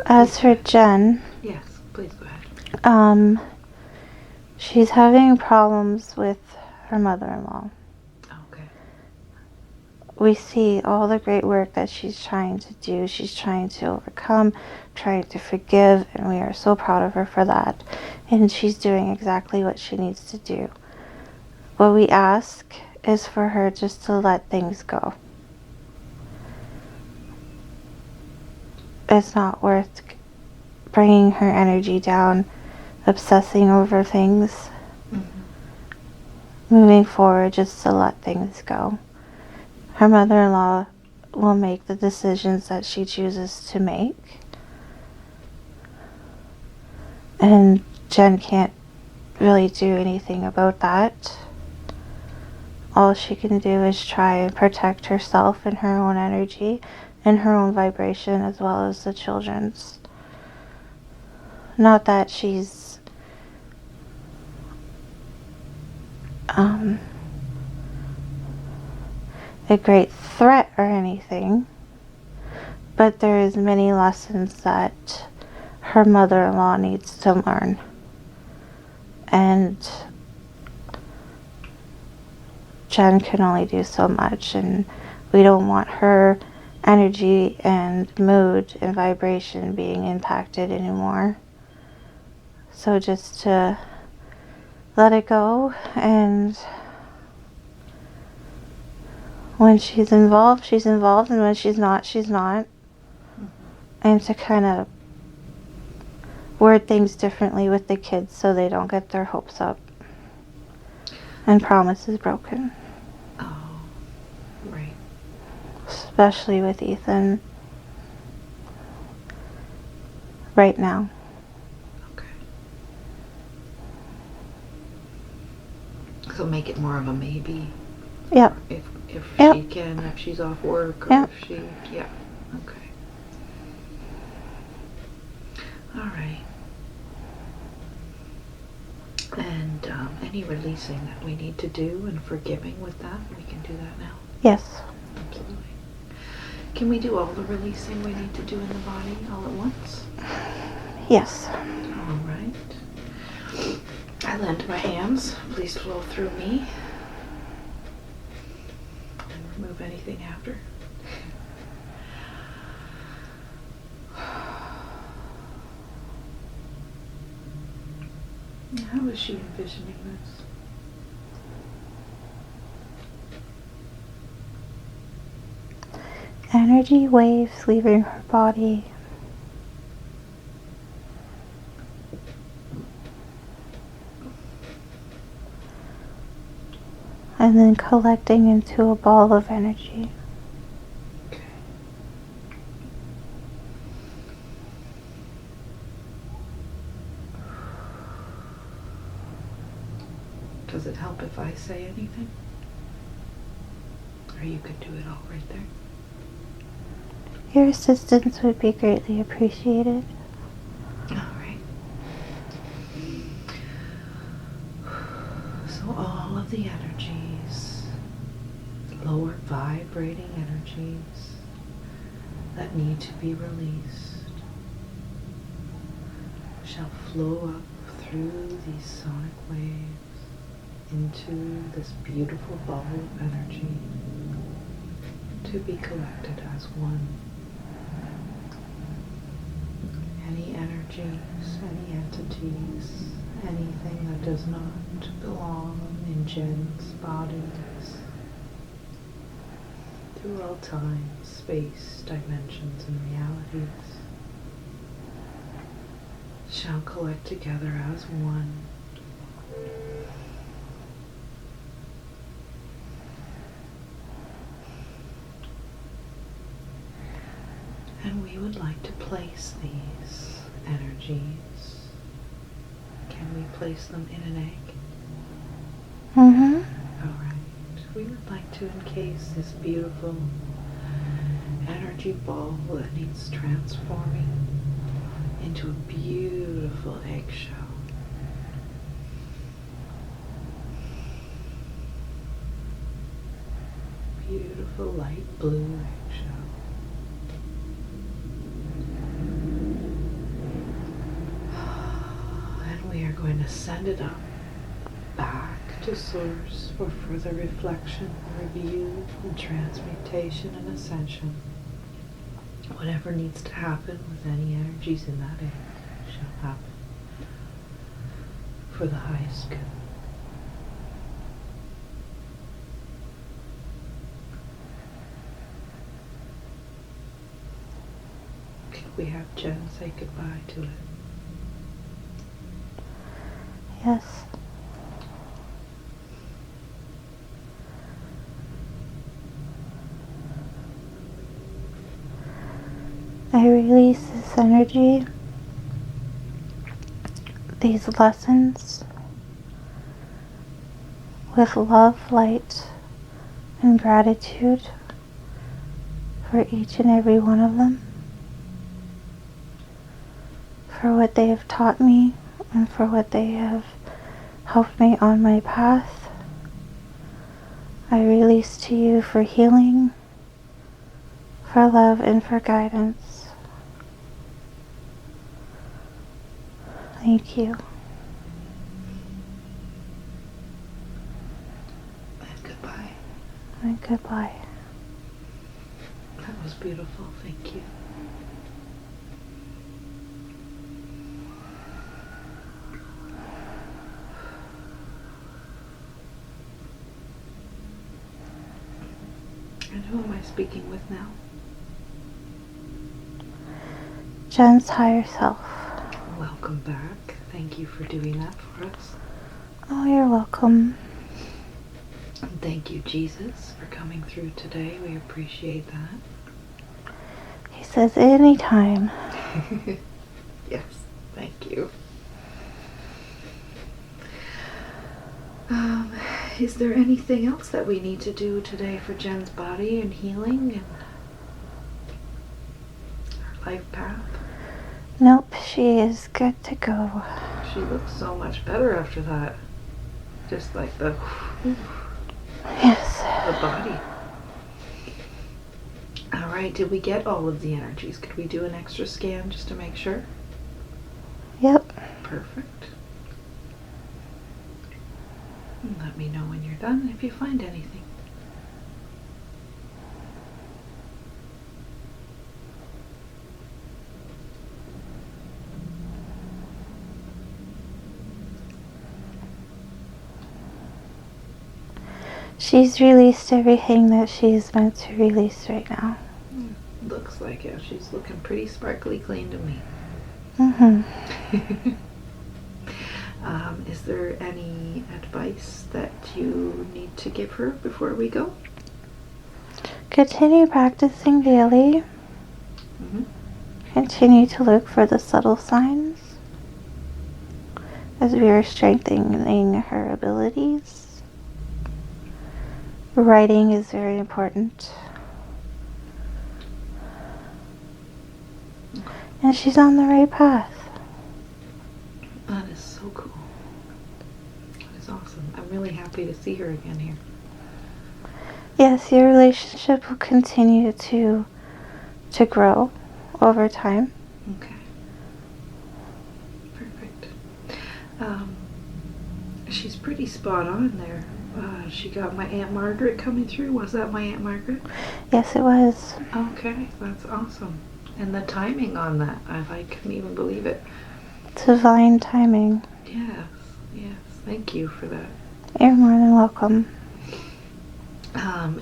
As for Jen, Yes, please go ahead. she's having problems with her mother-in-law. Okay. We see all the great work that she's trying to do. She's trying to overcome, trying to forgive, and we are so proud of her for that. And she's doing exactly what she needs to do. What we ask is for her just to let things go. It's not worth bringing her energy down, obsessing over things. Mm-hmm. Moving forward, just to let things go. Her mother-in-law will make the decisions that she chooses to make. And Jen can't really do anything about that. All she can do is try and protect herself and her own energy and her own vibration, as well as the children's. Not that she's a great threat or anything, but there is many lessons that her mother-in-law needs to learn. And Jen can only do so much, and we don't want her energy and mood and vibration being impacted anymore. So just to let it go, and when she's involved, and when she's not, she's not. Mm-hmm. And to kind of word things differently with the kids so they don't get their hopes up and promises broken. Oh, right. Especially with Ethan right now. Okay. So make it more of a maybe. Yep. If Yep. she can, if she's off work, or Yep. if she, yeah. Okay. All right. And any releasing that we need to do and forgiving with that, we can do that now. Yes. Absolutely. Can we do all the releasing we need to do in the body all at once? Yes. All right. I lend my hands. Please flow through me. And remove anything after. How is she envisioning this? Energy waves leaving her body. And and then collecting into a ball of energy. Okay. Does it help if I say anything? Or you could do it all right there. Your assistance would be greatly appreciated. All right. So all of the energies, lower vibrating energies that need to be released, shall flow up through these sonic waves into this beautiful ball of energy to be collected as one. Any energies, any entities, anything that does not belong in Jen's bodies, through all time, space, dimensions, and realities, shall collect together as one. And we would like to place these energies. Can we place them in an egg? Mm-hmm. Alright. We would like to encase this beautiful energy ball that needs transforming into a beautiful eggshell. Beautiful light blue eggshell. And we are going to send it up back to Source for further reflection, review, and transmutation and ascension. Whatever needs to happen with any energies in that egg shall happen for the highest good. Could we have Jen say goodbye to it? Yes. I release this energy, these lessons, with love, light, and gratitude for each and every one of them, for what they have taught me and for what they have helped me on my path. I release to you for healing, for love, and for guidance. Thank you. And goodbye. And goodbye. That was beautiful. Thank you. And who am I speaking with now? Jen's higher self. Welcome back. Thank you for doing that for us. Oh, you're welcome. And thank you, Jesus, for coming through today. We appreciate that. He says anytime. Yes, thank you. Is there anything else that we need to do today for Jen's body and healing and her life path? Nope, she is good to go. She looks so much better after that. Just like the Yes. body. Alright, did we get all of the energies? Could we do an extra scan just to make sure? Yep. Perfect. Let me know when you're done if you find anything. She's released everything that she's meant to release right now. Looks like it. She's looking pretty sparkly clean to me. Mm-hmm. Is there any advice that you need to give her before we go? Continue practicing daily. Mm-hmm. Continue to look for the subtle signs as we are strengthening her abilities. Writing is very important. And she's on the right path. That is so cool. That is awesome. I'm really happy to see her again here. Yes, your relationship will continue to grow over time. Okay. Perfect. She's pretty spot on there. She got my Aunt Margaret coming through. Was that my Aunt Margaret? Yes, it was. Okay, that's awesome. And the timing on that, I couldn't even believe it. Divine timing. Yes. Thank you for that. You're more than welcome.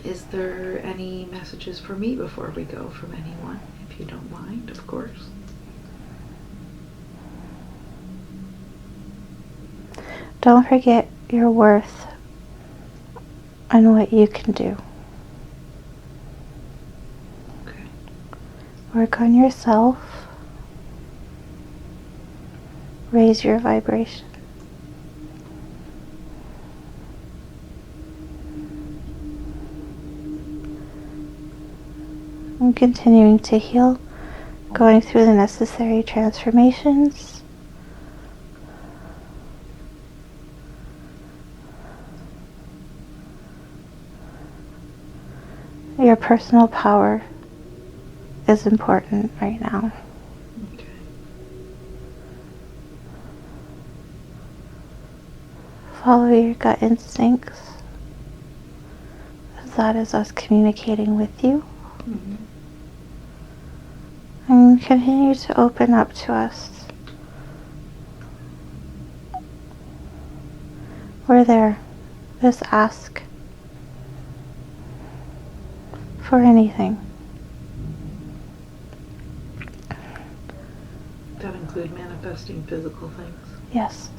Is there any messages for me before we go from anyone? If you don't mind, of course. Don't forget your worth and what you can do. Okay. Work on yourself. Raise your vibration. And continuing to heal, going through the necessary transformations. Your personal power is important right now. Okay. Follow your gut instincts. That is us communicating with you. Mm-hmm. And continue to open up to us. We're there. Just ask for anything. That include manifesting physical things? Yes.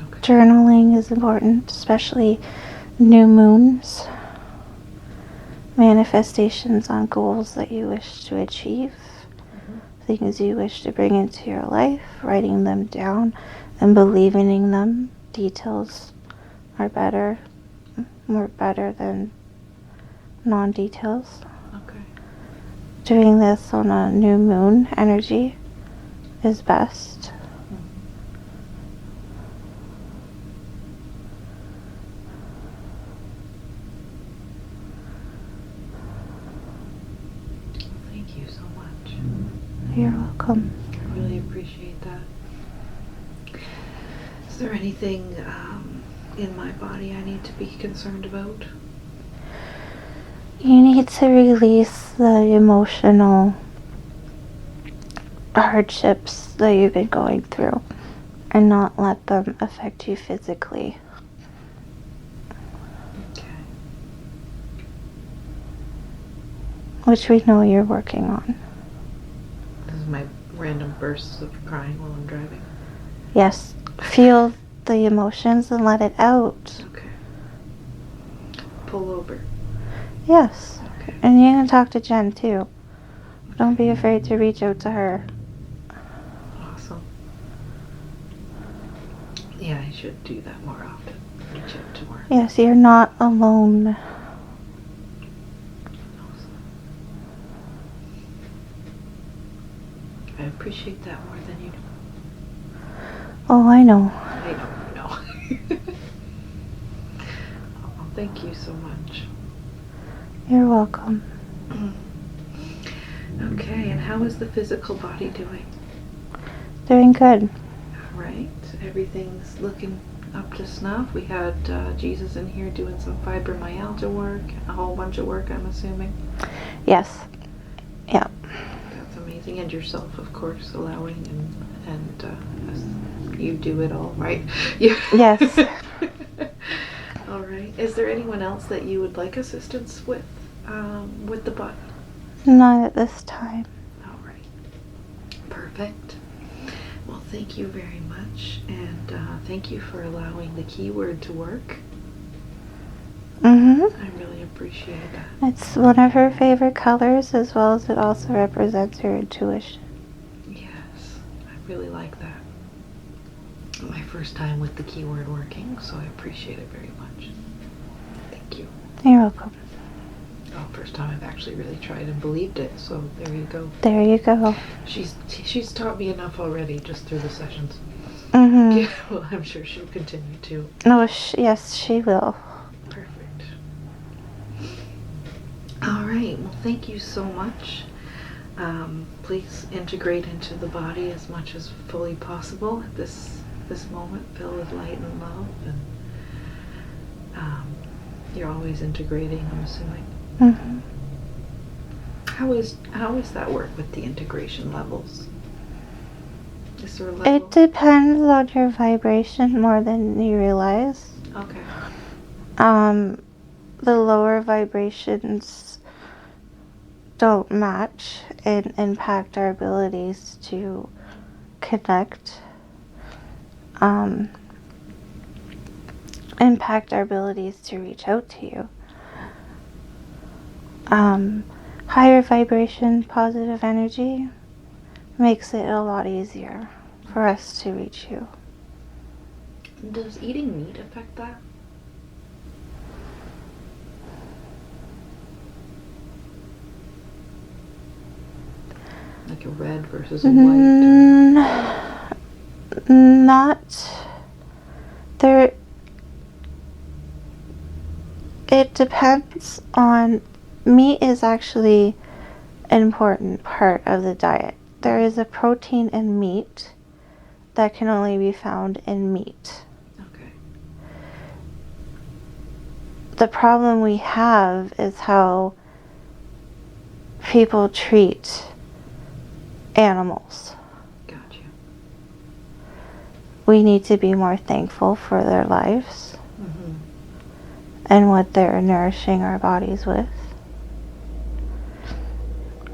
Okay. Journaling is important, especially new moons. Manifestations on goals that you wish to achieve. Things you wish to bring into your life, writing them down and believing in them. Details are more better than non-details. Okay. Doing this on a new moon energy is best. Thank you so much. You're welcome. I really appreciate that. Is there anything in my body I need to be concerned about? You need to release the emotional hardships that you've been going through and not let them affect you physically. Okay. Which we know you're working on. This is my random bursts of crying while I'm driving. Yes, feel the emotions and let it out. Okay. Pull over. Yes. Okay. And you can talk to Jen too. Don't be afraid to reach out to her. Awesome. Yeah, I should do that more often. Reach out to her. Yes, you're not alone. Awesome. I appreciate that more than you know. Oh, I know. I know. Oh, thank you so much. You're welcome. Okay, and how is the physical body doing? Doing good. All right, everything's looking up to snuff. We had Jesus in here doing some fibromyalgia work, a whole bunch of work, I'm assuming. Yes. Yeah. That's amazing. And yourself, of course, allowing and you do it all, right? Yeah. Yes. All right. Is there anyone else that you would like assistance with the body? Not at this time. All right. Perfect. Well, thank you very much, and thank you for allowing the keyword to work. Mm-hmm. I really appreciate that. It's one of her favorite colors, as well as it also represents her intuition. Yes, I really like that. My first time with the keyword working, so I appreciate it very much. Thank you. You're welcome. Oh, first time I've actually really tried and believed it, so there you go. There you go. She's taught me enough already just through the sessions. Mm-hmm. Yeah, well, I'm sure she'll continue to. Oh, yes, she will. Perfect. All right, well, thank you so much. Please integrate into the body as much as fully possible at this moment. Fill with light and love, and you're always integrating, I'm assuming. Mm-hmm. How is that work with the integration levels? Is there a level? It depends on your vibration more than you realize. Okay. The lower vibrations don't match and impact our abilities to connect. Impact our abilities to reach out to you. Higher vibration, positive energy makes it a lot easier for us to reach you. Does eating meat affect that? Like a red versus a white? Not there. It depends on. Meat is actually an important part of the diet. There is a protein in meat that can only be found in meat. Okay. The problem we have is how people treat animals. Gotcha. We need to be more thankful for their lives and what they're nourishing our bodies with.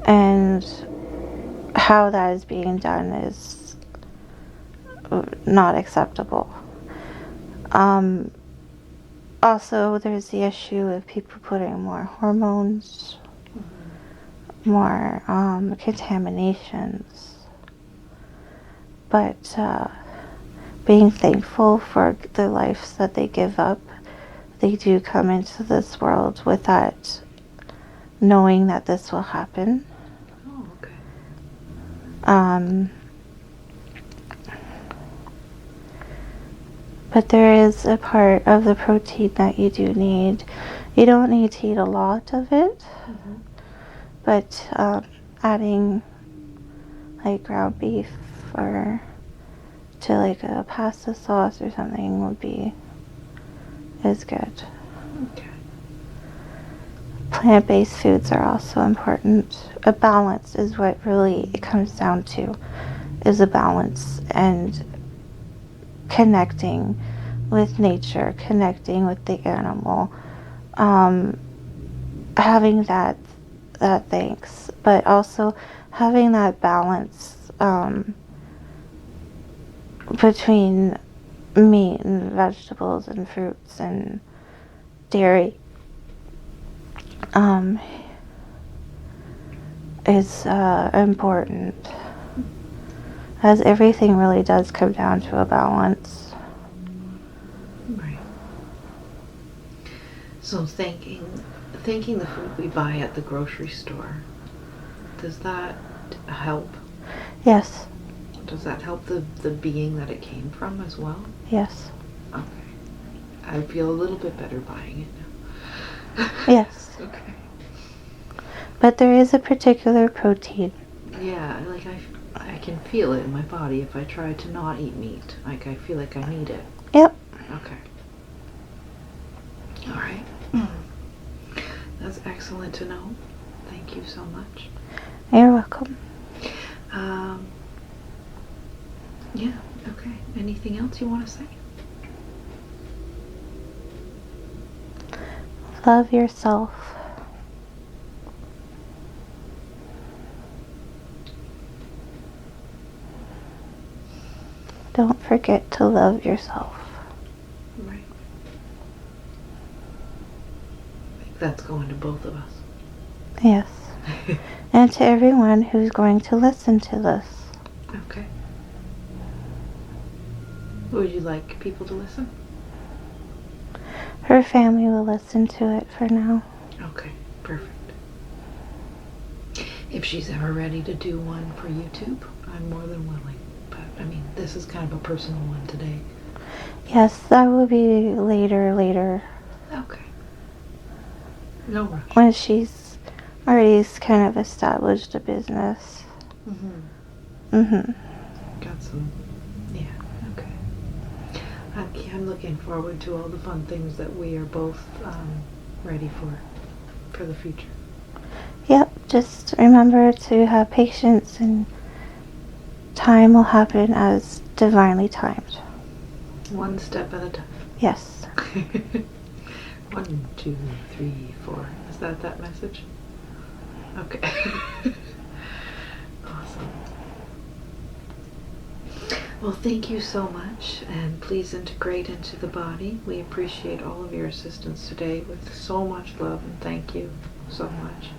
And how that is being done is not acceptable. Also, there's the issue of people putting more hormones, more contaminations. But being thankful for the lives that they give up, they do come into this world with that knowing that this will happen. Oh, okay. But there is a part of the protein that you do need. You don't need to eat a lot of it, but adding like ground beef or to like a pasta sauce or something is good. Okay. Plant-based foods are also important. A balance is what really it comes down to, is a balance and connecting with nature, connecting with the animal, having that thanks, but also having that balance between meat and vegetables and fruits and dairy is important, as everything really does come down to a balance. Right. So thanking the food we buy at the grocery store, does that help? Yes. Does that help the being that it came from as well? Yes. Okay. I feel a little bit better buying it now. Yes. Okay. But there is a particular protein. Yeah, like I can feel it in my body if I try to not eat meat. Like I feel like I need it. Yep. Okay. All right. That's excellent to know. Thank you so much. You're welcome. Yeah, okay. Anything else you want to say? Love yourself. don't forget to love yourself. Right. I think that's going to both of us. Yes. And to everyone who's going to listen to this. Okay. Would you like people to listen? Her family will listen to it for now. Okay, perfect. If she's ever ready to do one for YouTube, I'm more than willing. But, I mean, this is kind of a personal one today. Yes, that will be later. Okay. No rush. When she's already kind of established a business. Got some, yeah, okay. I'm looking forward to all the fun things that we are both ready for the future. Yep, just remember to have patience, and time will happen as divinely timed. One step at a time. Yes. 1, 2, 3, 4. Is that message? Okay. Awesome. Well, thank you so much, and please integrate into the body. We appreciate all of your assistance today with so much love, and thank you so much.